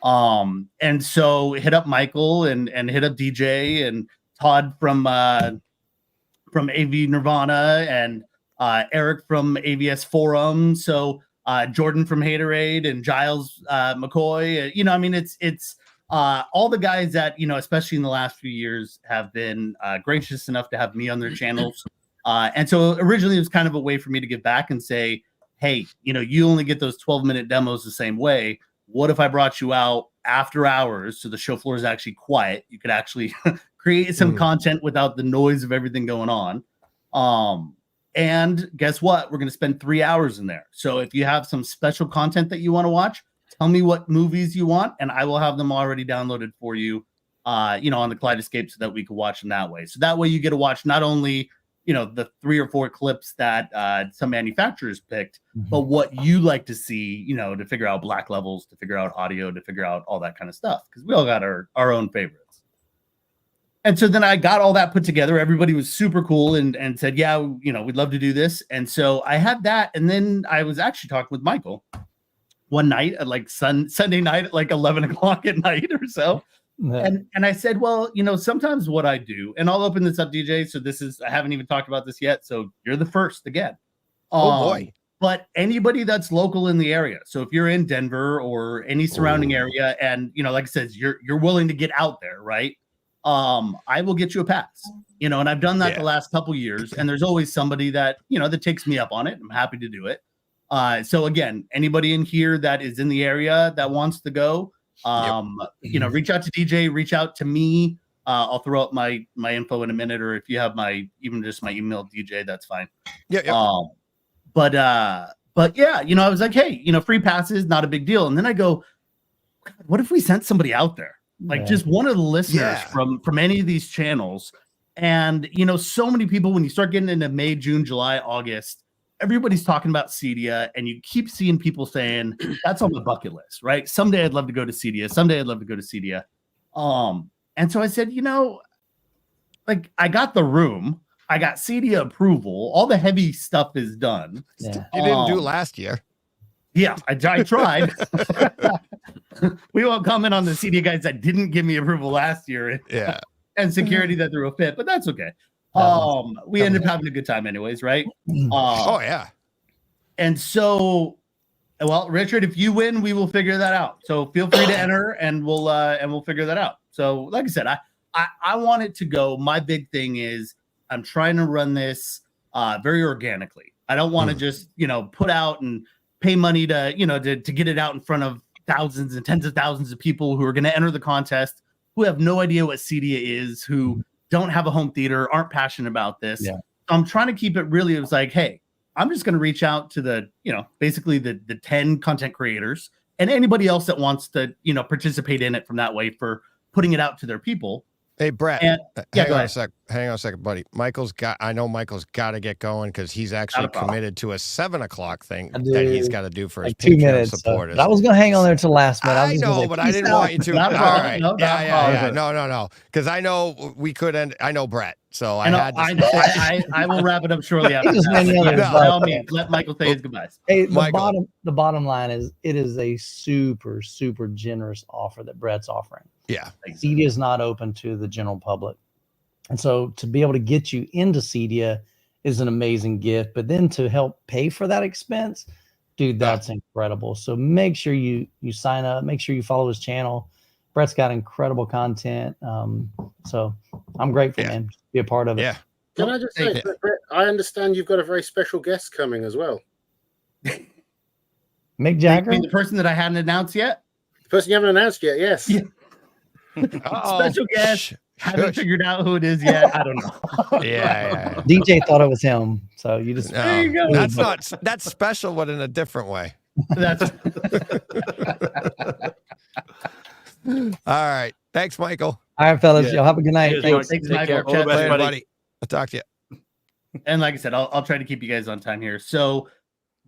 And so hit up Michael and hit up DJ and Todd from AV Nirvana and Eric from AVS Forum. So Jordan from Haterade and Giles McCoy. It's all the guys that, especially in the last few years, have been gracious enough to have me on their channels. And so originally it was kind of a way for me to give back and say, hey, you only get those 12-minute demos the same way. What if I brought you out after hours so the show floor is actually quiet? You could actually create some content without the noise of everything going on. And guess what? We're going to spend 3 hours in there. So if you have some special content that you want to watch, tell me what movies you want, and I will have them already downloaded for you, on the Kaleidoscape so that we can watch them that way. So that way you get to watch not only, the 3 or 4 clips that some manufacturers picked, but what you like to see, to figure out black levels, to figure out audio, to figure out all that kind of stuff. Because we all got our own favorites. And so then I got all that put together. Everybody was super cool and said, yeah, we'd love to do this. And so I had that. And then I was actually talking with Michael one night at like Sunday night at like 11 o'clock at night or so. Yeah. And I said, well, sometimes what I do, and I'll open this up, DJ. So I haven't even talked about this yet. So you're the first again. Oh boy. But anybody that's local in the area. So if you're in Denver or any surrounding area and, like I said, you're willing to get out there, right? I will get you a pass, and I've done that the last couple years, and there's always somebody that, that takes me up on it. I'm happy to do it. So again, anybody in here that is in the area that wants to go, reach out to DJ, reach out to me. I'll throw up my info in a minute, or if you have even just my email, DJ, that's fine. Yeah. But yeah, I was like, hey, free passes, not a big deal. And then I go, what if we sent somebody out there? Like just one of the listeners from any of these channels. And, so many people, when you start getting into May, June, July, August, everybody's talking about Cedia, and you keep seeing people saying that's on the bucket list, right? Someday I'd love to go to Cedia. Someday I'd love to go to Cedia. And so I said, like I got the room, I got Cedia approval, all the heavy stuff is done. Yeah. You didn't do last year. Yeah, I tried. We won't comment on the Cedia guys that didn't give me approval last year. Yeah. And security that threw a fit, but that's okay. We ended up having a good time anyways, right? Oh yeah. And so, well, Richard, if you win, we will figure that out. So feel free to enter, and we'll figure that out. So, like I said, I want it to go. My big thing is I'm trying to run this very organically. I don't want to just put out and pay money to to get it out in front of thousands and tens of thousands of people who are going to enter the contest, who have no idea what Cedia is, who don't have a home theater, aren't passionate about this. Yeah. So I'm trying to keep it really, it was like, hey, I'm just going to reach out to the, basically the 10 content creators and anybody else that wants to, participate in it from that way for putting it out to their people. Hey, Brett, hang on a second, buddy. I know Michael's got to get going because he's actually committed to a 7 o'clock thing that he's got to do for his Patreon supporters. But I was going to hang on there till last minute. I know, but I didn't want you to. All right. Yeah. No. Because I know we could end. I know Brett. So I will wrap it up shortly after that. By all means, let Michael say his goodbyes. Hey, the bottom line is it is a super, super generous offer that Brett's offering. Yeah. Cedia is not open to the general public. And so to be able to get you into Cedia is an amazing gift. But then to help pay for that expense, dude, that's incredible. So make sure you sign up, make sure you follow his channel. Brett's got incredible content. So I'm grateful, man, to be a part of it. Yeah. Can I just say, Brett, I understand you've got a very special guest coming as well. Mick Jagger? The person that I hadn't announced yet? The person you haven't announced yet, yes. Yeah. Special guest. Haven't figured out who it is yet. I don't know. Yeah. DJ thought it was him. So you just there you go. That's special, but in a different way. That's all right. Thanks, Michael. All right, fellas. Y'all have a good night. Thanks Michael. Chat later, buddy. I'll talk to you. And like I said, I'll try to keep you guys on time here. So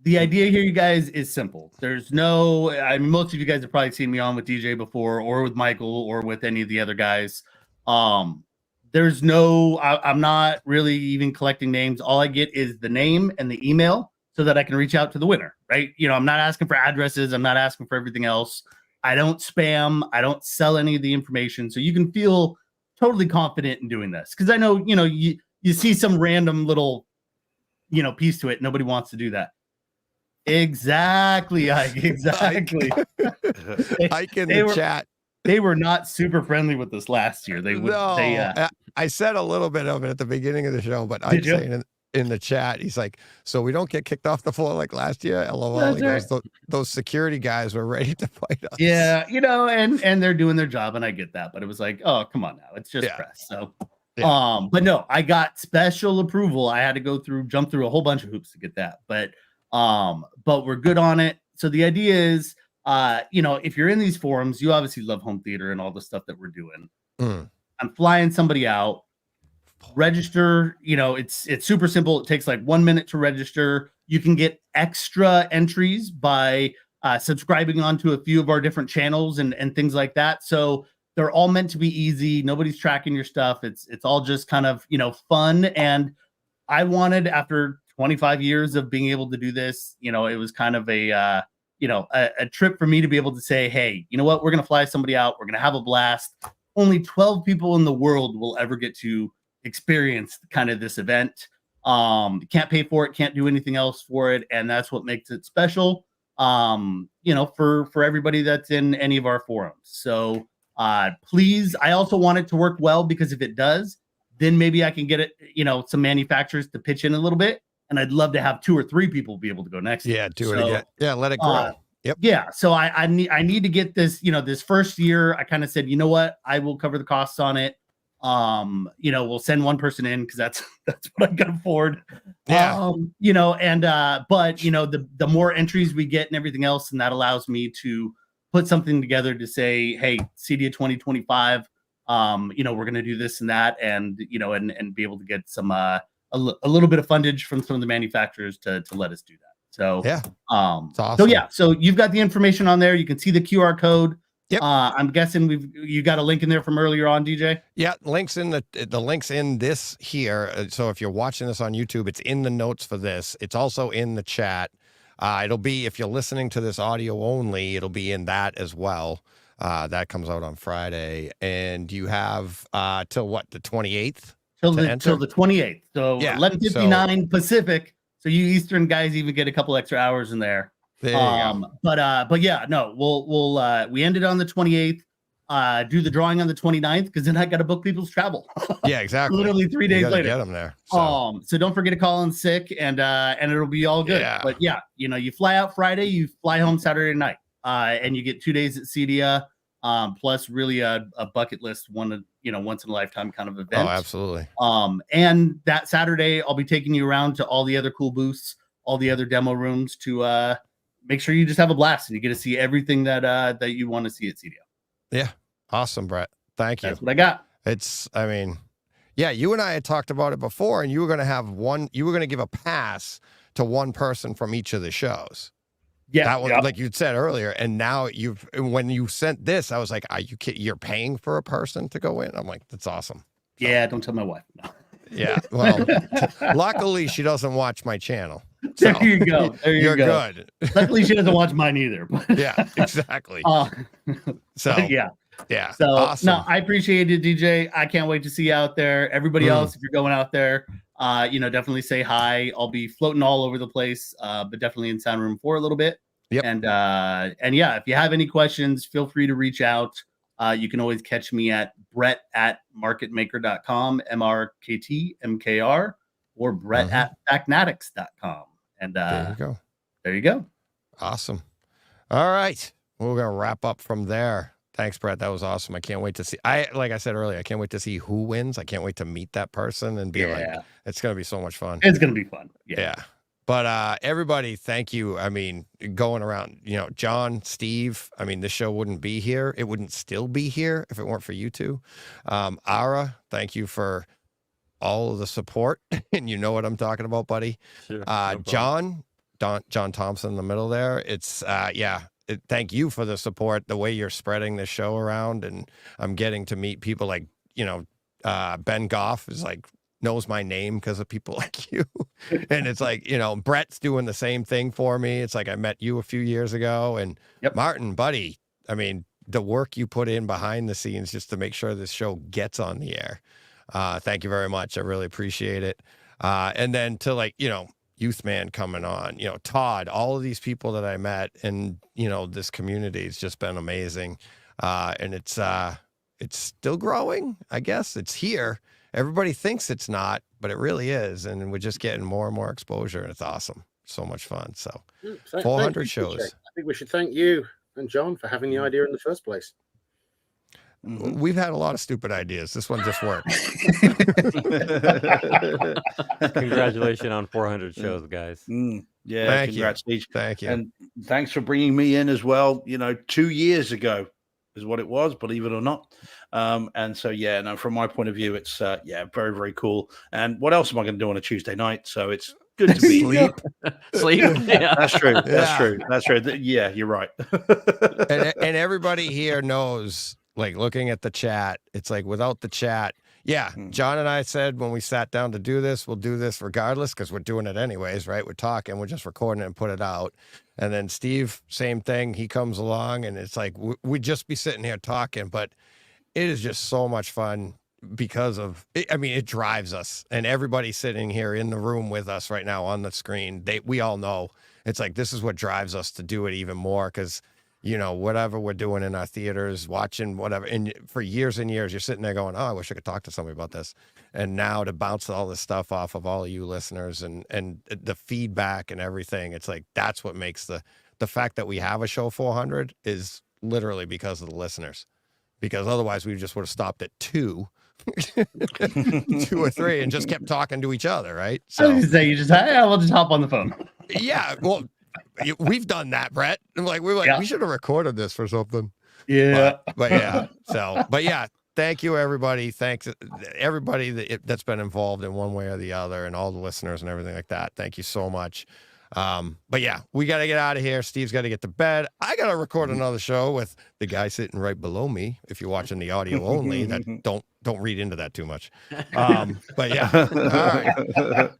the idea here, you guys, is simple. There's most of you guys have probably seen me on with DJ before, or with Michael, or with any of the other guys. there's no, I'm not really even collecting names. All I get is the name and the email so that I can reach out to the winner, right? You know, I'm not asking for addresses. I'm not asking for everything else. I don't spam. I don't sell any of the information. So you can feel totally confident in doing this. Because I know, you know, you see some random little, you know, piece to it. Nobody wants to do that. Exactly, Ike. Exactly. Ike in the chat. They were not super friendly with us last year. They would. No, I said a little bit of it at the beginning of the show, but Ike's saying in the chat, he's like, "So we don't get kicked off the floor like last year." LOL. He goes, those security guys were ready to fight us. Yeah, you know, and they're doing their job, and I get that, but it was like, oh, come on now, it's just press. So, but no, I got special approval. I had to jump through a whole bunch of hoops to get that, but we're good on it. So the idea is, you know, if you're in these forums, you obviously love home theater and all the stuff that we're doing. I'm flying somebody out. Register, you know, it's super simple. It takes like 1 minute to register. You can get extra entries by subscribing onto a few of our different channels and things like that. So they're all meant to be easy. Nobody's tracking your stuff. It's all just kind of, you know, fun. And I wanted, after 25 years of being able to do this, you know, it was kind of a trip for me to be able to say, hey, you know what, we're going to fly somebody out. We're going to have a blast. Only 12 people in the world will ever get to experience kind of this event. Can't pay for it, can't do anything else for it. And that's what makes it special, you know, for everybody that's in any of our forums. So please, I also want it to work well, because if it does, then maybe I can get it, you know, some manufacturers to pitch in a little bit. And I'd love to have 2 or 3 people be able to go next. Yeah, do it again. Yeah, let it grow. Yep. Yeah. So I need to get this, you know, this first year. I kind of said, you know what, I will cover the costs on it. You know, we'll send one person in because that's what I can afford. Yeah. You know, and but you know, the more entries we get and everything else, and that allows me to put something together to say, hey, Cedia 2025, you know, we're gonna do this and that, and you know, and be able to get some a little bit of fundage from some of the manufacturers to let us do that. So yeah, awesome. So yeah, so you've got the information on there. You can see the QR code. Yep. I'm guessing you got a link in there from earlier on, DJ. Yeah, links in the links in this here. So if you're watching this on YouTube, it's in the notes for this. It's also in the chat. It'll be, if you're listening to this audio only, it'll be in that as well. That comes out on Friday, and you have till what, the 28th? Till the 28th. So yeah, 11:59 Pacific. So you Eastern guys even get a couple extra hours in there. There you go. But yeah, no, we ended on the 28th. Do the drawing on the 29th, because then I got to book people's travel. Yeah, exactly. Literally 3 days later. Get them there. So don't forget to call in sick, and it'll be all good. Yeah. But yeah, you know, you fly out Friday, you fly home Saturday night, and you get 2 days at Cedia, plus really a bucket list, once in a lifetime kind of event. Oh, absolutely. And that Saturday, I'll be taking you around to all the other cool booths, all the other demo rooms, to make sure you just have a blast and you get to see everything that you want to see at Cedia. Yeah. Awesome, Brett. Thank you. That's what I got. I mean, yeah, you and I had talked about it before, and you were going to give a pass to one person from each of the shows. Yeah. That was, like you said earlier. And now when you sent this, I was like, are you kidding? You're paying for a person to go in? I'm like, that's awesome. So, yeah. Don't tell my wife. No. Yeah. Well, luckily she doesn't watch my channel. So there you go. You're good. Luckily she doesn't watch mine either. Yeah, exactly. So yeah. So awesome. no, I appreciate it, DJ. I can't wait to see you out there. Everybody else, if you're going out there, you know, definitely say hi. I'll be floating all over the place, but definitely in Sound Room 4 a little bit. Yep. And yeah, if you have any questions, feel free to reach out. You can always catch me at brett@marketmaker.com, MRKTMKR, or brett@factnatics.com. And there you go. There you go. Awesome. All right. We're going to wrap up from there. Thanks, Brett. That was awesome. I can't wait to see. Like I said earlier, I can't wait to see who wins. I can't wait to meet that person and be like, it's going to be so much fun. It's going to be fun. Yeah. But everybody, thank you. I mean, going around, you know, John, Steve, I mean, this show wouldn't be here. It wouldn't still be here if it weren't for you two. Ara, thank you for all of the support. And you know what I'm talking about, buddy. Sure, John Thompson in the middle there. It's, thank you for the support, the way you're spreading the show around. And I'm getting to meet people like, you know, Ben Goff is like knows my name because of people like you. And it's like, you know, Brett's doing the same thing for me. It's like I met you a few years ago. And Martin, buddy, I mean, the work you put in behind the scenes just to make sure this show gets on the air. Thank you very much. I really appreciate it. And then to like, you know, Youth Man coming on, you know, Todd, all of these people that I met, and, you know, this community has just been amazing. And it's still growing, I guess. It's here. Everybody thinks it's not, but it really is. And we're just getting more and more exposure, and it's awesome. So much fun. So 400 shows. I think we should thank you and John for having the idea in the first place. We've had a lot of stupid ideas. This one just worked. Congratulations on 400 shows, guys. Yeah, Thank congrats, you. Steve. Thank you. And thanks for bringing me in as well. You know, 2 years ago is what it was, believe it or not. And so, yeah, no, from my point of view, it's, very, very cool. And what else am I going to do on a Tuesday night? So it's good to be Sleep. Yeah. That's true. That's true. That's true. Yeah, you're right. and everybody here knows, like, looking at the chat, it's like without the chat, John and I said when we sat down to do this, we'll do this regardless because we're doing it anyways, right? We're talking, we're just recording it and put it out. And then Steve, same thing. He comes along and it's like we'd just be sitting here talking, but it is just so much fun because of it. I mean, it drives us, and everybody sitting here in the room with us right now on the screen, we all know it's like this is what drives us to do it even more because, you know, whatever we're doing in our theaters, watching whatever, and for years and years, you're sitting there going, oh, I wish I could talk to somebody about this. And now to bounce all this stuff off of all of you listeners and the feedback and everything, it's like that's what makes the fact that we have a show 400 is literally because of the listeners. Because otherwise we just would have stopped at 2 or 3 and just kept talking to each other, right? So I was gonna say, we'll just hop on the phone. Yeah, well, we've done that, Brett. We should have recorded this for something. Yeah, but yeah. Thank you, everybody. Thanks everybody that's been involved in one way or the other, and all the listeners and everything like that. Thank you so much. But yeah, we got to get out of here. Steve's got to get to bed. I got to record another show with the guy sitting right below me. If you're watching the audio only, that don't read into that too much. But yeah, all right.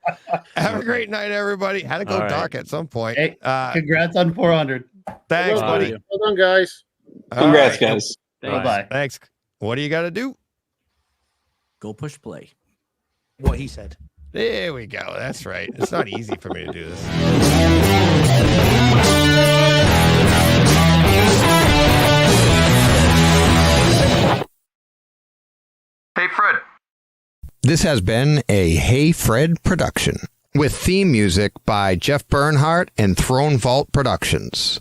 Have a great night, everybody. Had to go dark at some point. Hey, congrats on 400. Thanks, buddy. Well done, guys. Congrats, guys. Bye-bye. Thanks. What do you got to do? Go push play. What he said. There we go. That's right. It's not easy for me to do this. Hey, Fred. This has been a Hey Fred production with theme music by Jeff Bernhardt and Throne Vault Productions.